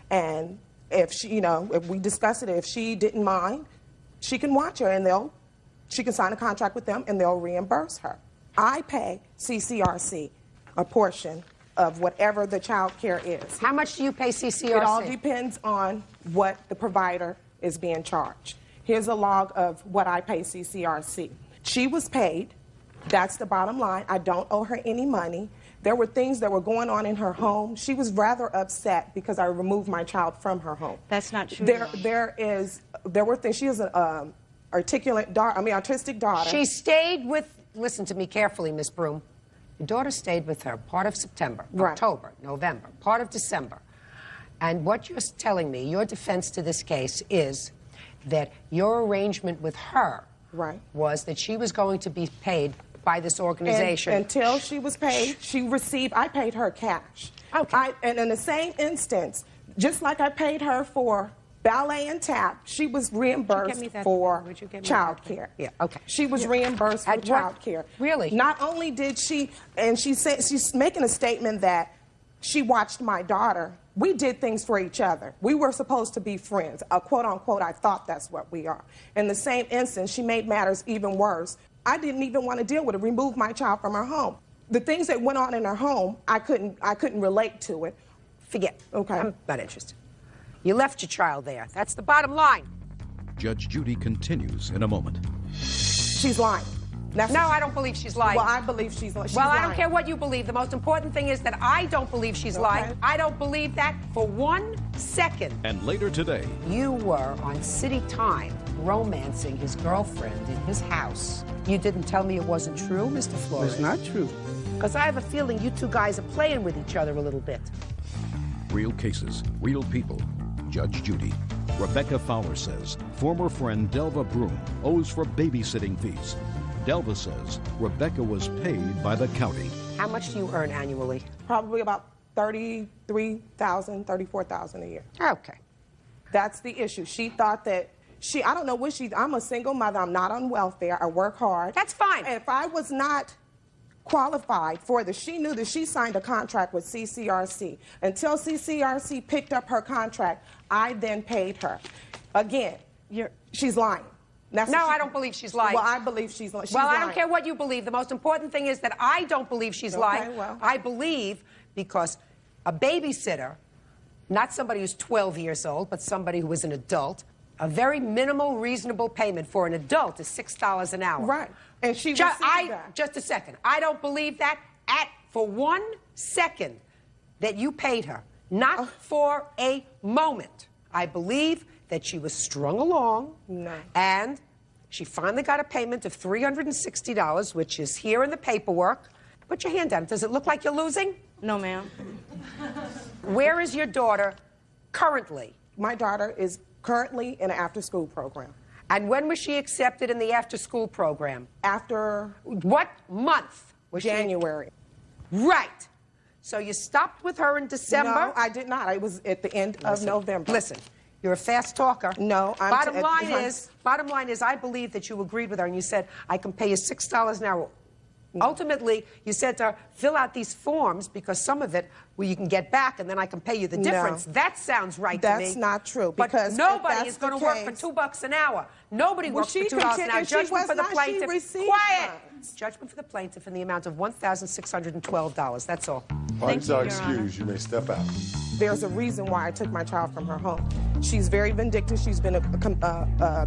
and if she, if we discuss it, if she didn't mind, she can watch her, and she can sign a contract with them, and they'll reimburse her. I pay CCRC a portion of whatever the child care is. How much do you pay CCRC? It all depends on what the provider is being charged. Here's a log of what I pay CCRC. She was paid. That's the bottom line. I don't owe her any money. There were things that were going on in her home. She was rather upset because I removed my child from her home. That's not true. There were things. She has an autistic daughter. She stayed with, listen to me carefully, Miss Broom. Your daughter stayed with her part of September, October, November, part of December. And what you're telling me, your defense to this case is that your arrangement with her was that she was going to be paid by this organization. And until she was paid, I paid her cash. Okay. And in the same instance, just like I paid her for ballet and tap, she was reimbursed for child care. Yeah, okay. She was reimbursed for child care. Really? Not only did she, and she said, she's making a statement that she watched my daughter. We did things for each other. We were supposed to be friends. Quote unquote, I thought that's what we are. In the same instance, she made matters even worse. I didn't even want to deal with it, remove my child from her home. The things that went on in her home, I couldn't relate to it. Forget. Okay. I'm not interested. You left your child there. That's the bottom line. Judge Judy continues in a moment. She's lying. No, I don't believe she's lying. Well, I believe she's lying. Well, I don't care what you believe. The most important thing is that I don't believe she's lying. I don't believe that for 1 second. And later today, you were on City Time romancing his girlfriend in his house. You didn't tell me it wasn't true, Mr. Flores. It's not true. Because I have a feeling you two guys are playing with each other a little bit. real cases, real people. Judge Judy. Rebecca Fowler says former friend Delva Broom owes for babysitting fees. Delva says Rebecca was paid by the county. How much do you earn annually? Probably about $33,000, $34,000 a year. Okay. That's the issue. She thought that I don't know what I'm a single mother. I'm not on welfare. I work hard. That's fine. And if I was not qualified for this, she knew that she signed a contract with CCRC. Until CCRC picked up her contract, I then paid her. Again, she's lying. I don't believe she's lying. Well, I believe she's lying. I don't care what you believe. The most important thing is that I don't believe she's lying. Well. I believe because a babysitter, not somebody who's 12 years old, but somebody who is an adult, a very minimal, reasonable payment for an adult is $6 an hour. Right. And she received that. Just a second. I don't believe that for 1 second that you paid her. Not for a moment. I believe that she was strung along. No. And she finally got a payment of $360, which is here in the paperwork. Put your hand down. Does it look like you're losing? No, ma'am. Where is your daughter currently? My daughter is currently in an after-school program. And when was she accepted in the after-school program? After... What month was January. Right. So you stopped with her in December? No, I did not. I was at the end of November. Listen, you're a fast talker. No, I'm... Bottom line is, I believe that you agreed with her and you said, I can pay you $6 an hour. Ultimately, you said to her, fill out these forms because some of it, you can get back and then I can pay you the difference. No. That sounds right to me. That's not true. But because nobody is going to work for $2 an hour. Nobody works for $2 an hour. Judgment for the plaintiff. Quiet! Judgment for the plaintiff in the amount of $1,612. That's all. Parties are excused. You may step out. There's a reason why I took my child from her home. She's very vindictive. She's been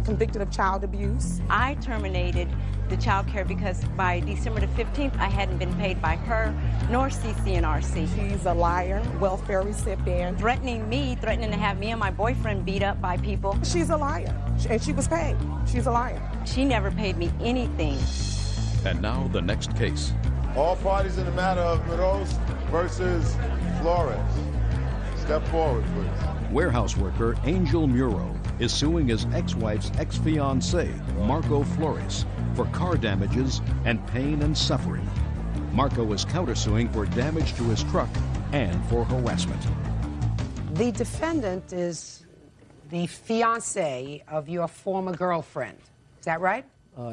convicted of child abuse. I terminated the child care because by December the 15th, I hadn't been paid by her nor CCNRC. She's a liar, welfare recipient. Threatening to have me and my boyfriend beat up by people. She's a liar, and she was paid. She's a liar. She never paid me anything. And now the next case. All parties in the matter of Meadows versus Flores. Step forward, please. Warehouse worker Angel Muro is suing his ex-wife's ex-fiancé, Marco Flores, for car damages and pain and suffering. Marco is countersuing for damage to his truck and for harassment. The defendant is the fiancé of your former girlfriend. Is that right?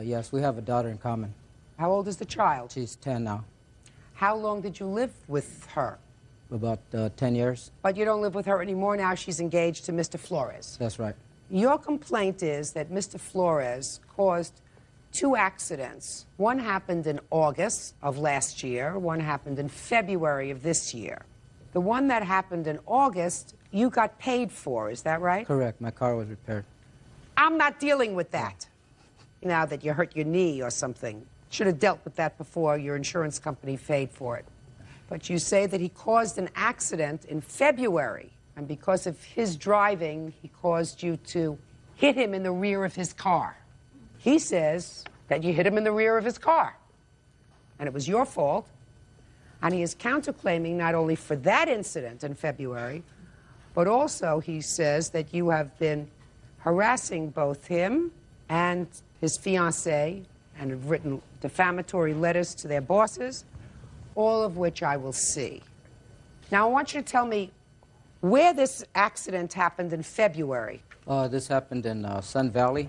Yes, we have a daughter in common. How old is the child? She's 10 now. How long did you live with her? About 10 years. But you don't live with her anymore now. She's engaged to Mr. Flores. That's right. Your complaint is that Mr. Flores caused 2 accidents. One happened in August of last year. One happened in February of this year. The one that happened in August, you got paid for. Is that right? Correct. My car was repaired. I'm not dealing with that. Now that you hurt your knee or something. Should have dealt with that before your insurance company paid for it. But you say that he caused an accident in February, and because of his driving, he caused you to hit him in the rear of his car. He says that you hit him in the rear of his car, and it was your fault, and he is counterclaiming not only for that incident in February, but also he says that you have been harassing both him and his fiancée and have written defamatory letters to their bosses, all of which I will see. Now, I want you to tell me where this accident happened in February. This happened in Sun Valley.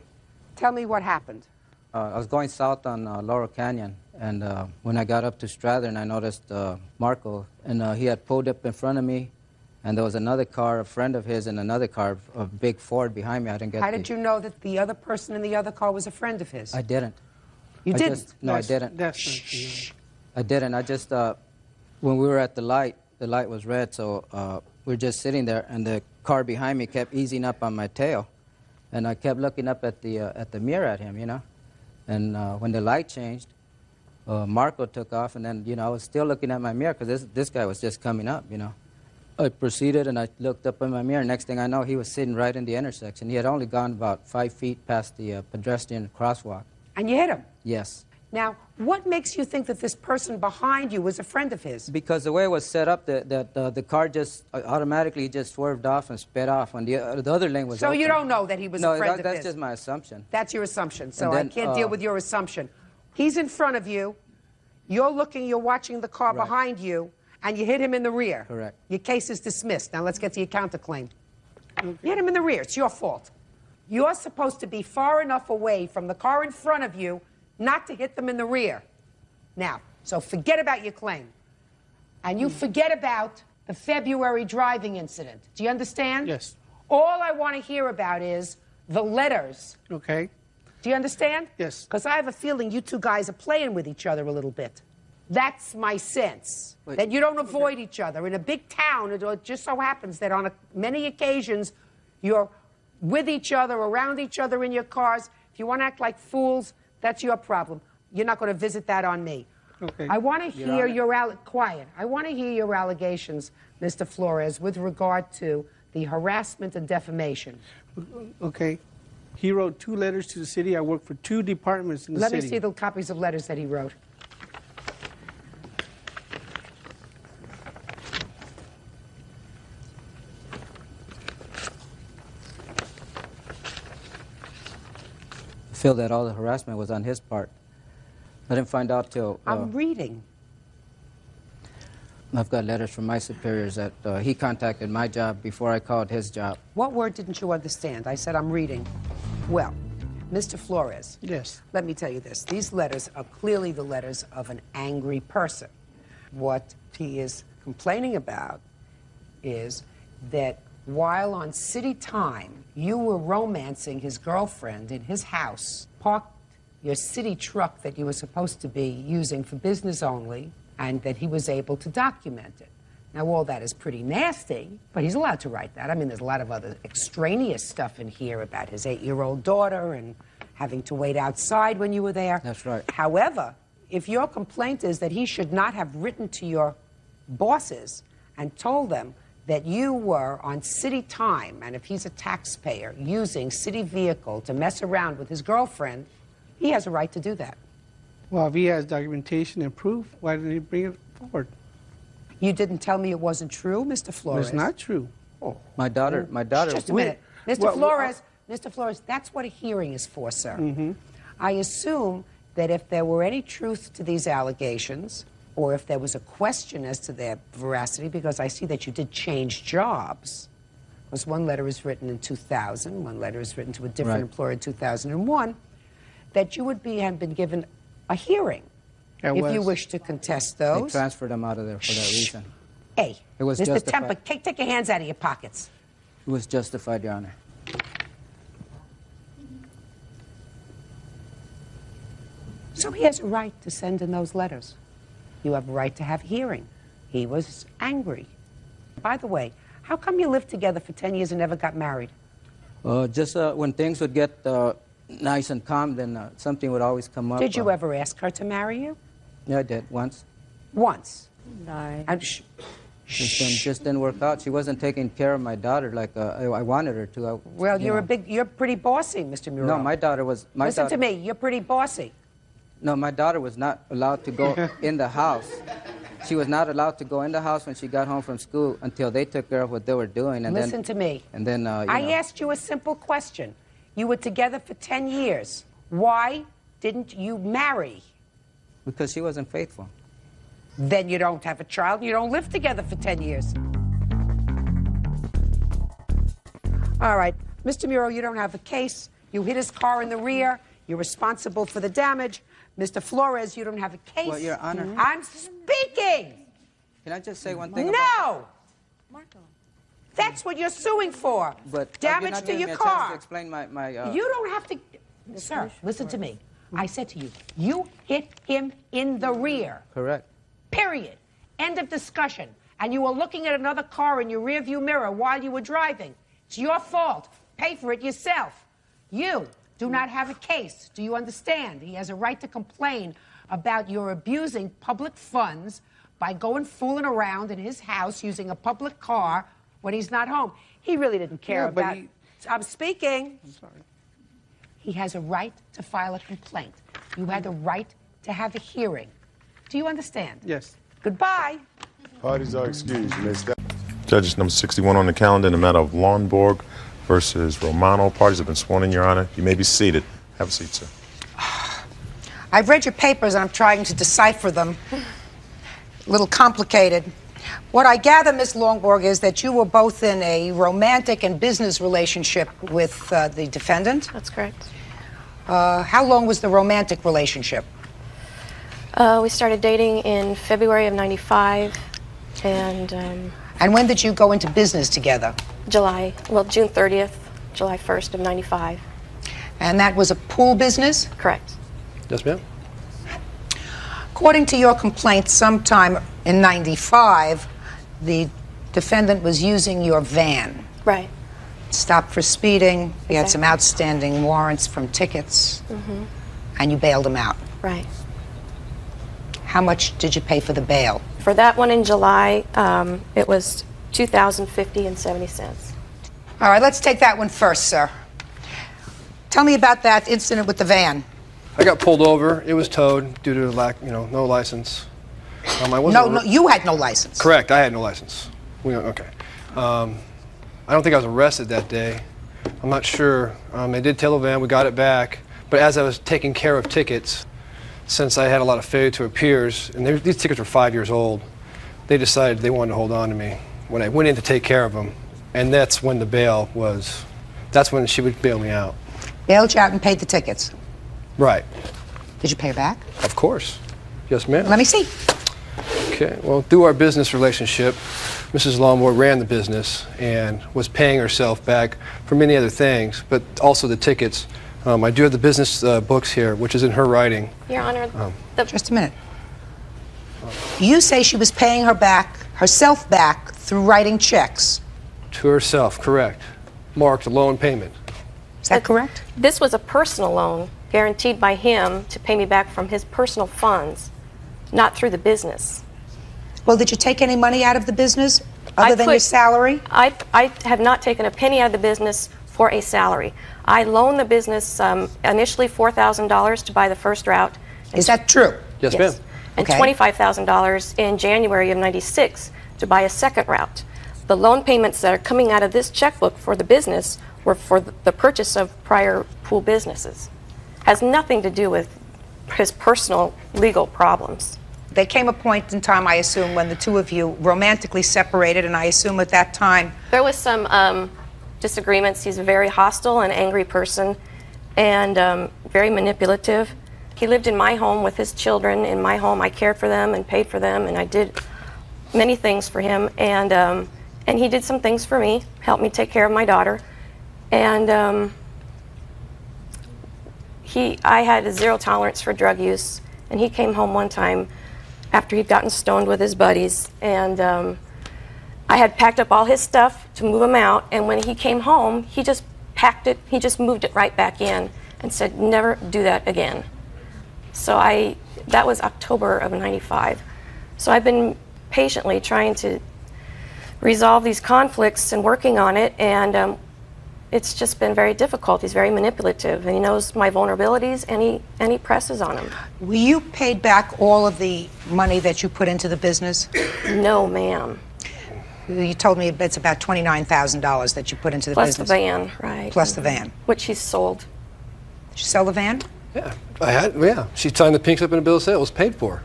Tell me what happened. I was going south on Laurel Canyon, and when I got up to Strathern, I noticed Marco, and he had pulled up in front of me, and there was another car, a friend of his, and another car, a big Ford behind me. I didn't get. How did you know that the other person in the other car was a friend of his? I didn't. You didn't? No, I didn't. That's I didn't. I just, when we were at the light was red, so we were just sitting there, and the car behind me kept easing up on my tail, and I kept looking up at the mirror at him, you know. And when the light changed, Marco took off, and then, you know, I was still looking at my mirror because this guy was just coming up, you know. I proceeded, and I looked up in my mirror. Next thing I know, he was sitting right in the intersection. He had only gone about 5 feet past the pedestrian crosswalk. And you hit him? Yes. Now, what makes you think that this person behind you was a friend of his? Because the way it was set up, the car just automatically just swerved off and sped off when the other lane was So open. you don't know that he was a friend of his? No, that's just my assumption. That's your assumption, so Then, I can't deal with your assumption. He's in front of you, you're watching the car behind you, and you hit him in the rear. Correct. Your case is dismissed. Now let's get to your counterclaim. You hit him in the rear. It's your fault. You're supposed to be far enough away from the car in front of you not to hit them in the rear. Now, so forget about your claim. And you forget about the February driving incident. Do you understand? Yes. All I want to hear about is the letters. Okay. Do you understand? Yes. Because I have a feeling you two guys are playing with each other a little bit. That's my sense. That you don't avoid each other. In a big town, it just so happens that on many occasions, you're with each other, around each other in your cars. If you want to act like fools, that's your problem. You're not going to visit that on me. Okay. I want to hear quiet. I want to hear your allegations, Mr. Flores, with regard to the harassment and defamation. Okay. He wrote 2 letters to the city. I work for 2 departments in the city. Let me see the copies of letters that he wrote. I feel that all the harassment was on his part. I didn't find out till... I'm reading. I've got letters from my superiors that he contacted my job before I called his job. What word didn't you understand? I said I'm reading. Well, Mr. Flores. Yes. Let me tell you this. These letters are clearly the letters of an angry person. What he is complaining about is that while on city time, you were romancing his girlfriend in his house, parked your city truck that you were supposed to be using for business only, and that he was able to document it. Now, all that is pretty nasty, but he's allowed to write that. I mean, there's a lot of other extraneous stuff in here about his 8-year-old daughter and having to wait outside when you were there. That's right. However, if your complaint is that he should not have written to your bosses and told them that you were on city time, and if he's a taxpayer, using city vehicle to mess around with his girlfriend, he has a right to do that. Well, if he has documentation and proof, why didn't he bring it forward? You didn't tell me it wasn't true, Mr. Flores. It's not true. My daughter... Just a minute. Mr. Flores, Mr. Flores, that's what a hearing is for, sir. Mm-hmm. I assume that if there were any truth to these allegations, or if there was a question as to their veracity, because I see that you did change jobs, because one letter is written in 2000, one letter is written to a different employer in 2001, that you would have been given a hearing if you wish to contest those. They transferred them out of there for that reason. Hey, It was Mr. justified. Temple, take your hands out of your pockets. It was justified, Your Honor. So he has a right to send in those letters. You have a right to have a hearing. He was angry. By the way, how come you lived together for 10 years and never got married? Just when things would get nice and calm, then something would always come up. Did you ever ask her to marry you? Yeah, I did, once. Once? No. Just didn't work out. She wasn't taking care of my daughter like I wanted her to. Well, you're pretty bossy, Mr. Muro. No, my daughter was... Listen to me, you're pretty bossy. No, my daughter was not allowed to go in the house. She was not allowed to go in the house when she got home from school until they took care of what they were doing. And Listen to me. And then, I asked you a simple question. You were together for 10 years. Why didn't you marry? Because she wasn't faithful. Then you don't have a child. You don't live together for 10 years. All right. Mr. Muro, you don't have a case. You hit his car in the rear. You're responsible for the damage. Mr. Flores, you don't have a case. Well, Your Honor. I'm speaking. Can I just say one thing? No. That's what you're suing for. But damage to your A chance car. to explain my You don't have to. Sir, listen to me. I said to you, you hit him in the rear. Correct. Period. End of discussion. And you were looking at another car in your rearview mirror while you were driving. It's your fault. Pay for it yourself. You do not have a case. Do you understand? He has a right to complain about your abusing public funds by going fooling around in his house using a public car when he's not home. He really didn't care about... I'm speaking. I'm sorry. He has a right to file a complaint. You had the right to have a hearing. Do you understand? Yes. Goodbye. Parties are excused. You may step. Judges number 61 on the calendar in the matter of Lawnborg versus Romano. Parties have been sworn in, Your Honor. You may be seated. Have a seat, sir. I've read your papers and I'm trying to decipher them. A little complicated. What I gather, Miss Longborg, is that you were both in a romantic and business relationship with the defendant. That's correct. How long was the romantic relationship? We started dating in February of '95, and when did you go into business together? June 30th, July 1st of '95. And that was a pool business? Correct. Yes, ma'am. According to your complaint, sometime in '95, the defendant was using your van. Right. Stopped for speeding. He had some outstanding warrants from tickets. Mm-hmm. And you bailed him out. Right. How much did you pay for the bail? For that one in July, it was $2,050.70. All right, let's take that one first, sir. Tell me about that incident with the van. I got pulled over. It was towed due to no license. I wasn't No, you had no license. Correct, I had no license. Okay. I don't think I was arrested that day. I'm not sure. They did tail the van. We got it back. But as I was taking care of tickets, since I had a lot of failure to appears, and these tickets were 5 years old, they decided they wanted to hold on to me when I went in to take care of them. And that's when the bail was, that's when she would bail me out. Bailed you out and paid the tickets? Right. Did you pay her back? Of course. Yes, ma'am. Let me see. Okay, well, through our business relationship, Mrs. Longmore ran the business and was paying herself back for many other things, but also the tickets. I do have the business books here, which is in her writing. Your Honor, just a minute. You say she was paying herself back through writing checks. To herself, correct. Marked loan payment. Is that correct? This was a personal loan guaranteed by him to pay me back from his personal funds, not through the business. Well, did you take any money out of the business other than your salary? I have not taken a penny out of the business for a salary. I loaned the business initially $4,000 to buy the first route. Is that true? Yes, ma'am. And $25,000 in January of '96 to buy a second route. The loan payments that are coming out of this checkbook for the business were for the purchase of prior pool businesses. Has nothing to do with his personal legal problems. There came a point in time, I assume, when the two of you romantically separated, and I assume at that time... There was some disagreements. He's a very hostile and angry person, and very manipulative. He lived in my home with his children. In my home, I cared for them and paid for them, and I did many things for him. And he did some things for me, helped me take care of my daughter. And I had a zero tolerance for drug use, and he came home one time after he'd gotten stoned with his buddies, and I had packed up all his stuff to move him out, and when he came home, he just packed it, he just moved it right back in and said, never do that again. So that was October of '95. So I've been patiently trying to resolve these conflicts and working on it, and it's just been very difficult. He's very manipulative, and he knows my vulnerabilities, and he presses on them. Were you paid back all of the money that you put into the business? No, ma'am. You told me it's about $29,000 that you put into the Plus business. the van, right. Plus the van. Which he's sold. Did you sell the van? Yeah, yeah. She signed the pink slip in a bill of sale. It was paid for.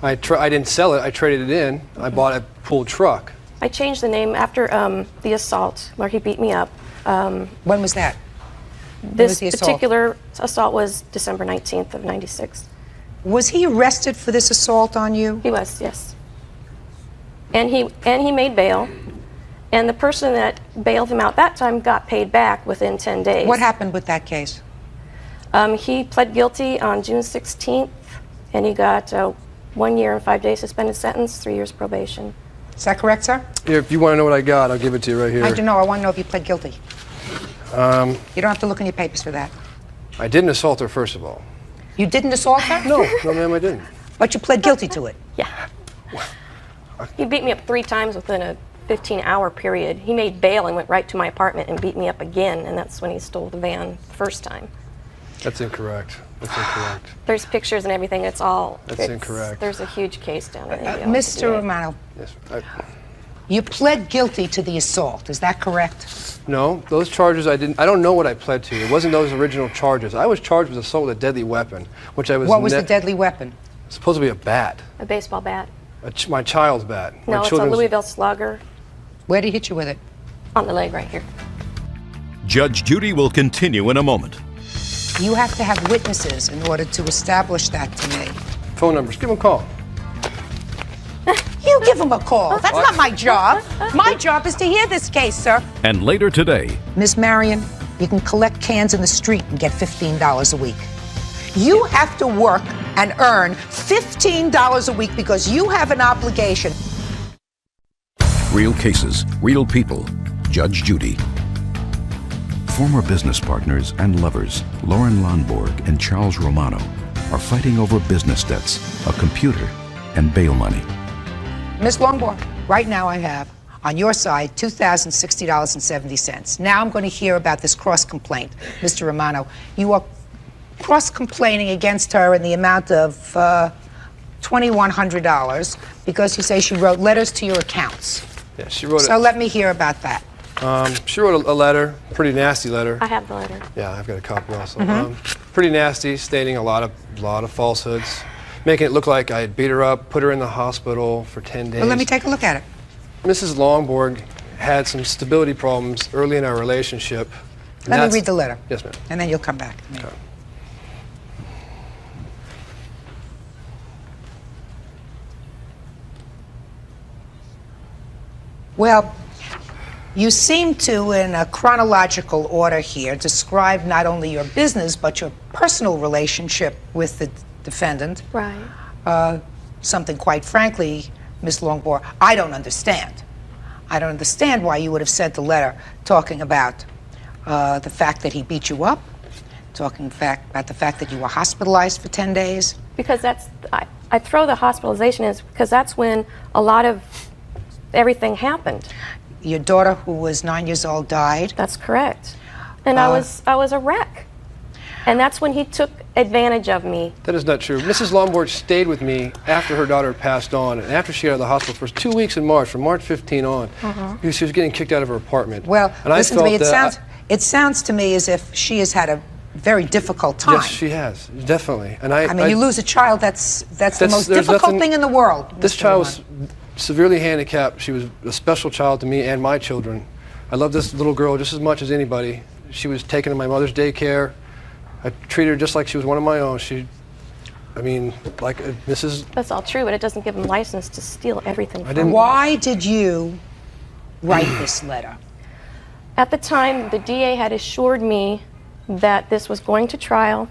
I didn't sell it. I traded it in. I bought a pool truck. I changed the name after the assault where he beat me up. When was that? This particular assault was December 19th of '96. Was he arrested for this assault on you? He was, yes. And he made bail. And the person that bailed him out that time got paid back within 10 days. What happened with that case? He pled guilty on June 16th, and he got 1 year and 5 days suspended sentence, 3 years probation. Is that correct, sir? Here, if you want to know what I got, I'll give it to you right here. I do know. I want to know if you pled guilty. You don't have to look in your papers for that. I didn't assault her, first of all. You didn't assault her? No, ma'am, I didn't. But you pled guilty to it? Yeah. He beat me up 3 times within a 15-hour period. He made bail and went right to my apartment and beat me up again, and that's when he stole the van the first time. That's incorrect. That's incorrect. There's pictures and everything. It's incorrect. There's a huge case down there. Mr. Romano, yes, you pled guilty to the assault. Is that correct? No, those charges I don't know what I pled to. It wasn't those original charges. I was charged with assault with a deadly weapon, which I was. What was the deadly weapon? Supposed to be a bat. A baseball bat. My child's bat. No, it's a Louisville Slugger. Where did he hit you with it? On the leg right here. Judge Judy will continue in a moment. You have to have witnesses in order to establish that to me. Phone numbers. Give him a call. You give him a call. That's not my job. My job is to hear this case, sir. And later today, Miss Marion, you can collect cans in the street and get $15 a week. You have to work and earn $15 a week because you have an obligation. real cases, real people. Judge Judy. Former business partners and lovers, Lauren Lonborg and Charles Romano, are fighting over business debts, a computer, and bail money. Miss Lonborg, right now I have, on your side, $2,060.70. Now I'm going to hear about this cross-complaint. Mr. Romano, you are cross-complaining against her in the amount of $2,100 because you say she wrote letters to your accounts. Yeah, she wrote So let me hear about that. She wrote a letter, pretty nasty letter. I have the letter. Yeah, I've got a copy also. Pretty nasty, stating a lot of falsehoods, making it look like I had beat her up, put her in the hospital for 10 days. Well, let me take a look at it. Mrs. Longborg had some stability problems early in our relationship. Let me read the letter. Yes, ma'am. And then you'll come back. Okay. Well, you seem to, in a chronological order here, describe not only your business, but your personal relationship with the defendant. Right. Something, quite frankly, Ms. Longborg, I don't understand. I don't understand why you would have sent the letter talking about the fact that he beat you up, talking about the fact that you were hospitalized for 10 days. Because I throw the hospitalization in because that's when a lot of everything happened. Your daughter, who was 9 years old, died. That's correct. And I was a wreck. And that's when he took advantage of me. That is not true. Mrs. Longborg stayed with me after her daughter passed on, and after she got out of the hospital for 2 weeks in March, from March 15 on, because she was getting kicked out of her apartment. Well, and listen to me. It sounds to me as if she has had a very difficult time. Yes, she has, definitely. And I mean, you lose a child, that's the most difficult thing in the world. This child was severely handicapped. She was a special child to me and my children. I love this little girl just as much as anybody. She was taken to my mother's daycare. I treated her just like she was one of my own. I mean, like, this is... That's all true, but it doesn't give him license to steal everything from you. Why did you write this letter? At the time, the DA had assured me that this was going to trial.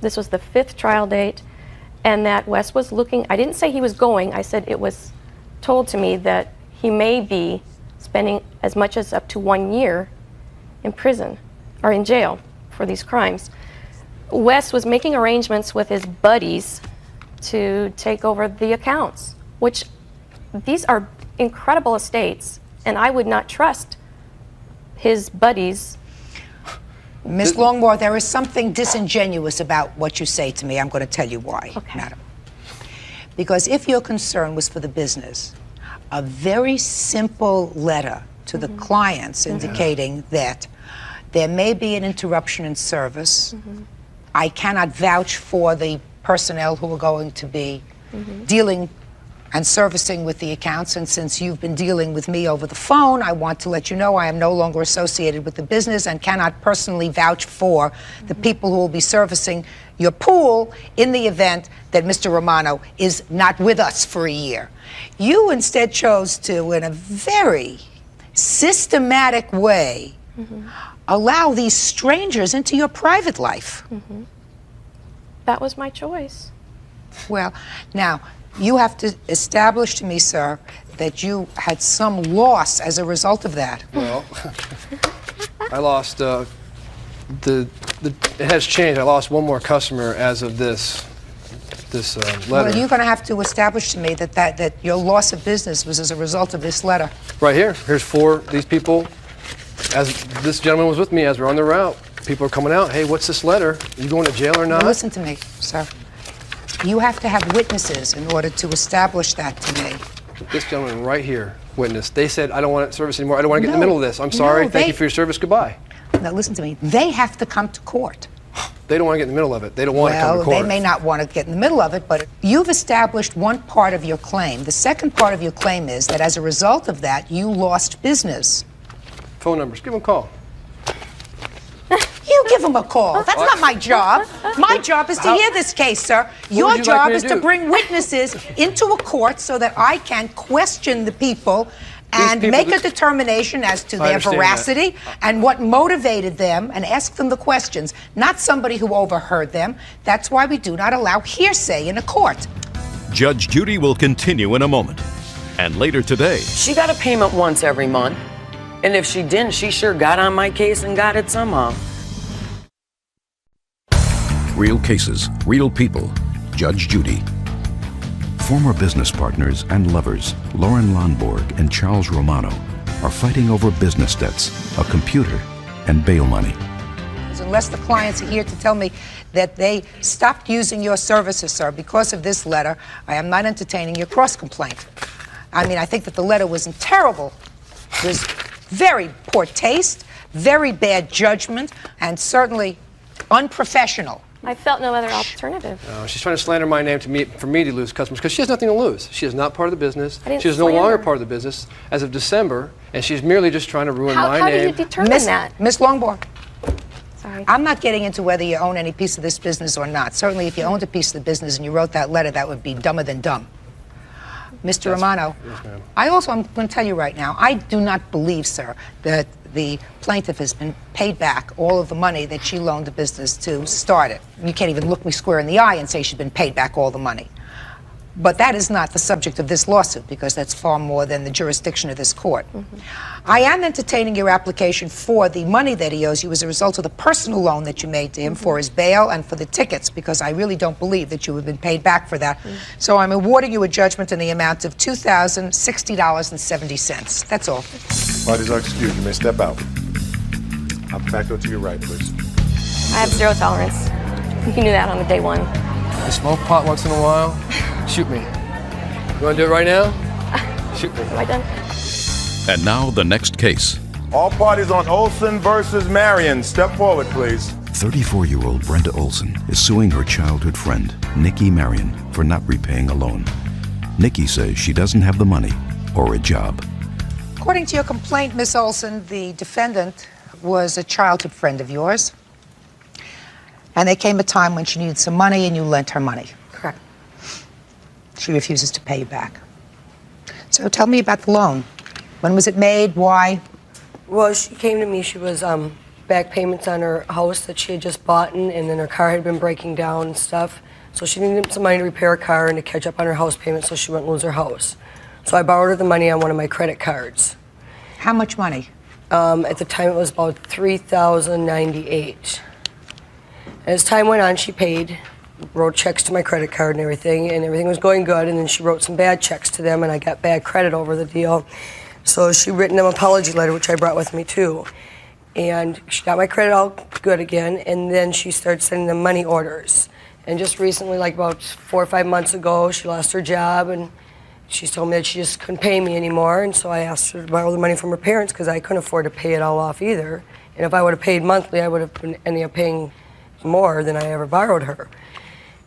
This was the 5th trial date, and that Wes was looking. I didn't say he was going. I said it was told to me that he may be spending as much as up to 1 year in prison or in jail for these crimes. Wes was making arrangements with his buddies to take over the accounts, which these are incredible estates, and I would not trust his buddies. Ms. Longmore, there is something disingenuous about what you say to me. I'm going to tell you why, madam. Because if your concern was for the business, a very simple letter to the clients indicating that there may be an interruption in service. I cannot vouch for the personnel who are going to be dealing and servicing with the accounts, and since you've been dealing with me over the phone, I want to let you know I am no longer associated with the business and cannot personally vouch for the people who will be servicing your pool in the event that Mr. Romano is not with us for a year. You instead chose to, in a very systematic way, allow these strangers into your private life. That was my choice. Well, now, you have to establish to me, sir, that you had some loss as a result of that. Well, I lost, it has changed. I lost one more customer as of this letter. Well, you're going to have to establish to me that your loss of business was as a result of this letter. Right here. Here's 4 these people. As this gentleman was with me as we're on the route, people are coming out. Hey, what's this letter? Are you going to jail or not? Now listen to me, sir. You have to have witnesses in order to establish that to me. This gentleman right here witnessed. They said, I don't want service anymore. I don't want to get in the middle of this. I'm sorry. Thank you for your service. Goodbye. Now listen to me. They have to come to court. They don't want to get in the middle of it. They don't want to come to court. Well, they may not want to get in the middle of it, but you've established one part of your claim. The second part of your claim is that as a result of that, you lost business. Phone numbers. Give them a call. You give them a call. That's not my job. My job is to hear this case, sir. Your job is to bring witnesses into a court so that I can question the people and make a determination as to their veracity and what motivated them and ask them the questions, not somebody who overheard them. That's why we do not allow hearsay in a court. Judge Judy will continue in a moment. And later today, she got a payment once every month. And if she didn't, she sure got on my case and got it somehow. real cases, real people. Judge Judy. Former business partners and lovers, Lauren Lonborg and Charles Romano, are fighting over business debts, a computer, and bail money. Unless the clients are here to tell me that they stopped using your services, sir, because of this letter, I am not entertaining your cross-complaint. I mean, I think that the letter was in terrible, was very poor taste, very bad judgment, and certainly unprofessional. I felt no other alternative. She's trying to slander my name for me to lose customers because she has nothing to lose. She is not part of the business. She is no longer part of the business as of December, and she's merely just trying to ruin my name. How do you determine that? Miss Longborg. Sorry. I'm not getting into whether you own any piece of this business or not. Certainly, if you owned a piece of the business and you wrote that letter, that would be dumber than dumb. Mr. Romano, Yes, ma'am. I'm going to tell you right now, I do not believe, sir, that the plaintiff has been paid back all of the money that she loaned the business to start it. You can't even look me square in the eye and say she's been paid back all the money. But that is not the subject of this lawsuit, because that's far more than the jurisdiction of this court. I am entertaining your application for the money that he owes you as a result of the personal loan that you made to him for his bail and for the tickets, because I really don't believe that you have been paid back for that. So I'm awarding you a judgment in the amount of $2,060.70. That's all. Parties are excused. You may step out. I'll back up to your right, please. I have zero tolerance. You knew that on the day one. I smoke pot once in a while. Shoot me. You want to do it right now? Shoot me. Am I done? And now the next case. All parties on Olson versus Marion. Step forward, please. 34-year-old Brenda Olson is suing her childhood friend, Nikki Marion, for not repaying a loan. Nikki says she doesn't have the money or a job. According to your complaint, Miss Olson, the defendant was a childhood friend of yours. And there came a time when she needed some money and you lent her money. Correct. She refuses to pay you back. So tell me about the loan. When was it made? Why? Well, she came to me. She was back payments on her house that she had just bought, and then her car had been breaking down and stuff. So she needed some money to repair her car and to catch up on her house payment so she wouldn't lose her house. So I borrowed her the money on one of my credit cards. How much money? At the time, it was about $3,098. As time went on, she paid, wrote checks to my credit card and everything was going good, and then she wrote some bad checks to them, and I got bad credit over the deal. So she written them an apology letter, which I brought with me too. And she got my credit all good again, and then she started sending them money orders. And just recently, like about 4 or 5 months ago, she lost her job, and she told me that she just couldn't pay me anymore, and so I asked her to borrow the money from her parents because I couldn't afford to pay it all off either. And if I would have paid monthly, I would have been ending up paying more than I ever borrowed her.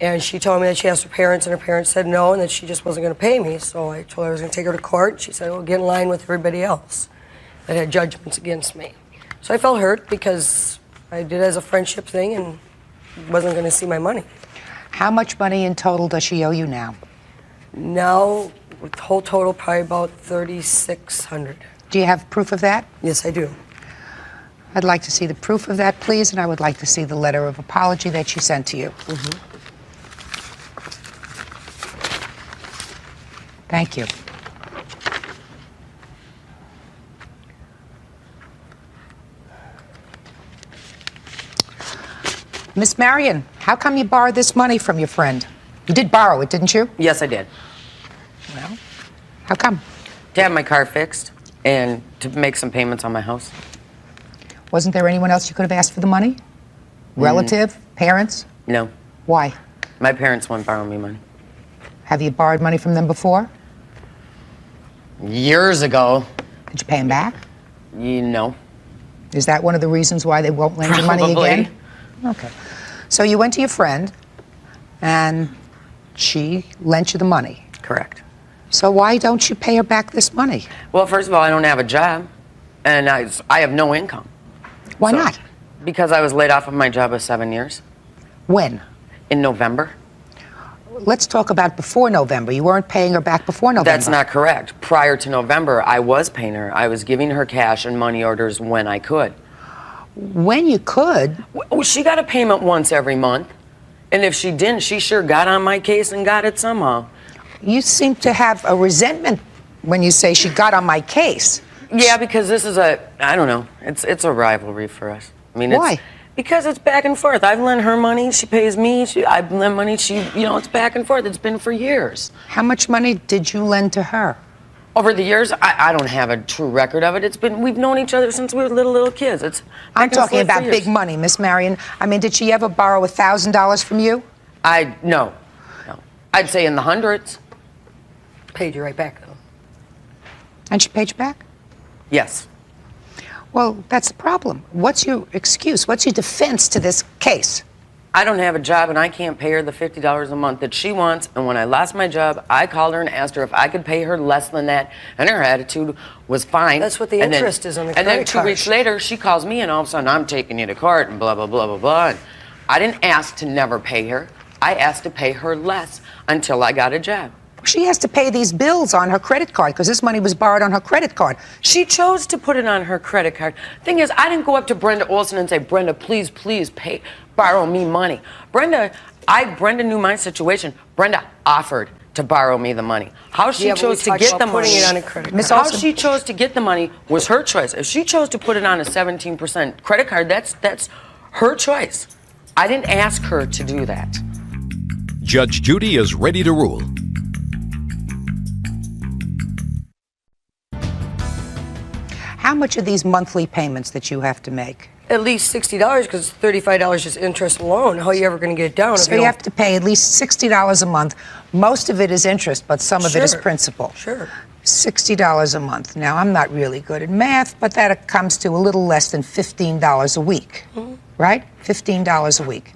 And she told me that she asked her parents, and her parents said no, and that she just wasn't going to pay me. So I told her I was going to take her to court. She said, well, get in line with everybody else that had judgments against me. So I felt hurt because I did it as a friendship thing and wasn't going to see my money. How much money in total does she owe you now? Now, with the whole total, probably about $3,600. Do you have proof of that? Yes, I do. I'd like to see the proof of that, please, and I would like to see the letter of apology that she sent to you. Thank you. Miss Marion, how come you borrowed this money from your friend? You did borrow it, didn't you? Yes, I did. Well, how come? To have my car fixed and to make some payments on my house. Wasn't there anyone else you could have asked for the money? Relative? Parents? No. Why? My parents won't borrow me money. Have you borrowed money from them before? Years ago. Did you pay them back? No. Is that one of the reasons why they won't lend you money again? Okay. So you went to your friend, and she lent you the money. Correct. So why don't you pay her back this money? Well, first of all, I don't have a job, and I have no income. Why not? Because I was laid off of my job of 7 years. When? In November. Let's talk about before November. You weren't paying her back before November. That's not correct. Prior to November, I was paying her. I was giving her cash and money orders when I could. When you could? Well, she got a payment once every month. And if she didn't, she sure got on my case and got it somehow. You seem to have a resentment when you say she got on my case. Yeah, because this is I don't know, it's a rivalry for us. I mean, why? Because it's back and forth. I've lent her money, she pays me, I've lent money, it's back and forth. It's been for years. How much money did you lend to her? Over the years, I don't have a true record of it. We've known each other since we were little kids. I'm talking about big money, Miss Marion. I mean, did she ever borrow $1,000 from you? No. I'd say in the hundreds. Paid you right back, though. And she paid you back? Yes. Well, that's the problem. What's your excuse? What's your defense to this case? I don't have a job, and I can't pay her the $50 a month that she wants. And when I lost my job, I called her and asked her if I could pay her less than that, and her attitude was fine. That's what the interest is on the credit card. And then 2 weeks later, she calls me, and all of a sudden, I'm taking you to court, and blah, blah, blah, blah, blah. And I didn't ask to never pay her. I asked to pay her less until I got a job. She has to pay these bills on her credit card because this money was borrowed on her credit card. She chose to put it on her credit card. Thing is, I didn't go up to Brenda Olson and say, Brenda, please borrow me money. Brenda knew my situation. Brenda offered to borrow me the money. How she chose to get the money, it on a credit card. how she chose to get the money was her choice. If she chose to put it on a 17% credit card, that's her choice. I didn't ask her to do that. Judge Judy is ready to rule. How much are these monthly payments that you have to make? At least $60 because $35 is interest alone. How are you ever going to get it down? So you have to pay at least $60 a month. Most of it is interest, but some of it is principal. Sure. $60 a month. Now, I'm not really good at math, but that comes to a little less than $15 a week, right? $15 a week.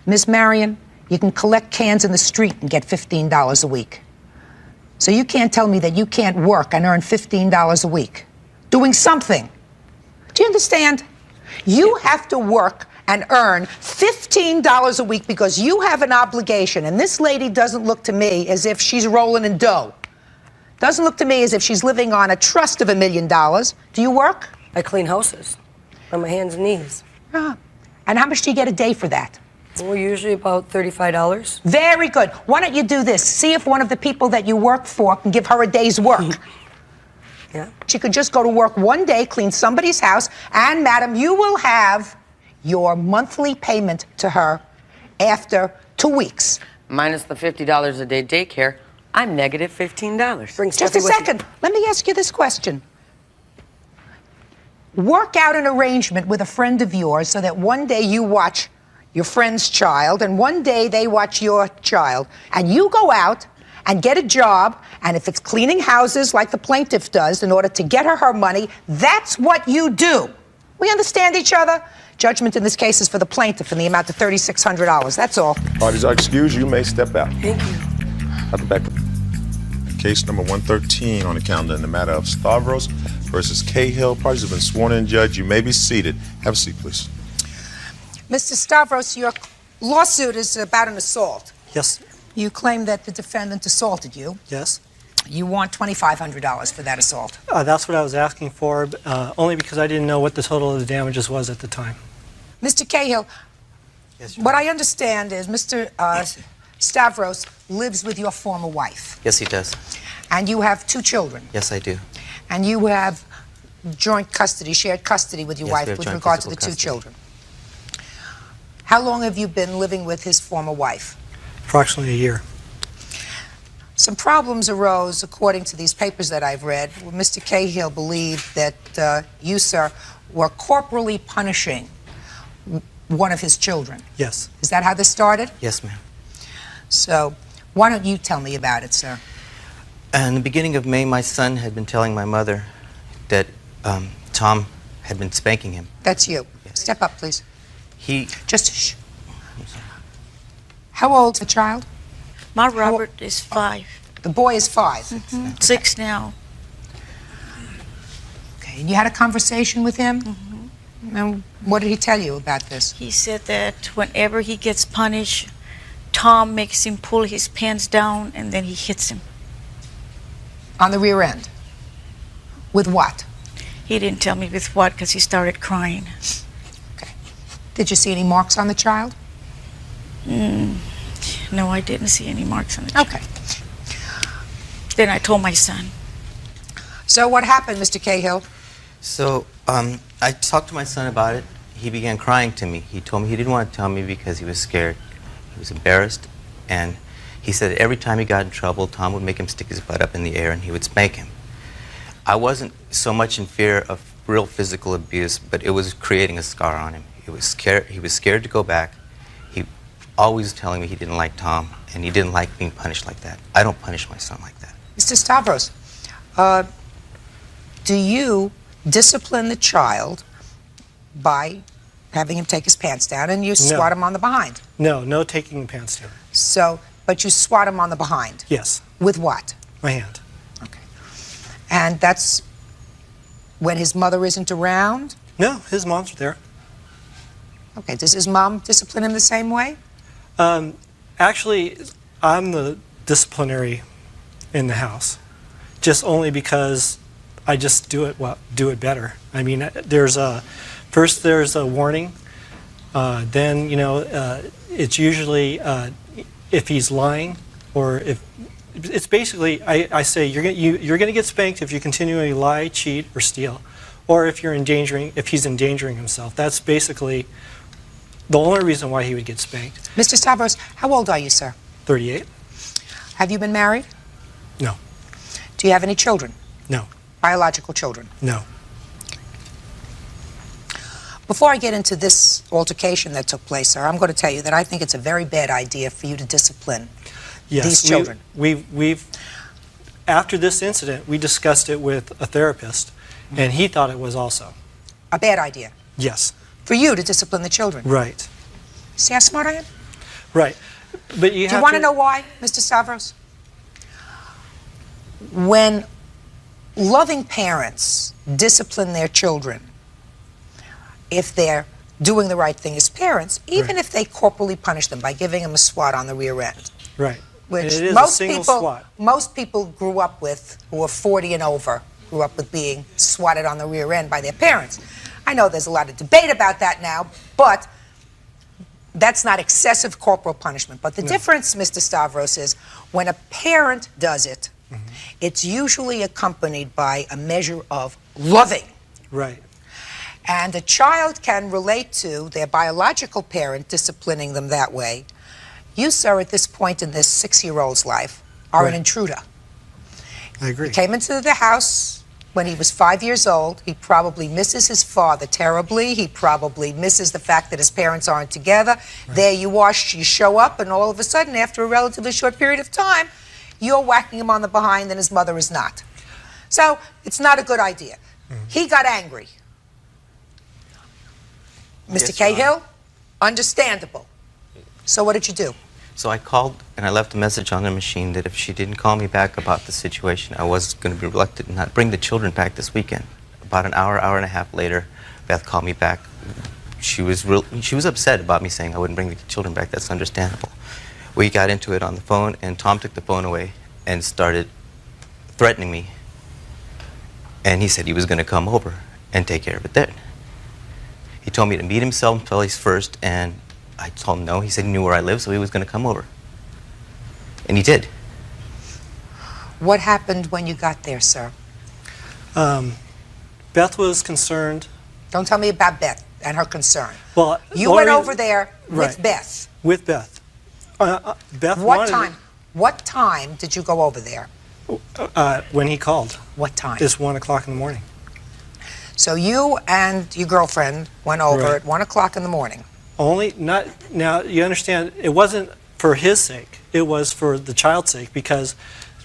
Miss Marion, you can collect cans in the street and get $15 a week. So you can't tell me that you can't work and earn $15 a week. Doing something. Do you understand? You have to work and earn $15 a week because you have an obligation. And this lady doesn't look to me as if she's rolling in dough. Doesn't look to me as if she's living on a trust of $1 million. Do you work? I clean houses on my hands and knees. Ah. And how much do you get a day for that? Well, usually about $35. Very good. Why don't you do this? See if one of the people that you work for can give her a day's work. Yeah. She could just go to work one day, clean somebody's house, and madam, you will have your monthly payment to her after 2 weeks. Minus the $50 a day daycare, I'm negative $15. Just a second. Let me ask you this question. Work out an arrangement with a friend of yours so that one day you watch your friend's child and one day they watch your child, and you go out and get a job, and if it's cleaning houses like the plaintiff does in order to get her money, that's what you do. We understand each other? Judgment in this case is for the plaintiff in the amount of $3,600. That's all. Parties are excused. You may step out. Thank you. I'll be back. Case number 113 on the calendar in the matter of Stavros versus Cahill. Parties have been sworn in. Judge, you may be seated. Have a seat, please. Mr. Stavros, your lawsuit is about an assault. Yes. You claim that the defendant assaulted you. Yes. You want $2,500 for that assault. That's what I was asking for, only because I didn't know what the total of the damages was at the time. Mr. Cahill, what I understand is Mr. Stavros lives with your former wife. Yes, he does. And you have 2 children. Yes, I do. And you have joint custody, shared custody with your Yes, we wife have with joint regard to the physical 2 custody. children. How long have you been living with his former wife? Approximately a year. Some problems arose, according to these papers that I've read, where Mr. Cahill believed that you, sir, were corporally punishing one of his children. Yes. Is that how this started? Yes, ma'am. So, why don't you tell me about it, sir? In the beginning of May, my son had been telling my mother that Tom had been spanking him. That's you. Step up, please. He... Just shh. How old's the child? My Robert is 5. The boy is 5. 6 now. Okay, and you had a conversation with him? And what did he tell you about this? He said that whenever he gets punished, Tom makes him pull his pants down and then he hits him. On the rear end? With what? He didn't tell me with what because he started crying. Did you see any marks on the child? No, I didn't see any marks on the child. Okay. Then I told my son. So what happened, Mr. Cahill? So, I talked to my son about it. He began crying to me. He told me he didn't want to tell me because he was scared. He was embarrassed. And he said that every time he got in trouble, Tom would make him stick his butt up in the air and he would spank him. I wasn't so much in fear of real physical abuse, but it was creating a scar on him. He was scared to go back. He always telling me he didn't like Tom, and he didn't like being punished like that. I don't punish my son like that. Mr. Stavros, do you discipline the child by having him take his pants down and you swat him on the behind? No, no taking the pants down. So, but you swat him on the behind? Yes. With what? My hand. Okay. And that's when his mother isn't around? No, his mom's there. Okay, does his mom discipline him the same way? Actually, I'm the disciplinary in the house, just only because I just do it better. I mean, first there's a warning, then it's usually if he's lying or if it's basically I say you're gonna get spanked if you continually lie, cheat, or steal, or if he's endangering himself. That's basically the only reason why he would get spanked. Mr. Stavros, how old are you, sir? 38. Have you been married? No. Do you have any children? No. Biological children? No. Before I get into this altercation that took place, sir, I'm going to tell you that I think it's a very bad idea for you to discipline these children. after this incident, we discussed it with a therapist, and he thought it was also. A bad idea. Yes. For you to discipline the children. Right. See how smart I am? Right. But Do you want to know why, Mr. Stavros? When loving parents discipline their children, if they're doing the right thing as parents, even if they corporally punish them by giving them a swat on the rear end, right, which and it is most a single people swat. most people grew up with, who are 40 and over, grew up with being swatted on the rear end by their parents. I know there's a lot of debate about that now, but that's not excessive corporal punishment. But the difference, Mr. Stavros, is when a parent does it, it's usually accompanied by a measure of loving. Right. And a child can relate to their biological parent disciplining them that way. You, sir, at this point in this 6-year-old's life, are an intruder. I agree. He came into the house when he was 5 years old. He probably misses his father terribly. He probably misses the fact that his parents aren't together. Right. There you are, you show up, and all of a sudden, after a relatively short period of time, you're whacking him on the behind and his mother is not. So it's not a good idea. He got angry. Mr. Cahill, understandable. So what did you do? So I called and I left a message on the machine that if she didn't call me back about the situation, I was going to be reluctant and not bring the children back this weekend. About an hour and a half later, Beth called me back. She was upset about me saying I wouldn't bring the children back. That's understandable. We got into it on the phone, and Tom took the phone away and started threatening me. And he said he was going to come over and take care of it then. He told me to meet himself someplace first, and I told him no. He said he knew where I lived, so he was going to come over. And he did. What happened when you got there, sir? Beth was concerned. Don't tell me about Beth and her concern. Well, you went over there with Beth. With Beth. Beth What time? What time did you go over there? When he called. What time? It's 1 o'clock in the morning. So you and your girlfriend went over at 1 o'clock in the morning. Only not now. You understand? It wasn't for his sake. It was for the child's sake, because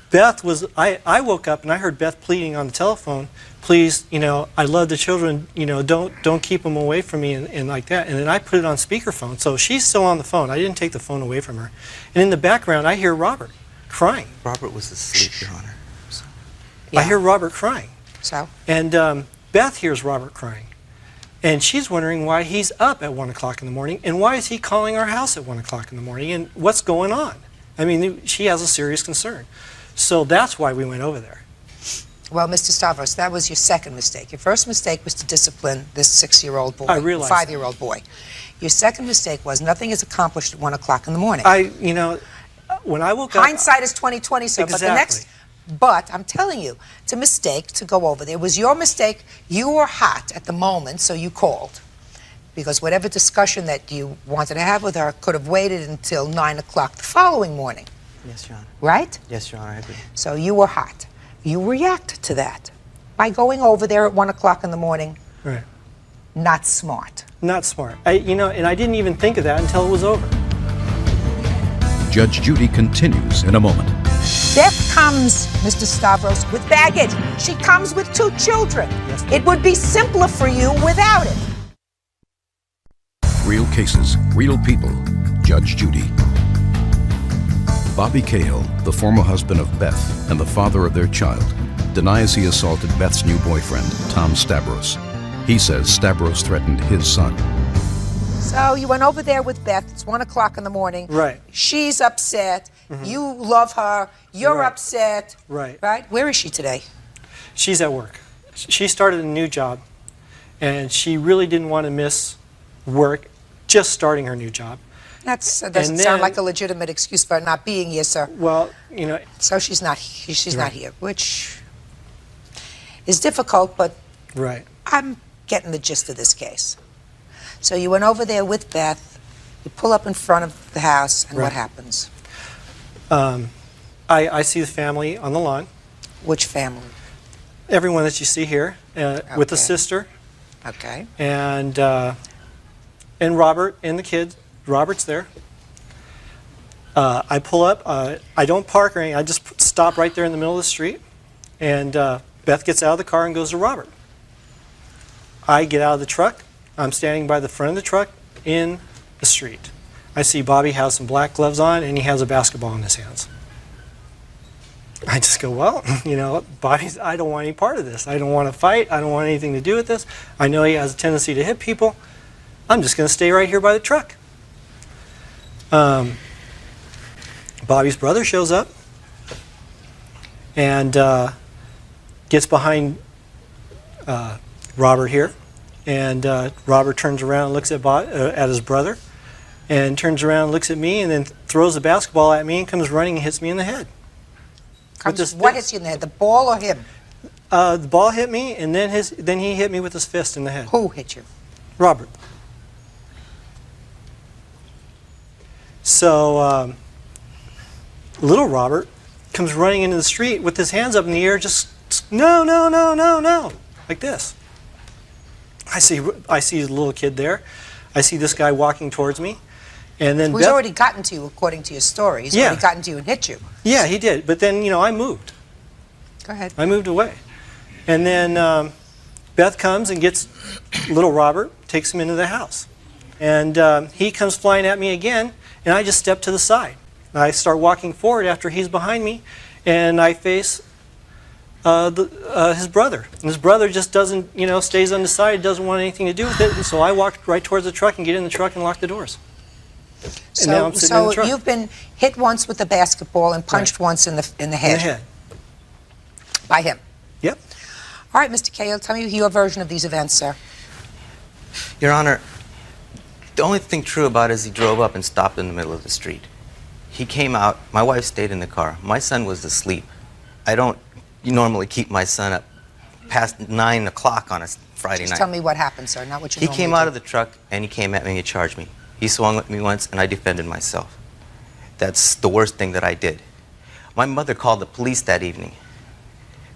Beth was. I woke up and I heard Beth pleading on the telephone. Please, I love the children. Don't keep them away from me and like that. And then I put it on speakerphone. So she's still on the phone. I didn't take the phone away from her. And in the background, I hear Robert crying. Robert was asleep, Your Honor. So. I hear Robert crying. So. And Beth hears Robert crying. And she's wondering why he's up at 1 o'clock in the morning, and why is he calling our house at 1 o'clock in the morning, and what's going on? I mean, she has a serious concern. So that's why we went over there. Well, Mr. Stavros, that was your second mistake. Your first mistake was to discipline this 6-year-old boy, I realized 5-year-old boy. Your second mistake was nothing is accomplished at 1 o'clock in the morning. When I woke up... Hindsight is 20/20, sir. Exactly. But I'm telling you, it's a mistake to go over there. It was your mistake. You were hot at the moment, so you called. Because whatever discussion that you wanted to have with her could have waited until 9 o'clock the following morning. Yes, Your Honor. Right? Yes, Your Honor, I agree. So you were hot. You react to that by going over there at 1 o'clock in the morning. Right. Not smart. Not smart. And I didn't even think of that until it was over. Judge Judy continues in a moment. Beth comes, Mr. Stavros, with baggage. She comes with 2 children. Yes. It would be simpler for you without it. Real cases, real people. Judge Judy. Bobby Cahill, the former husband of Beth and the father of their child, denies he assaulted Beth's new boyfriend, Tom Stavros. He says Stavros threatened his son. So you went over there with Beth. It's 1 o'clock in the morning. Right. She's upset. You love her. You're upset. Right. Right? Where is she today? She's at work. She started a new job, and she really didn't want to miss work, just starting her new job. That doesn't sound like a legitimate excuse for not being here, sir. Well, So she's not here, which is difficult, but right. I'm getting the gist of this case. So you went over there with Beth. You pull up in front of the house, and what happens? I see the family on the lawn. Which family? Everyone that you see here, with the sister. Okay. And Robert and the kids. Robert's there. I pull up. I don't park or anything. I just stop right there in the middle of the street. And Beth gets out of the car and goes to Robert. I get out of the truck. I'm standing by the front of the truck in the street. I see Bobby has some black gloves on and he has a basketball in his hands. I just go, well, you know, Bobby's, I don't want any part of this. I don't want to fight. I don't want anything to do with this. I know he has a tendency to hit people. I'm just going to stay right here by the truck. Bobby's brother shows up and gets behind Robert here. And Robert turns around and looks at his brother and turns around and looks at me and then throws the basketball at me and comes running and hits me in the head. What hits you in the head, the ball or him? The ball hit me, and then he hit me with his fist in the head. Who hit you? Robert. So little Robert comes running into the street with his hands up in the air, just no, no, no, no, no, like this. I see the little kid there. I see this guy walking towards me. And then He's already gotten to you, according to your story. He's already gotten to you and hit you. Yeah, he did. But then, you know, I moved. Go ahead. I moved away. And then Beth comes and gets little Robert, takes him into the house. And he comes flying at me again, and I just step to the side. I start walking forward after he's behind me, and I face his brother. And his brother just doesn't, you know, stays undecided, doesn't want anything to do with it. And so I walked right towards the truck and get in the truck and lock the doors. So you've been hit once with a basketball and punched once in the head. In the head. By him. Yep. All right, Mr. Cahill, tell me your version of these events, sir. Your Honor, the only thing true about it is he drove up and stopped in the middle of the street. He came out. My wife stayed in the car. My son was asleep. I don't normally keep my son up past 9 o'clock on a Friday night. Just tell me what happened, sir, not what you He normally came out do. of the truck and he came at me and he charged me. He swung at me once and I defended myself. That's the worst thing that I did. My mother called the police that evening.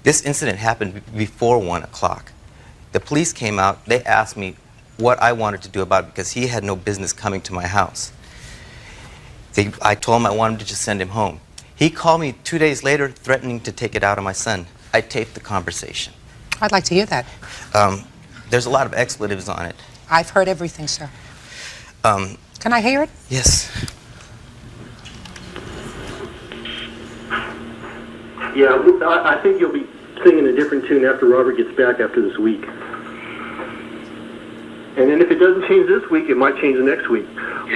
This incident happened before 1 o'clock. The police came out. They asked me what I wanted to do about it because he had no business coming to my house. I told him I wanted to just send him home. He called me 2 days later threatening to take it out on my son. I taped the conversation. I'd like to hear that. There's a lot of expletives on it. I've heard everything, sir. Can I hear it? Yes. Yeah, I think you'll be singing a different tune after Robert gets back after this week. And then if it doesn't change this week, it might change the next week.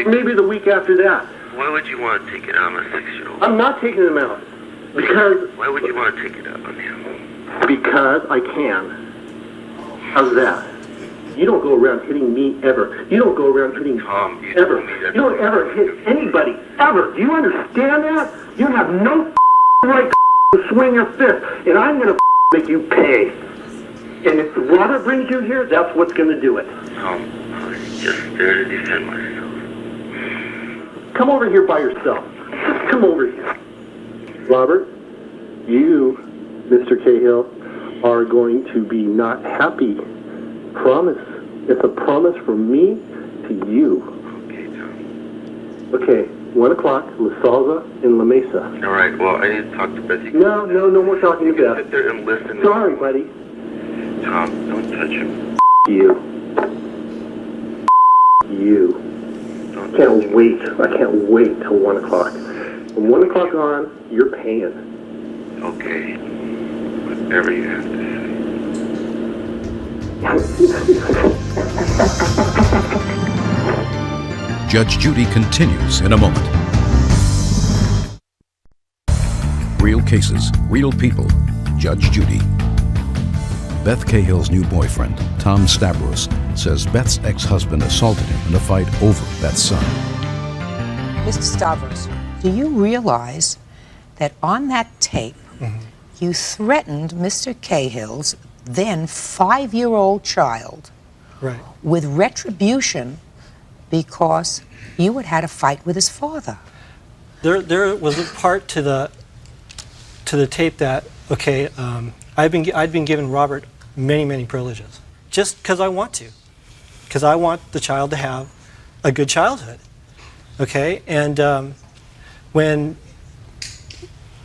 Maybe the week after that. Why would you want to take it out on a 6-year-old? I'm not taking him out. Because... Why would you want to take it out on him? Because I can. How's that? You don't go around hitting me ever. You don't go around hitting Tom, you ever. told me that. You don't ever hit anybody, ever. Do you understand that? You have no right to swing your fist, and I'm going to make you pay. And if Robert brings you here, that's what's going to do it. Tom, I was just there to defend myself. Come over here by yourself. Just come over here. Robert, you, Mr. Cahill, are going to be not happy. Promise. It's a promise from me to you. Okay, Tom. Okay, 1 o'clock, La Salsa in La Mesa. All right, well, I need to talk to Betsy. No more talking to Beth. Sit there and listen. Sorry, buddy. Tom, don't touch him. You. You. I can't wait till 1 o'clock. From 1 o'clock on, you're paying. Okay. Whatever you have to say. Judge Judy continues in a moment. Real cases, real people. Judge Judy. Beth Cahill's new boyfriend, Tom Stavros, says Beth's ex-husband assaulted him in a fight over Beth's son. Mr. Stavros, do you realize that on that tape, you threatened Mr. Cahill's then 5-year-old child with retribution because you had had a fight with his father? There was a part to the tape that, okay, I'd been given Robert many privileges just because I want to, because I want the child to have a good childhood, okay? And when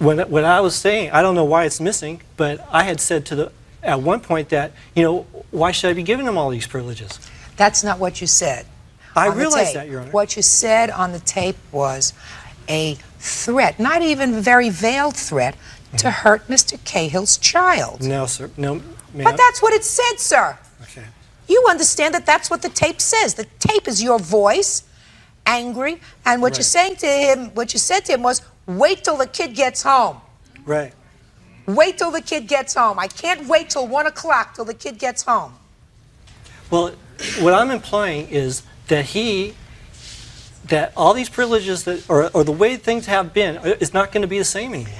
I was saying, I don't know why it's missing, but I had said at one point that, why should I be giving him all these privileges? That's not what you said. I realize that, Your Honor. What you said on the tape was a threat, not even a very veiled threat, to hurt Mr. Cahill's child. No, sir. No, ma'am. But that's what it said, sir. Okay. You understand that that's what the tape says. The tape is your voice, angry, and what you're saying to him, what you said to him was, wait till the kid gets home. Right. Wait till the kid gets home. I can't wait till 1 o'clock till the kid gets home. Well, what I'm implying is that all these privileges or the way things have been is not going to be the same anymore.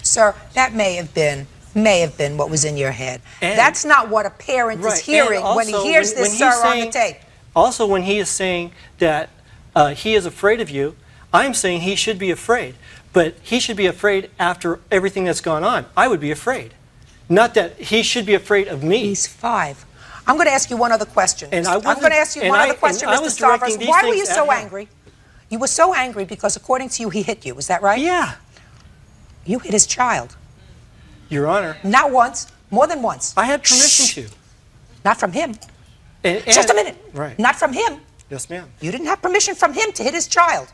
Sir, that may have been what was in your head. And that's not what a parent is hearing when he hears this, sir, on the tape. Also, when he is saying that he is afraid of you, I'm saying he should be afraid. But he should be afraid after everything that's gone on. I would be afraid. Not that he should be afraid of me. He's 5. I'm going to ask you one other question. I'm going to ask you one other question, Mr. Stavros. Why were you so angry? You were so angry because, according to you, he hit you. Is that right? Yeah. You hit his child. Your Honor. Not once. More than once. I had permission to. Not from him. Just a minute. Right. Not from him. Yes, ma'am. You didn't have permission from him to hit his child.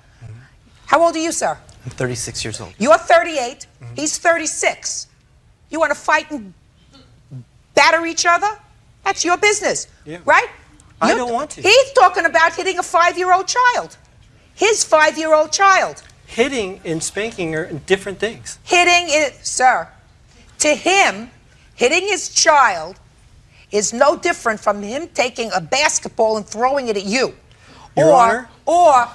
How old are you, sir? I'm 36 years old. You're 38. He's 36. You want to fight and batter each other? That's your business, right? I don't want to. He's talking about hitting a 5-year-old child. His 5-year-old child. Hitting and spanking are different things. Hitting it, sir. To him, hitting his child is no different from him taking a basketball and throwing it at you. Your Honor,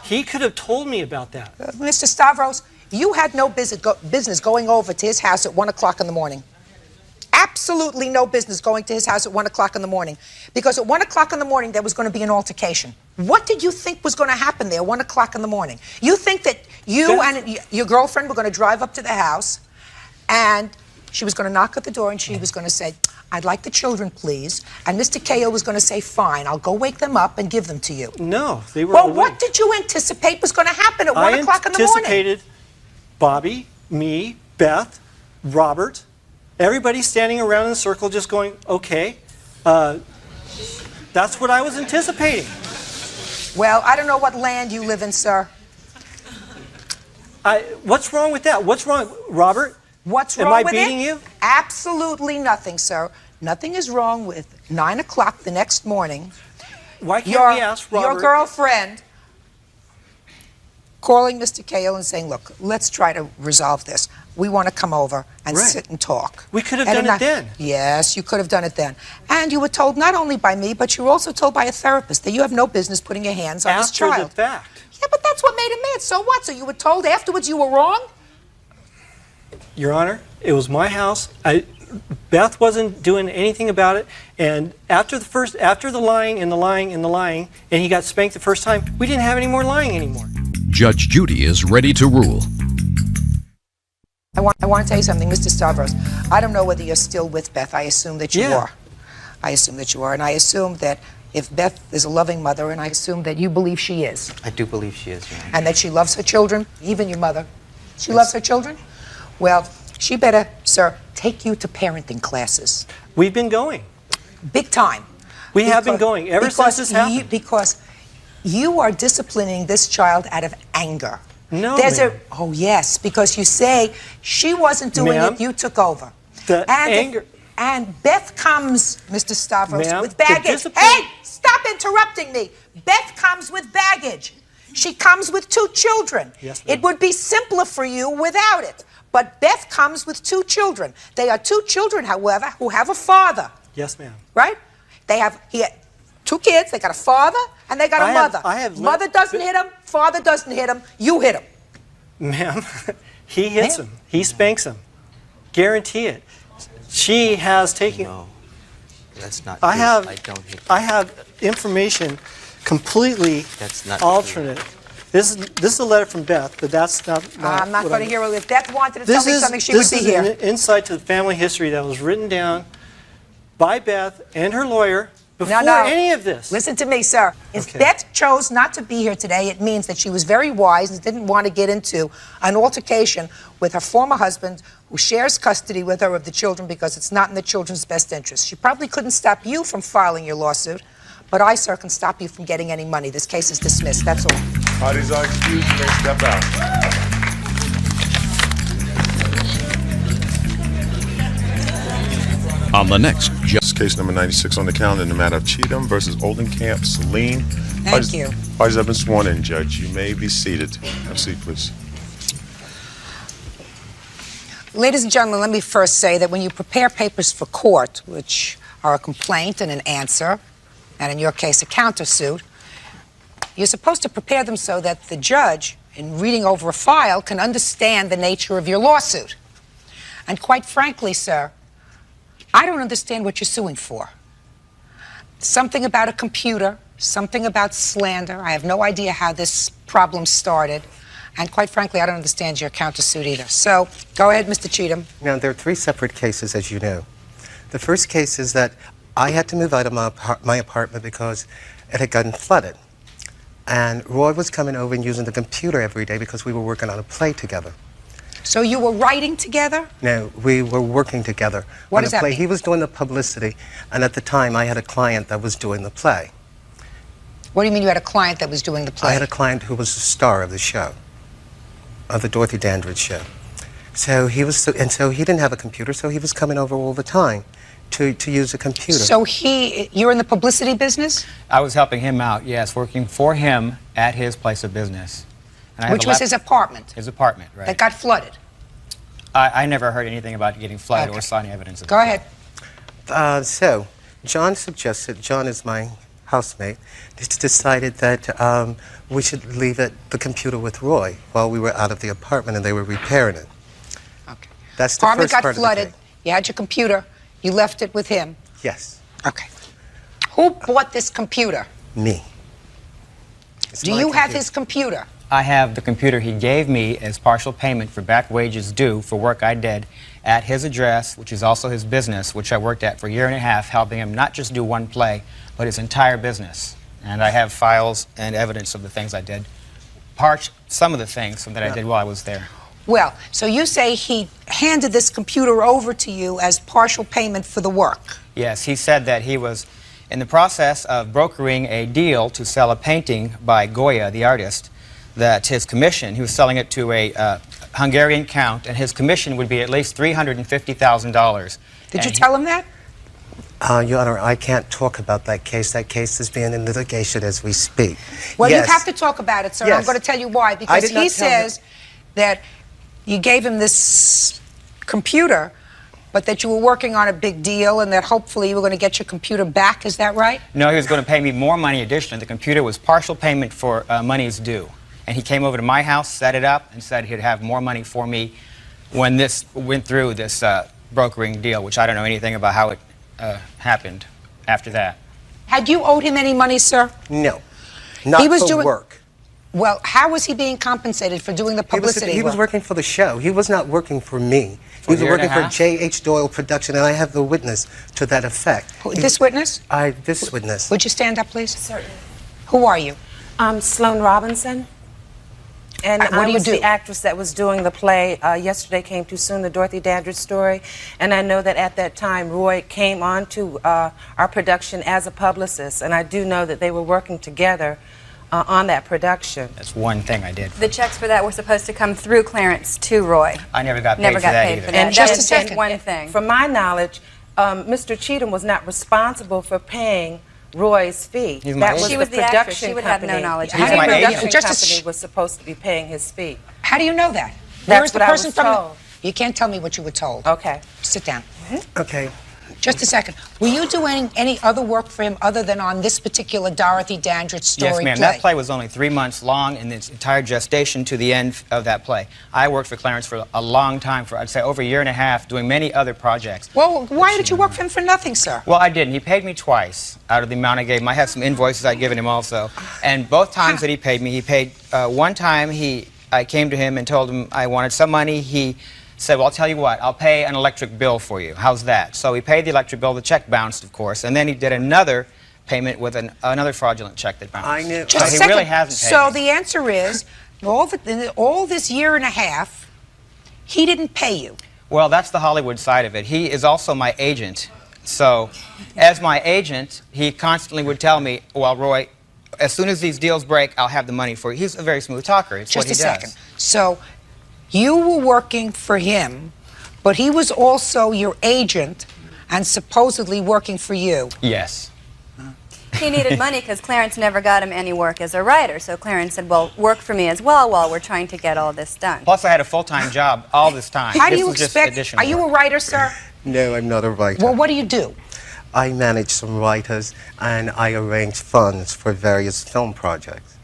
he could have told me about that. Mr. Stavros, you had no business going over to his house at 1 o'clock in the morning. Absolutely no business going to his house at 1 o'clock in the morning. Because at 1 o'clock in the morning, there was going to be an altercation. What did you think was going to happen there at 1 o'clock in the morning? You think that you and your girlfriend were going to drive up to the house, and she was going to knock at the door, and she was going to say, I'd like the children, please. And Mr. Cahill was going to say, fine, I'll go wake them up and give them to you. No, they were Well, awake. what did you anticipate was going to happen at 1 o'clock in the morning? I anticipated Bobby, me, Beth, Robert, everybody standing around in a circle just going, okay. That's what I was anticipating. Well, I don't know what land you live in, sir. What's wrong with that? What's wrong, Robert? What's wrong with it? Am I beating you? Absolutely nothing, sir. Nothing is wrong with 9 o'clock the next morning. Why can't we ask Robert? Your girlfriend calling Mr. Cahill and saying, look, let's try to resolve this. We want to come over and sit and talk. We could have done it then. Yes, you could have done it then. And you were told not only by me, but you were also told by a therapist that you have no business putting your hands on this child. After the fact. Yeah, but that's what made him mad. So what? So you were told afterwards you were wrong? Your Honor, it was my house. Beth wasn't doing anything about it. And after the lying and the lying and the lying, and he got spanked the first time, we didn't have any more lying anymore. Judge Judy is ready to rule. I want to tell you something, Mr. Stavros. I don't know whether you're still with Beth. I assume that you are. I assume that you are. And I assume that if Beth is a loving mother, and I assume that you believe she is. I do believe she is, Your Honor. And that she loves her children, even your mother. She loves her children? Well, she better, sir, take you to parenting classes. We've been going. Big time. We have been going ever since this happened. Because you are disciplining this child out of anger. No, Oh, yes, because you say she wasn't doing it, you took over. Anger. And Beth comes, Mr. Stavros, with baggage. Hey, stop interrupting me. Beth comes with baggage. She comes with 2 children. Yes, it would be simpler for you without it. But Beth comes with 2 children. They are 2 children, however, who have a father. Yes, ma'am. Right? They have 2 kids. They got a father and they got a mother. Mother doesn't hit him. Father doesn't hit him. You hit him. Ma'am, he hits him. He spanks him. Guarantee it. She has taken... No, that's not I true. have, I have information completely alternate. This is a letter from Beth, but that's not I'm not going to hear it. If Beth wanted to tell me something, she would be here. This is an insight to the family history that was written down by Beth and her lawyer before no. any of this. Listen to me, sir. If Beth chose not to be here today, it means that she was very wise and didn't want to get into an altercation with her former husband who shares custody with her of the children because it's not in the children's best interest. She probably couldn't stop you from filing your lawsuit, but I, sir, can stop you from getting any money. This case is dismissed. That's all. Parties are excused. You may step out. On the next case number 96 on the calendar in the matter of Cheatham versus Oldenkamp, Celine. Thank you. Parties have been sworn in, Judge. You may be seated. Have a seat, please. Ladies and gentlemen, let me first say that when you prepare papers for court, which are a complaint and an answer, and in your case, a countersuit, you're supposed to prepare them so that the judge, in reading over a file, can understand the nature of your lawsuit. And quite frankly, sir, I don't understand what you're suing for. Something about a computer, something about slander. I have no idea how this problem started. And quite frankly, I don't understand your countersuit either. So, go ahead, Mr. Cheatham. Now, there are three separate cases, as you know. The first case is that I had to move out of my apartment because it had gotten flooded. And Roy was coming over and using the computer every day because we were working on a play together. So you were writing together? No, we were working together. What does that play. mean? He was doing the publicity, and at the time I had a client that was doing the play. What do you mean you had a client that was doing the play? I had a client who was the star of the show, of the Dorothy Dandridge show. So he was, and so he didn't have a computer, so he was coming over all the time to use a computer. So you're in the publicity business? I was helping him out, yes, working for him at his place of business. And Which was his apartment? His apartment, right. That got flooded? I never heard anything about getting flooded or saw any evidence of it. Go ahead. So, John suggested, John is my housemate, decided that we should leave the computer with Roy while we were out of the apartment and they were repairing it. Okay. That's the Apartment first got part flooded. of the case. You had your computer. You left it with him. Yes. Okay. Who bought this computer? Me. Do you have his computer? I have the computer he gave me as partial payment for back wages due for work I did at his address, which is also his business, which I worked at for a year and a half, helping him not just do one play, but his entire business. And I have files and evidence of the things I did, some of the things that I did while I was there. Well, so you say he handed this computer over to you as partial payment for the work? Yes, he said that he was in the process of brokering a deal to sell a painting by Goya, the artist, that his commission, he was selling it to a Hungarian count, and his commission would be at least $350,000. Did you tell him that? Your Honor, I can't talk about that case. That case is being in litigation as we speak. Well, yes. you have to talk about it, sir. Yes. I'm going to tell you why. Because did not he tell him. says that you gave him this computer, but that you were working on a big deal and that hopefully you were going to get your computer back. Is that right? No, he was going to pay me more money additionally. The computer was partial payment for monies due. And he came over to my house, set it up, and said he'd have more money for me when this went through this brokering deal, which I don't know anything about how it happened after that. Had you owed him any money, sir? No. Not He was for doing work. Well, how was he being compensated for doing the publicity He was work? working for the show. He was not working for me. He was working for J.H. Doyle Production, and I have the witness to that effect. This witness? This witness. Would you stand up, please? Certainly. Who are you? I'm Sloan Robinson. And What do I you was do? the actress that was doing the play Yesterday Came Too Soon, the Dorothy Dandridge story. And I know that at that time, Roy came on to our production as a publicist. And I do know that they were working together on that production. That's one thing I did. The checks for that were supposed to come through Clarence to Roy. I never got paid for that either. And Just that a is second. One thing. From my knowledge, Mr. Cheatham was not responsible for paying Roy's fee. He's my That agent. was She the was the actress. production She would have no company. knowledge. The He's my agent. production Just a company was supposed to be paying his fee. How do you know that? That's Where is the what I person was from? told. You can't tell me what you were told. Okay. Sit down. Okay. Just a second. Were you doing any other work for him other than on this particular Dorothy Dandridge story Yes, ma'am. play? That play was only 3 months long in its entire gestation to the end of that play. I worked for Clarence for a long time, for I'd say over a year and a half, doing many other projects. Well, why did you work for him for nothing, sir? Well, I didn't. He paid me twice out of the amount I gave him. I have some invoices I'd given him also. And both times that he paid one time I came to him and told him I wanted some money. He said, well, I'll tell you what, I'll pay an electric bill for you. How's that? So he paid the electric bill. The check bounced, of course. And then he did another payment with another fraudulent check that bounced. I knew. Just a he second. really hasn't paid So me. the answer is, all this year and a half, he didn't pay you. Well, that's the Hollywood side of it. He is also my agent. So, as my agent, he constantly would tell me, well, Roy, as soon as these deals break, I'll have the money for you. He's a very smooth talker. It's Just what he a does. second. So you were working for him, but he was also your agent and supposedly working for you. Yes. He needed money because Clarence never got him any work as a writer. So Clarence said, well, work for me as well while we're trying to get all this done. Plus, I had a full-time job all this time. How do This you was just expect? additional Are you a work. writer, sir? No, I'm not a writer. Well, what do you do? I manage some writers and I arrange funds for various film projects.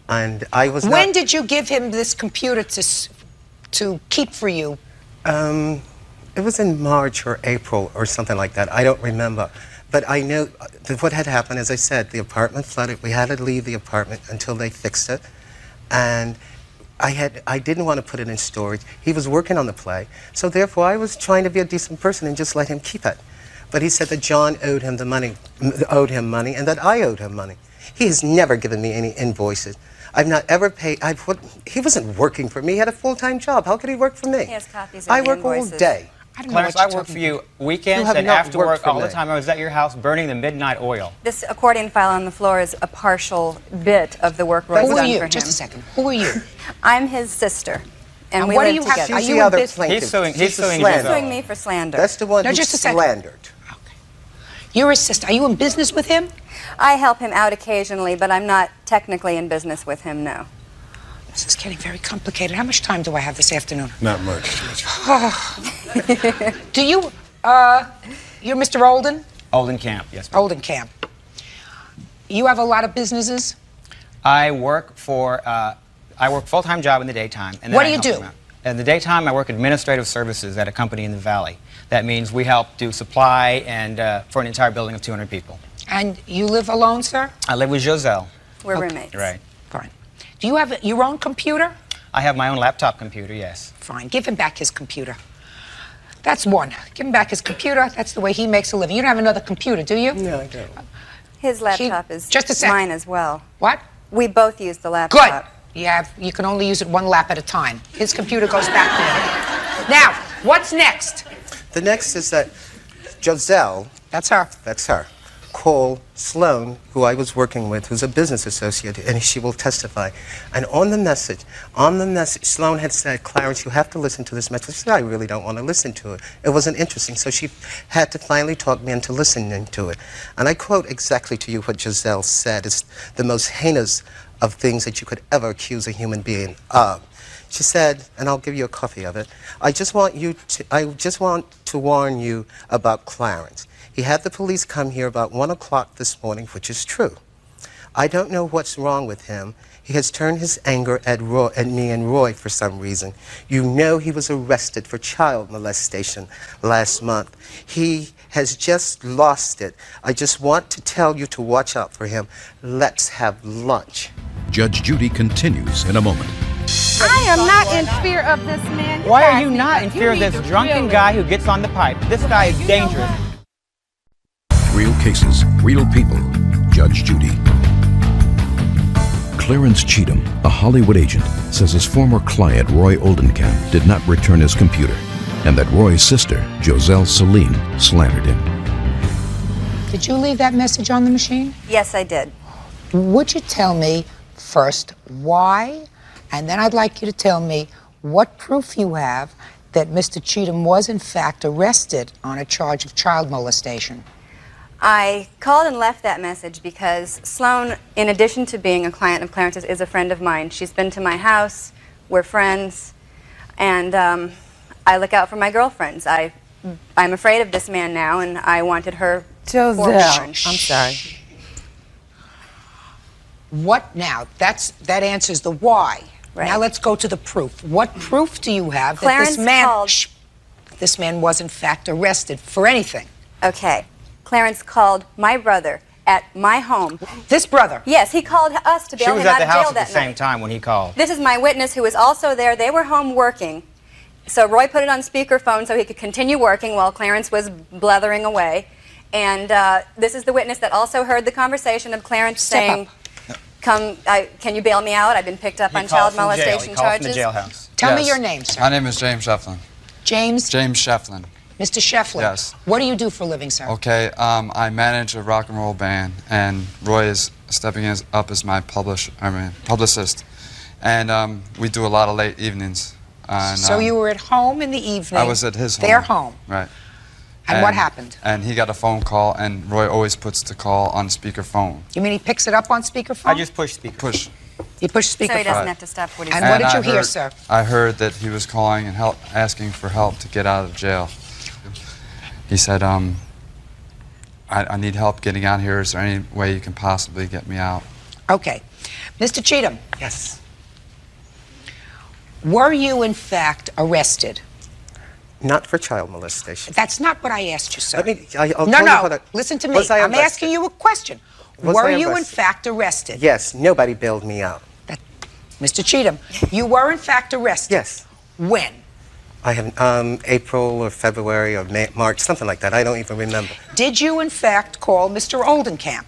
And I was When not, did you give him this computer to keep for you? it was in March or April or something like that. I don't remember. But I know that what had happened, as I said, the apartment flooded. We had to leave the apartment until they fixed it. And I didn't want to put it in storage. He was working on the play. So therefore, I was trying to be a decent person and just let him keep it. But he said that John owed him money, and that I owed him money. He has never given me any invoices. I've not ever paid. He wasn't working for me. He had a full-time job. How could he work for me? He has copies of I the work invoices. all day. Clarence, I worked for you weekends have and not after worked work for all the me. time. I was at your house burning the midnight oil. This accordion file on the floor is a partial bit of the work Roy's Who are done you? for him. Just a second. Who are you? I'm his sister, and we what do live you have- together. are She's you the in other business? plaintiff. He's suing She's the Giselle. He's slander. suing me for slander. That's the one No, who just a second. slandered. You're his sister. Are you in business with him? I help him out occasionally, but I'm not technically in business with him, no. This is getting very complicated. How much time do I have this afternoon? Not much. Do you, you're Mr. Olden? Olden Camp, yes, ma'am. Olden Camp. You have a lot of businesses? I work full-time job in the daytime. And then What I do you help do? them out. In the daytime, I work administrative services at a company in the Valley. That means we help do supply and for an entire building of 200 people. And you live alone, sir? I live with Giselle. We're roommates. Right. Fine. Do you have your own computer? I have my own laptop computer, yes. Fine. Give him back his computer. That's one. Give him back his computer. That's the way he makes a living. You don't have another computer, do you? No, I don't. His laptop is just a sec. mine as well. What? We both use the laptop. Good. You can only use it one lap at a time. His computer goes back there. Now, what's next? The next is that Giselle, That's her. called Sloan, who I was working with, who's a business associate, and she will testify. And on the message, Sloan had said, Clarence, you have to listen to this message. I said, I really don't want to listen to it. It wasn't interesting, so she had to finally talk me into listening to it. And I quote exactly to you what Giselle said. It's the most heinous of things that you could ever accuse a human being of. She said, and I'll give you a copy of it, I just want to warn you about Clarence. He had the police come here about 1 o'clock this morning, which is true. I don't know what's wrong with him. He has turned his anger at me and Roy for some reason. You know he was arrested for child molestation last month. He has just lost it. I just want to tell you to watch out for him. Let's have lunch. Judge Judy continues in a moment. I am not in fear of this man. Why are you not in fear of this drunken guy who gets on the pipe? This guy is dangerous. Real cases, real people. Judge Judy. Clarence Cheatham, a Hollywood agent, says his former client Roy Oldenkamp did not return his computer, and that Roy's sister, Giselle Celine, slandered him. Did you leave that message on the machine? Yes, I did. Would you tell me first why, and then I'd like you to tell me what proof you have that Mr. Cheatham was in fact arrested on a charge of child molestation? I called and left that message because Sloan, in addition to being a client of Clarence's, is a friend of mine. She's been to my house, we're friends, and I look out for my girlfriends. I'm afraid of this man now, and I wanted her Giselle, I'm sorry. What now? That answers the why. Right. Now let's go to the proof. What proof do you have that Clarence this man was in fact arrested for anything? Okay. Clarence called my brother at my home. This brother? Yes, he called us to She bail was him out at the of house jail at the that same night. time when he called. This is my witness who was also there. They were home working. So Roy put it on speakerphone so he could continue working while Clarence was blethering away. And this is the witness that also heard the conversation of Clarence saying, "Come, can you bail me out? I've been picked up on child molestation charges." Tell me your name, sir. My name is James Shefflin. James? James Shefflin. Mr. Shefflin. Yes. What do you do for a living, sir? Okay, I manage a rock and roll band, and Roy is stepping up as my publicist. And we do a lot of late evenings. And, so you were at home in the evening. I was at his home. Their home. Right. And what happened? And he got a phone call, and Roy always puts the call on speakerphone. You mean he picks it up on speakerphone? I just push speaker. Push. You push speakerphone. So he doesn't have to stop what he's And saying. what did you hear, sir? I heard that he was calling and asking for help to get out of jail. He said, I need help getting out here. Is there any way you can possibly get me out? Okay. Mr. Cheatham. Yes. Were you, in fact, arrested? Not for child molestation. That's not what I asked you, sir. I'll no, tell you no. what Listen to me. Was I I'm arrested? asking you a question. Was Were I you, in arrested? fact, arrested? Yes. Nobody bailed me out. Mr. Cheatham, you were, in fact, arrested? Yes. When? I have April or February or March, something like that. I don't even remember. Did you, in fact, call Mr. Oldenkamp?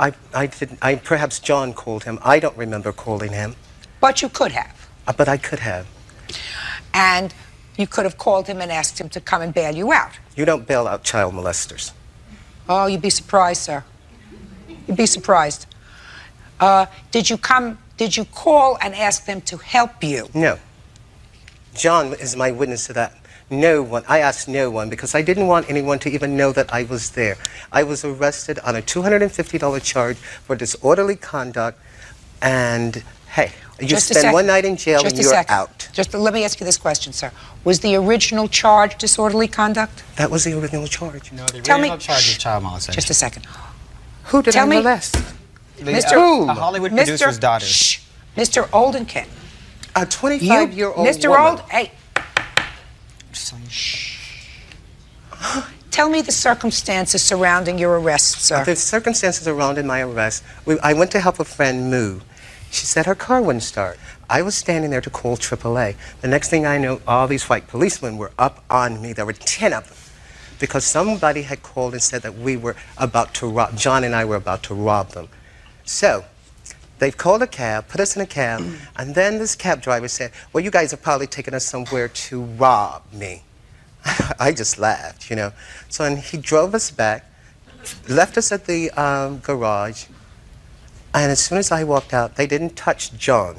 I perhaps John called him. I don't remember calling him. But you could have. But I could have. And you could have called him and asked him to come and bail you out. You don't bail out child molesters. Oh, you'd be surprised, sir. You'd be surprised. Did you call and ask them to help you? No. John is my witness to that. No one. I asked no one because I didn't want anyone to even know that I was there. I was arrested on a $250 charge for disorderly conduct, and hey, you spend one night in jail and you're out. Just let me ask you this question, sir. Was the original charge disorderly conduct? That was the original charge. No, the original charge is child molestation. Just a second. Who did I molest? Mr. A Hollywood producer's daughter. Shh. Mr. Oldenkamp. A 25-year-old Mr. woman. Hey. Tell me the circumstances surrounding your arrest, sir. The circumstances surrounding my arrest, I went to help a friend move. She said her car wouldn't start. I was standing there to call AAA. The next thing I knew, all these white policemen were up on me. There were 10 of them. Because somebody had called and said that we were about to rob, John and I were about to rob them. So, they've called a cab, put us in a cab, and then this cab driver said, well, you guys are probably taking us somewhere to rob me. I just laughed, you know. So and he drove us back, left us at the garage, and as soon as I walked out, they didn't touch John.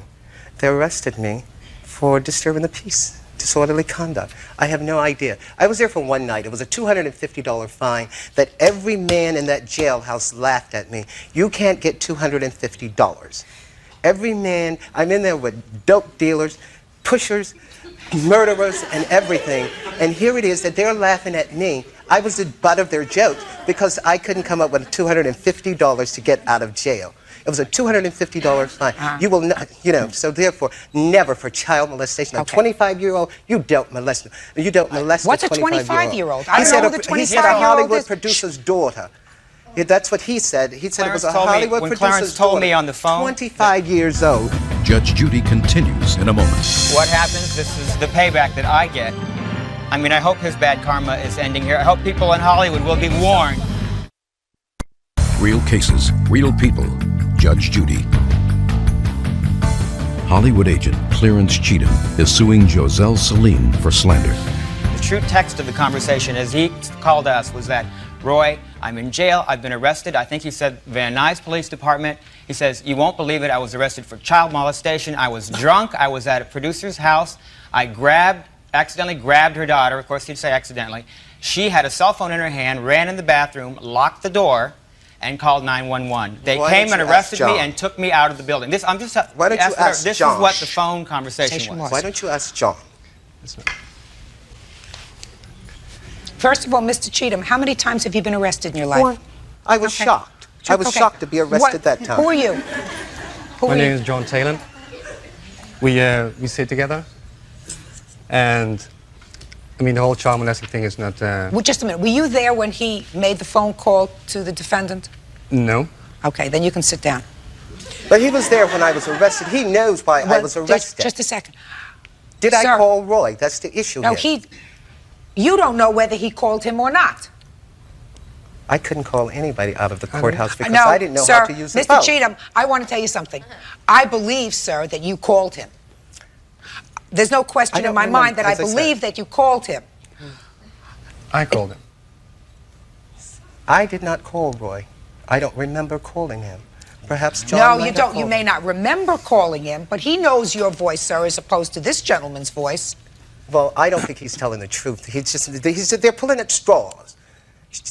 They arrested me for disturbing the peace, disorderly conduct. I have no idea. I was there for one night. It was a $250 fine that every man in that jailhouse laughed at me. You can't get $250. Every man, I'm in there with dope dealers, pushers, murderers, and everything. And here it is that they're laughing at me. I was the butt of their jokes because I couldn't come up with $250 to get out of jail. It was a $250 fine. You will not, you know, so therefore, never for child molestation. A 25-year-old, you don't molest. You don't molest What's a 25-year-old? He said a 25-year-old Hollywood producer's daughter. Yeah, that's what he said. He said Clarence it was a Hollywood when producer's Clarence told daughter. me on the phone. 25 years old. Judge Judy continues in a moment. What happens? This is the payback that I get. I mean, I hope his bad karma is ending here. I hope people in Hollywood will be warned. Real cases, real people. Judge Judy. Hollywood agent Clarence Cheatham is suing Joselle Salim for slander. The true text of the conversation as he called us was that, Roy, I'm in jail, I've been arrested. I think he said Van Nuys Police Department. He says, you won't believe it, I was arrested for child molestation. I was drunk, I was at a producer's house. I accidentally grabbed her daughter. Of course, he'd say accidentally. She had a cell phone in her hand, ran in the bathroom, locked the door, and called 911. They came and arrested me and took me out of the building. This, I'm just. Why don't you ask This John? is what the phone conversation was. Why don't you ask John? First of all, Mr. Cheatham, how many times have you been arrested in your life? One. I was shocked. I was shocked to be arrested that time. Who are you? My name is John Taylor. We sit together, and I mean the whole child molesting thing is not. Well, just a minute. Were you there when he made the phone call to the defendant? No. Okay, then you can sit down. But he was there when I was arrested. He knows why I was arrested. Just a second. Did I call Roy? That's the issue No, here. you don't know whether he called him or not. I couldn't call anybody out of the courthouse because No, I didn't know sir, how to use the Mr. phone. Cheatham, I want to tell you something. I believe, sir, that you called him. There's no question in my mind that I believe that you called him. I called him. I did not call Roy. I don't remember calling him. Perhaps John No, might you have don't. You called may him. not remember calling him, but he knows your voice, sir, as opposed to this gentleman's voice. Well, I don't think he's telling the truth. They're pulling at straws.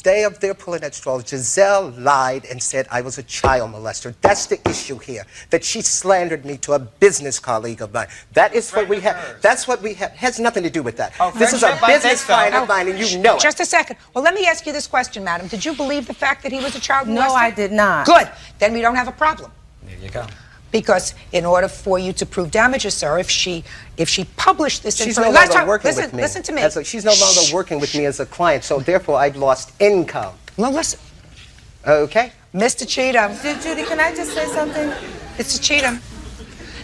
They're pulling at straws. Giselle lied and said I was a child molester. That's the issue here. That she slandered me to a business colleague of mine. That is what we have. That's what we have. Has nothing to do with that. This is a business client of mine, and you know it. Just a second. Well, let me ask you this question, madam. Did you believe the fact that he was a child molester? No, I did not. Good. Then we don't have a problem. There you go. Because in order for you to prove damages, sir, if she published this She's no information, longer working with me. Listen to me. She's no longer working with me as a client, so therefore I've lost income. No, listen. Okay. Mr. Cheatham. Judy, can I just say something? Mr. Cheatham.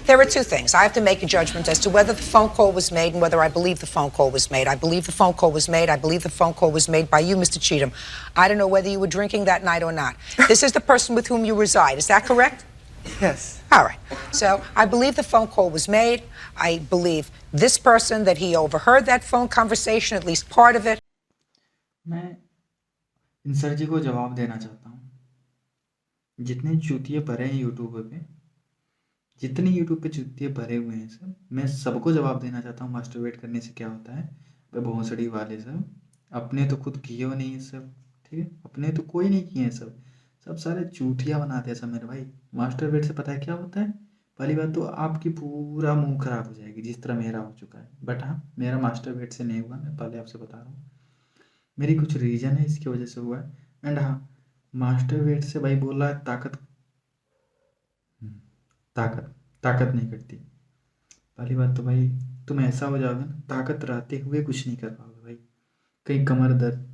There are two things. I have to make a judgment as to whether the phone call was made and whether I believe the phone call was made. I believe the phone call was made. I believe the phone call was made by you, Mr. Cheatham. I don't know whether you were drinking that night or not. This is the person with whom you reside. Is that correct? Yes. All right. So I believe the phone call was made. I believe this person that he overheard that phone conversation, at least part of it. मैं इन sir जी को जवाब देना चाहता हूँ। जितने चूतिए भरे हैं YouTube पे, जितने यूट्यूब पे चूतिए भरे हुए हैं सब, मैं सबको जवाब देना चाहता हूँ मास्टरबेट करने से क्या होता है। वे भोंसड़ी वाले सब अपने तो खुद किए हो नहीं है सब, ठीक है, अपने तो कोई नहीं किए हैं सब सारे चूतिया बनाते हैं सब मेरे भाई। मास्टरबेट से पता है क्या होता है? पहली बात तो आपकी पूरा मुंह खराब हो जाएगी जिस तरह मेरा हो चुका है, बट हाँ मेरा मास्टरबेट से नहीं हुआ, मैं पहले आपसे बता रहा हूँ। मेरी कुछ रीज़न है इसकी वजह से हुआ है। एंड हाँ, मास्टरबेट से भाई बोल रहा है ताकत नहीं करती। पहली बात तो भाई तुम ऐसा हो जाओगे ना, ताकत रहते हुए कुछ नहीं कर पाओगे भाई। कहीं कमर दर्द,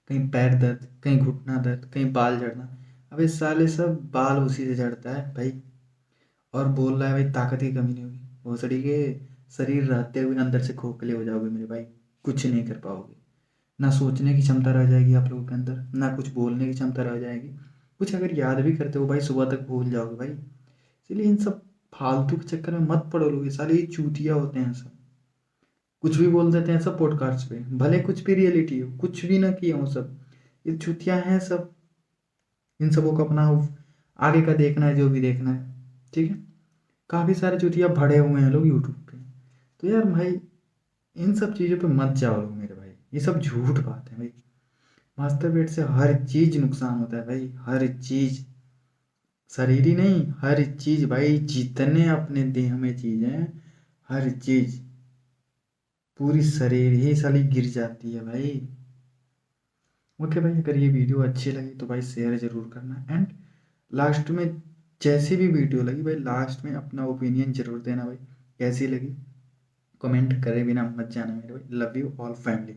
कहीं पैर दर्द, कहीं घुटना दर्द, कहीं बाल झड़ना। अब इस साले सब बाल उसी से झड़ता है भाई, और बोल रहा है भाई ताकत की कमी नहीं होगी। भोसड़ी के शरीर रहते हुए अंदर से खोखले हो जाओगे मेरे भाई, कुछ नहीं कर पाओगे। ना सोचने की क्षमता रह जाएगी आप लोगों के अंदर, ना कुछ बोलने की क्षमता रह जाएगी। कुछ अगर याद भी करते हो भाई सुबह तक भूल जाओगे भाई। इसलिए इन सब फालतू के चक्कर में मत पड़ो लोग, साले ये चूतिया होते हैं सब, कुछ भी बोल देते हैं सब पॉडकास्ट पे, भले कुछ भी रियलिटी हो, कुछ भी ना किया हो, सब ये चूतिया हैं सब। इन सबों को अपना आगे का देखना है, जो भी देखना है, ठीक है। काफ़ी सारे चूतिया भरे हुए हैं लोग यूट्यूब पे, तो यार भाई इन सब चीज़ों पे मत जाओ लोग मेरे भाई, ये सब झूठ बात है भाई। मास्टरबेट से हर चीज़ नुकसान होता है भाई, हर चीज़, शरीर ही नहीं हर चीज़ भाई। जितने अपने देह में चीज़ हैं हर चीज़, पूरी शरीर ही साली गिर जाती है भाई। ओके भाई, अगर ये वीडियो अच्छी लगी तो भाई शेयर ज़रूर करना। एंड लास्ट में जैसी भी वीडियो लगी भाई, लास्ट में अपना ओपिनियन ज़रूर देना भाई, कैसी लगी। कमेंट करे बिना मत जाना मेरे भाई। Love you all family.